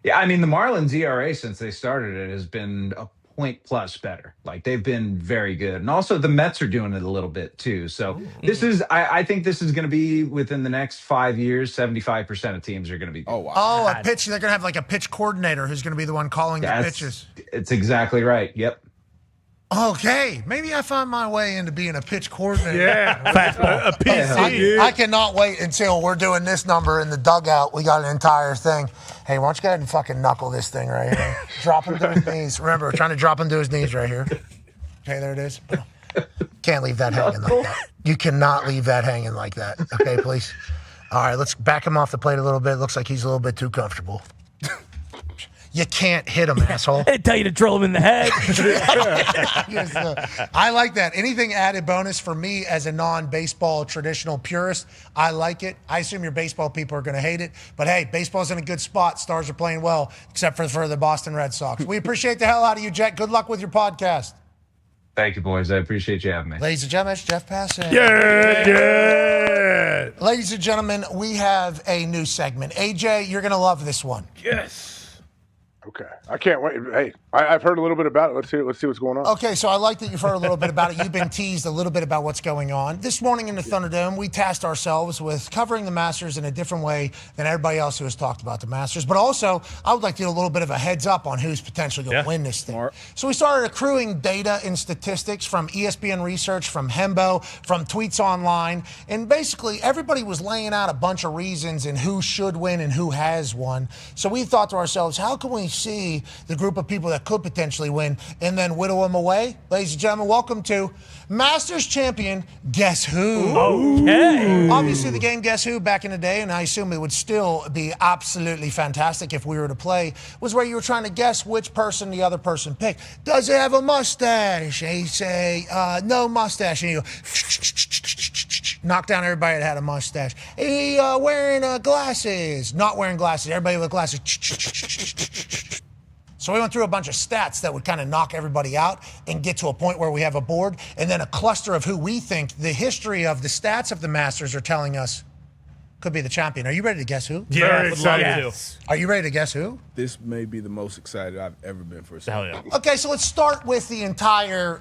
Yeah, I mean, the Marlins ERA since they started it has been a point plus better. Like, they've been very good. And also the Mets are doing it a little bit too. So this is, I think this is going to be within the next 5 years, 75% of teams are going to be good. Oh, wow. Oh, a pitch. They're going to have like a pitch coordinator who's going to be the one calling the pitches. It's exactly right. Yep. Okay, maybe I find my way into being a pitch coordinator. Yeah, a PC. I cannot wait until we're doing this number in the dugout. We got an entire thing. Hey, why don't you go ahead and fucking knuckle this thing right here? Drop him to his knees. Remember, we're trying to drop him to his knees right here. Okay, there it is. Can't leave that hanging like that. You cannot leave that hanging like that. Okay, please. All right, let's back him off the plate a little bit. Looks like he's a little bit too comfortable. You can't hit him, asshole. I tell you to drill him in the head. Yes, I like that. Anything added bonus for me as a non-baseball traditional purist, I like it. I assume your baseball people are going to hate it. But, hey, baseball's in a good spot. Stars are playing well, except for the Boston Red Sox. We appreciate the hell out of you, Jet. Good luck with your podcast. Thank you, boys. I appreciate you having me. Ladies and gentlemen, it's Jeff Passan. Yeah. Ladies and gentlemen, we have a new segment. AJ, you're going to love this one. Yes. Okay, I can't wait. Hey, I've heard a little bit about it. Let's see what's going on. Okay, so I like that you've heard a little bit about it. You've been teased a little bit about what's going on. This morning in the Thunderdome, we tasked ourselves with covering the Masters in a different way than everybody else who has talked about the Masters. But also, I would like to get a little bit of a heads up on who's potentially going to win this thing. Smart. So we started accruing data and statistics from ESPN Research, from Hembo, from Tweets Online, and basically everybody was laying out a bunch of reasons and who should win and who has won. So we thought to ourselves, how can we see the group of people that could potentially win and then whittle them away? Ladies and gentlemen, welcome to Masters champion Guess Who. Okay. Obviously, the game Guess Who back in the day, and I assume it would still be absolutely fantastic if we were to play, was where you were trying to guess which person the other person picked. Does it have a mustache? And you say, no mustache. And you go, knock down everybody that had a mustache. He wearing glasses. Not wearing glasses. Everybody with glasses. So we went through a bunch of stats that would kind of knock everybody out and get to a point where we have a board and then a cluster of who we think the history of the stats of the Masters are telling us could be the champion. Are you ready to guess who? Yeah, Very would love excited. to. Are you ready to guess who? This may be the most excited I've ever been for a Hell yeah. Okay, so let's start with the entire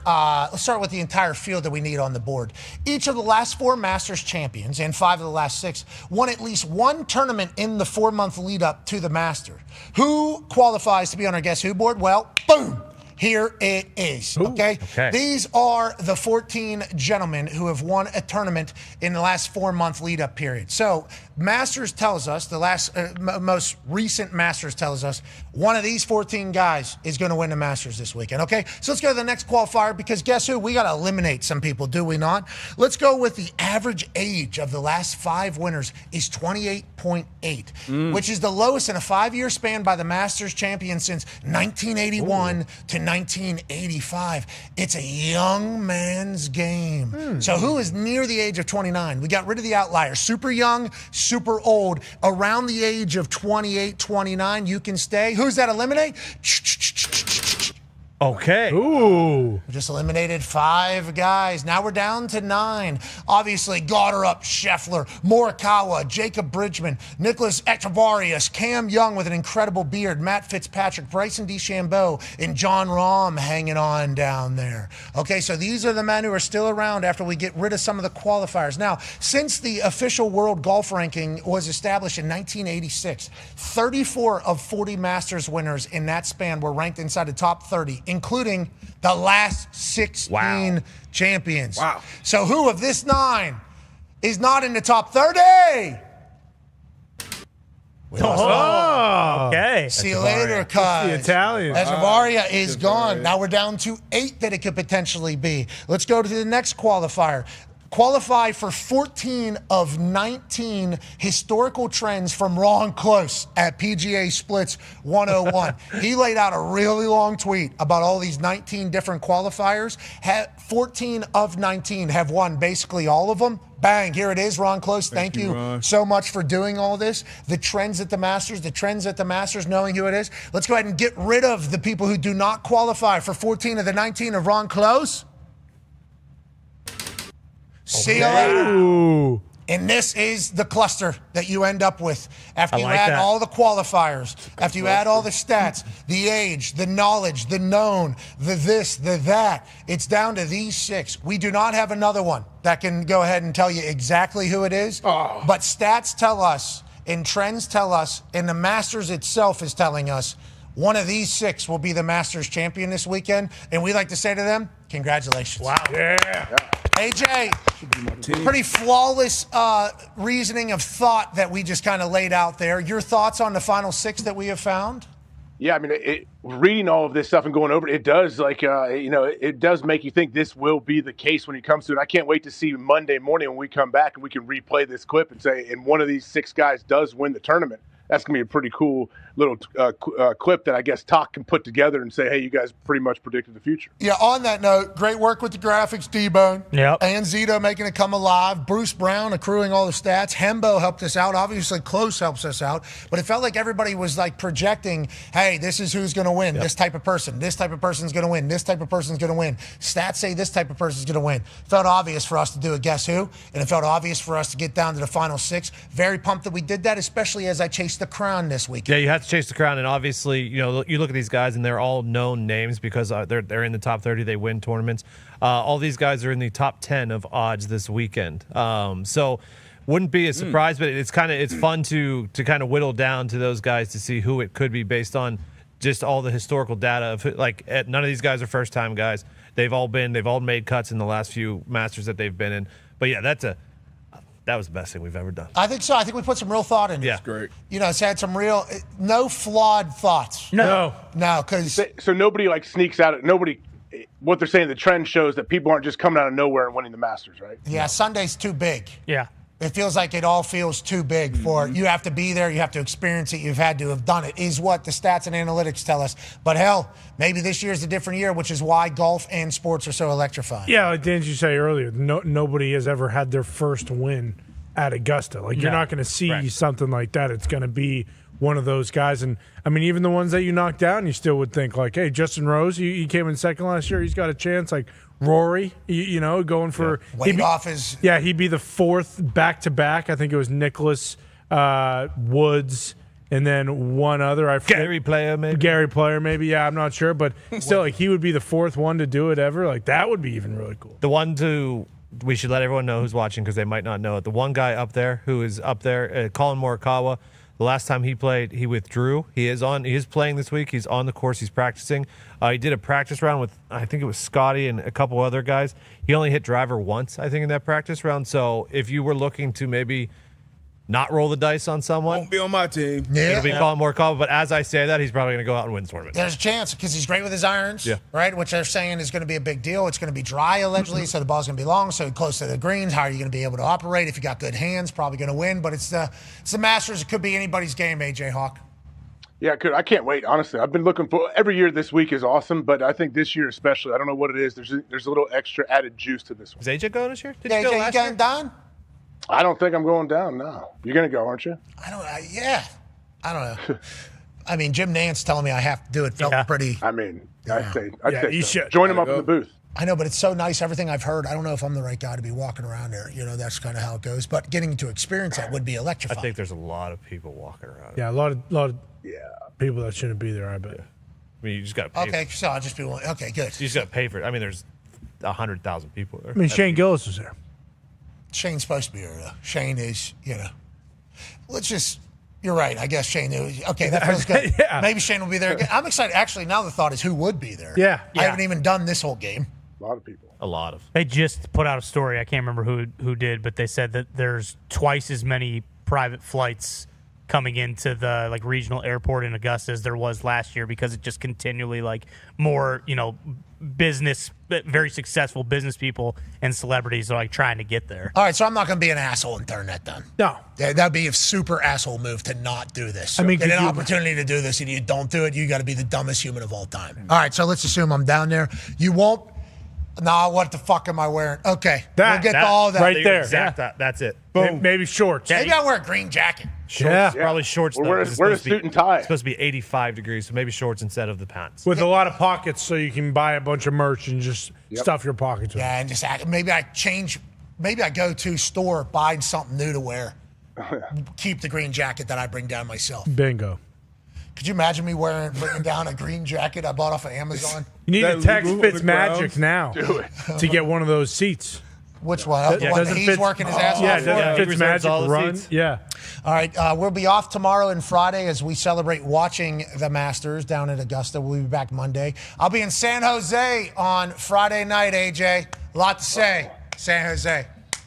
field that we need on the board. Each of the last 4 Masters champions and 5 of the last 6 won at least one tournament in the 4-month lead up to the Master. Who qualifies to be on our Guess Who board? Well, boom. Here it is, okay? These are the 14 gentlemen who have won a tournament in the last 4-month lead-up period. So Masters tells us, the last most recent Masters tells us, one of these 14 guys is going to win the Masters this weekend, okay? So let's go to the next qualifier because guess who? We got to eliminate some people, do we not? Let's go with the average age of the last 5 winners is 28.8, which is the lowest in a 5-year span by the Masters champion since 1981 to 1985. It's a young man's game. So who is near the age of 29? We got rid of the outliers. Super young, super old. Around the age of 28, 29, you can stay. Who's that eliminate? Okay. Ooh. We just eliminated 5 guys. Now we're down to 9. Obviously, Gotterup, Scheffler, Morikawa, Jacob Bridgman, Nicholas Echevarrias, Cam Young with an incredible beard, Matt Fitzpatrick, Bryson DeChambeau, and John Rahm hanging on down there. Okay, so these are the men who are still around after we get rid of some of the qualifiers. Now, since the official world golf ranking was established in 1986, 34 of 40 Masters winners in that span were ranked inside the top 30, including the last 16 champions. Wow. So who of this 9 is not in the top 30? Okay. See you later, cuz. The Italian. Echevarria is gone. Now we're down to 8 that it could potentially be. Let's go to the next qualifier. Qualify for 14 of 19 historical trends from Ron Close at PGA Splits 101. He laid out a really long tweet about all these 19 different qualifiers. 14 of 19 have won basically all of them. Bang, here it is, Ron Close. Thank you so much for doing all this. The trends at the Masters, knowing who it is. Let's go ahead and get rid of the people who do not qualify for 14 of the 19 of Ron Close. See you later. And this is the cluster that you end up with after you add all the qualifiers, after you add all the stats, the age, the knowledge, the known, the this, the that. It's down to these 6. We do not have another one that can go ahead and tell you exactly who it is. But stats tell us, and trends tell us, and the Masters itself is telling us, one of these 6 will be the Masters champion this weekend. And we like to say to them, congratulations. Wow. Yeah. AJ, pretty flawless reasoning of thought that we just kind of laid out there. Your thoughts on the final 6 that we have found? Yeah, I mean, reading all of this stuff and going over it, it does it does make you think this will be the case when it comes to it. I can't wait to see Monday morning when we come back and we can replay this clip and say, and one of these 6 guys does win the tournament. That's going to be a pretty cool little clip that I guess Talk can put together and say, hey, you guys pretty much predicted the future. Yeah, on that note, great work with the graphics, D-Bone. Yep. And Zito making it come alive. Bruce Brown accruing all the stats. Hembo helped us out. Obviously, Close helps us out. But it felt like everybody was like projecting, hey, this is who's going to win. Yep. This type of person. This type of person's going to win. This type of person's going to win. Stats say this type of person's going to win. It felt obvious for us to do a Guess Who. And it felt obvious for us to get down to the final 6. Very pumped that we did that, especially as I chased the crown this week. Yeah, you have to chase the crown, and obviously, you look at these guys, and they're all known names because they're in the top 30. They win tournaments. All these guys are in the top 10 of odds this weekend. So, wouldn't be a surprise, but it's fun to kind of whittle down to those guys to see who it could be based on just all the historical data of none of these guys are first time guys. They've all made cuts in the last few Masters that they've been in. But yeah, that was the best thing we've ever done. I think so. I think we put some real thought in it. Yeah, great. It's had some real, no flawed thoughts. No, because so nobody sneaks out. What they're saying, the trend shows that people aren't just coming out of nowhere and winning the Masters, right? Yeah, Sunday's too big. Yeah. It feels like it all feels too big for you have to be there, you have to experience it, you've had to have done it, is what the stats and analytics tell us. But hell, maybe this year's a different year, which is why golf and sports are so electrifying. Yeah, like didn't you say earlier, nobody has ever had their first win at Augusta. You're not going to see something like that. It's going to be one of those guys. And I mean, even the ones that you knocked down, you still would think like, hey, Justin Rose, he came in second last year. He's got a chance. Like Rory, going for weight off his. Yeah, he'd be the fourth back-to-back. I think it was Nicholas Woods. And then one other, I forget. Gary Player, maybe. Yeah, I'm not sure, but still, like he would be the fourth one to do it ever. Like that would be even really cool. The one we should let everyone know who's watching because they might not know it. The one guy up there who is up there, Colin Morikawa. The last time he played, he withdrew. He is playing this week. He's on the course. He's practicing. He did a practice round with, I think it was Scotty and a couple other guys. He only hit driver once, I think, in that practice round. So if you were looking to maybe not roll the dice on someone, won't be on my team. It'll be Colin Morikawa. But as I say that, he's probably going to go out and win the tournament. There's a chance because he's great with his irons, right? Which they're saying is going to be a big deal. It's going to be dry, allegedly, so the ball's going to be long, so close to the greens. How are you going to be able to operate? If you got good hands, probably going to win. But it's the Masters. It could be anybody's game, AJ Hawk. Yeah, I can't wait, honestly. I've been looking for every year this week is awesome, but I think this year especially, I don't know what it is. There's a little extra added juice to this one. Is AJ going this year? Did you go last year? Dahn? I don't think I'm going down now. You're going to go, aren't you? I don't know. I mean, Jim Nance telling me I have to do it felt pretty. I mean, I'd say you so. should. Join him up in the booth. I know, but it's so nice. Everything I've heard, I don't know if I'm the right guy to be walking around there. That's kind of how it goes. But getting to experience that would be electrifying. I think there's a lot of people walking around. Yeah, a lot of people that shouldn't be there, I bet. I mean, you just got to pay. Okay, so I'll just be one. Okay, good. You just got to pay for it. I mean, there's 100,000 people there. I mean, Shane Gillis was there. Shane's supposed to be here, though. Shane is, you're right. I guess Shane is. Okay, that feels good. Maybe Shane will be there again. I'm excited. Actually, now the thought is who would be there. Yeah. I haven't even done this whole game. A lot of people. A lot of. They just put out a story. I can't remember who did, but they said that there's twice as many private flights coming into the regional airport in Augusta as there was last year because it just continually more business, very successful business people and celebrities are trying to get there. All right, so I'm not going to be an asshole and turn that down. No. That'd be a super asshole move to not do this. I mean, get an opportunity to do this and you don't do it, you got to be the dumbest human of all time. All right, so let's assume I'm down there. You won't. Nah, what the fuck am I wearing? Okay, we'll get to all that. Right there. That's it. Boom. Maybe shorts. Maybe I'll wear a green jacket. Shorts, probably shorts. Wear a suit and tie. It's supposed to be 85 degrees, so maybe shorts instead of the pants. With a lot of pockets so you can buy a bunch of merch and just stuff your pockets with. Yeah, and just maybe I go to store, buy something new to wear. Keep the green jacket that I bring down myself. Bingo. Could you imagine me bringing down a green jacket I bought off of Amazon? You need to text Fitzmagic now to get one of those seats. Which one? The one that he's working his ass off for? Yeah, Fitzmagic run. Yeah. All right, we'll be off tomorrow and Friday as we celebrate watching the Masters down at Augusta. We'll be back Monday. I'll be in San Jose on Friday night, AJ. A lot to say. San Jose.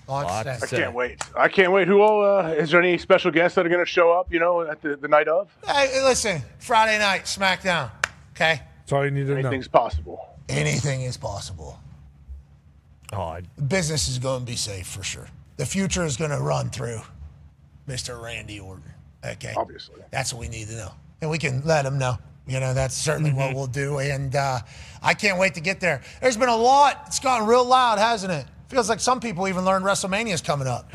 I can't wait. I can't wait. Who all, is there any special guests that are going to show up, at the night of? Hey, listen, Friday night, SmackDown, okay? That's all you need to know. Anything's possible. Anything is possible. Business is going to be safe for sure. The future is going to run through Mr. Randy Orton, okay? Obviously. That's what we need to know. And we can let him know. That's certainly what we'll do. And I can't wait to get there. There's been a lot. It's gotten real loud, hasn't it? Feels like some people even learned WrestleMania's coming up.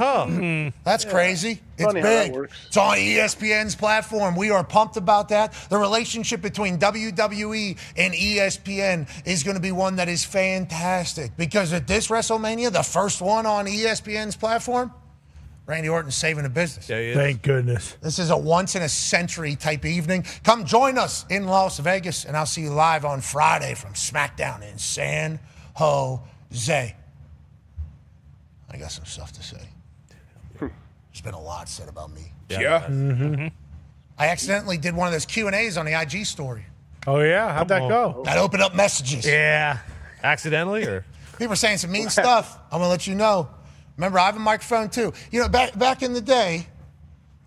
That's crazy. It's funny big. How that works. It's on ESPN's platform. We are pumped about that. The relationship between WWE and ESPN is going to be one that is fantastic because at this WrestleMania, the first one on ESPN's platform, Randy Orton's saving the business. Yeah, he is. Thank goodness. This is a once-in-a-century type evening. Come join us in Las Vegas, and I'll see you live on Friday from SmackDown in San Jose. I got some stuff to say. There's been a lot said about me. Yeah. Mm-hmm. I accidentally did one of those Q&As on the IG story. Oh, yeah? How'd that go? That opened up messages. Yeah. Accidentally or? People are saying some mean stuff. I'm going to let you know. Remember, I have a microphone, too. Back in the day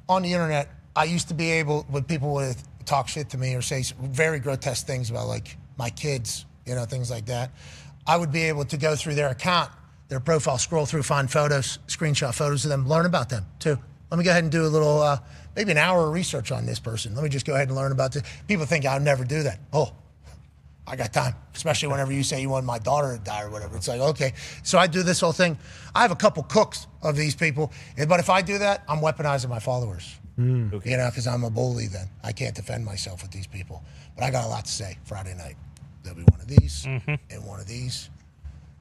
on the internet, I used to be able, when people would talk shit to me or say very grotesque things about, my kids, things like that, I would be able to go through their account, their profile, scroll through, find photos, screenshot photos of them, learn about them, too. Let me go ahead and do a little, maybe an hour of research on this person. Let me just go ahead and learn about this. People think I'll never do that. Oh, I got time, especially whenever you say you want my daughter to die or whatever. It's like, okay. So I do this whole thing. I have a couple cooks of these people, but if I do that, I'm weaponizing my followers. You know, because I'm a bully then. I can't defend myself with these people. But I got a lot to say Friday night. There'll be one of these and one of these.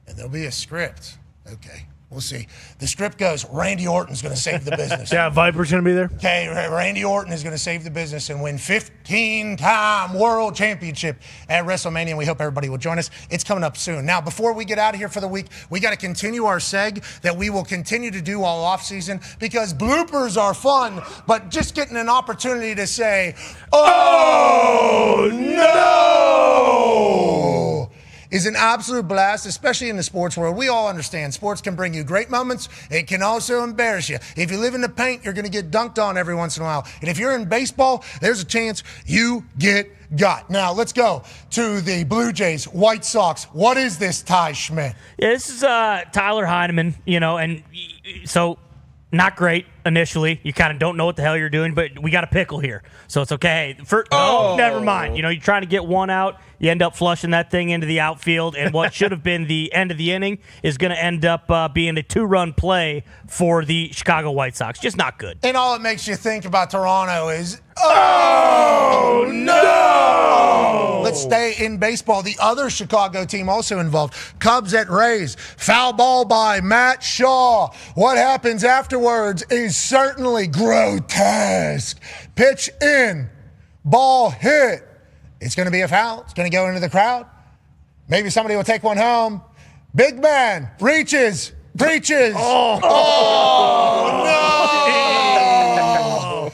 And there'll be a script. Okay. We'll see. The script goes, Randy Orton's going to save the business. Yeah, Viper's going to be there. Okay, Randy Orton is going to save the business and win 15-time world championship at WrestleMania, and we hope everybody will join us. It's coming up soon. Now, before we get out of here for the week, we got to continue our seg that we will continue to do all offseason because bloopers are fun, but just getting an opportunity to say, oh, no! is an absolute blast, especially in the sports world. We all understand sports can bring you great moments. It can also embarrass you. If you live in the paint, you're going to get dunked on every once in a while. And if you're in baseball, there's a chance you get got. Now, let's go to the Blue Jays, White Sox. What is this, Ty Schmidt? Yeah, this is Tyler Heineman, and so not great initially. You kind of don't know what the hell you're doing, but we got a pickle here, so it's okay. Never mind. You're trying to get one out. You end up flushing that thing into the outfield, and what should have been the end of the inning is going to end up being a 2-run play for the Chicago White Sox. Just not good. And all it makes you think about Toronto is, oh, no! Let's stay in baseball. The other Chicago team also involved. Cubs at Rays. Foul ball by Matt Shaw. What happens afterwards is certainly grotesque. Pitch in. Ball hit. It's going to be a foul. It's going to go into the crowd. Maybe somebody will take one home. Big man reaches, preaches. Oh,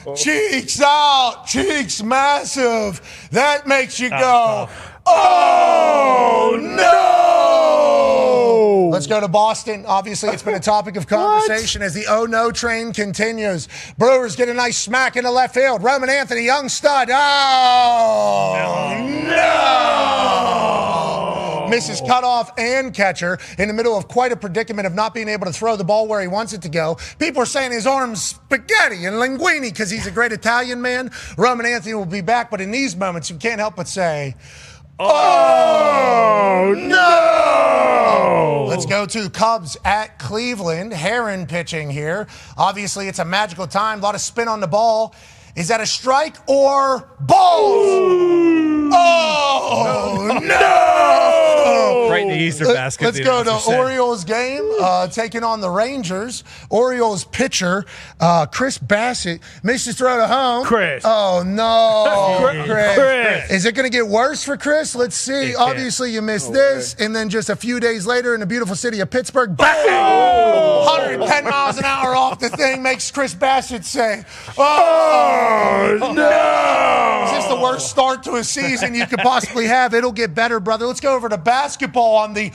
no! Cheeks out, cheeks massive. That makes you go, oh, no! Let's go to Boston. Obviously, it's been a topic of conversation as the oh no train continues. Brewers get a nice smack into left field. Roman Anthony, young stud. Oh, no! Misses cutoff and catcher in the middle of quite a predicament of not being able to throw the ball where he wants it to go. People are saying his arm's spaghetti and linguine because he's a great Italian man. Roman Anthony will be back, but in these moments, you can't help but say, oh, no! Let's go to Cubs at Cleveland. Herron pitching here. Obviously, it's a magical time. A lot of spin on the ball. Is that a strike or balls? Oh, no! Right in the Easter basket. Let's go to Orioles game, taking on the Rangers. Orioles pitcher, Chris Bassett, misses throw to home. Chris. Oh, no. Chris. Is it going to get worse for Chris? Let's see. Obviously, you missed this. And then just a few days later in the beautiful city of Pittsburgh, bang! 110 miles an hour off the thing makes Chris Bassett say, oh, no! Is this the worst start to a season you could possibly have? It'll get better, brother. Let's go over to basketball on the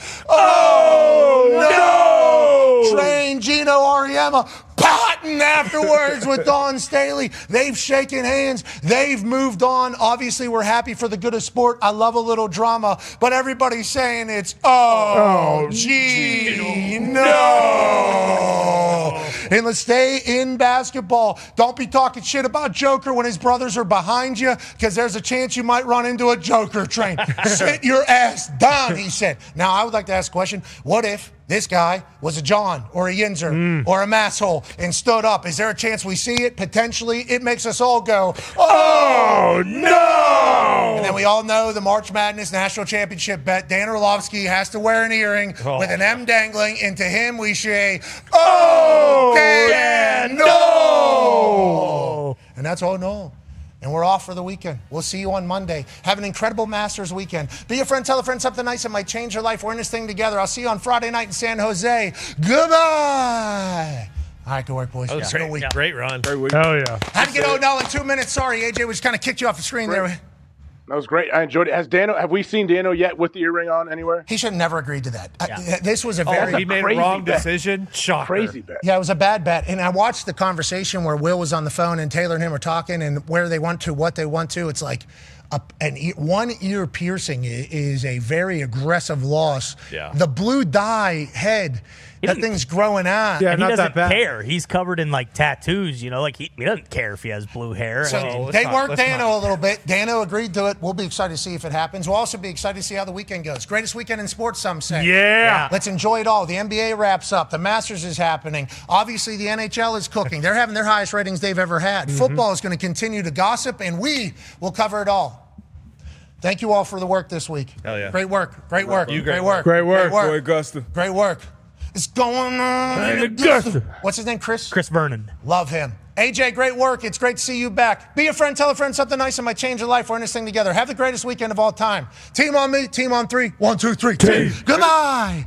no! Train Gino Auriemma potting afterwards with Dawn Staley. They've shaken hands. They've moved on. Obviously, we're happy for the good of sport. I love a little drama, but everybody's saying it's Gino. And let's stay in basketball. Don't be talking shit about Joker when his brothers are behind you, because there's a chance you might run into a Joker train. Sit your ass down, he said. Now, I would like to ask a question. What if this guy was a John or a Yinzer or a masshole and stood up? Is there a chance we see it? Potentially. It makes us all go, oh, no! And then we all know the March Madness National Championship bet. Dan Orlovsky has to wear an earring with an M dangling, and to him we say, oh, Dan, no! And that's all no. And we're off for the weekend. We'll see you on Monday. Have an incredible Masters weekend. Be a friend, tell a friend something nice that might change your life. We're in this thing together. I'll see you on Friday night in San Jose. Goodbye. All right, good work, boys. Great, good week. Great run. Great week. Oh, yeah. How to get no in 2 minutes. Sorry, AJ, we just kind of kicked you off the screen there. That was great. I enjoyed it. Have we seen Dano yet with the earring on anywhere? He should have never agreed to that. Yeah. This was a very... he made a wrong decision. Shocker. Crazy bet. Yeah, it was a bad bet. And I watched the conversation where Will was on the phone and Taylor and him were talking and where they want to, what they want to. It's like, one ear piercing is a very aggressive loss. Yeah. The blue dye head, that thing's growing out. Yeah, And he not doesn't that bad. care. He's covered in like tattoos, like he doesn't care if he has blue hair. So they worked Dano a little bit. Dano agreed to it. We'll be excited to see if it happens. We'll also be excited to see how the weekend goes. Greatest weekend in sports, some say. Yeah. Let's enjoy it all. The NBA wraps up. The Masters is happening. Obviously, the NHL is cooking. They're having their highest ratings they've ever had. Football is going to continue to gossip, and we will cover it all. Thank you all for the work this week. Hell yeah. Great work. Great work. Great work. Great work. Boy, Augusta. Great work. It's going on in Augusta. What's his name, Chris? Chris Vernon. Love him. AJ, great work. It's great to see you back. Be a friend. Tell a friend something nice. It might change your life. We're in this thing together. Have the greatest weekend of all time. Team on me. Team on three. 1, 2, 3. Team. Goodbye.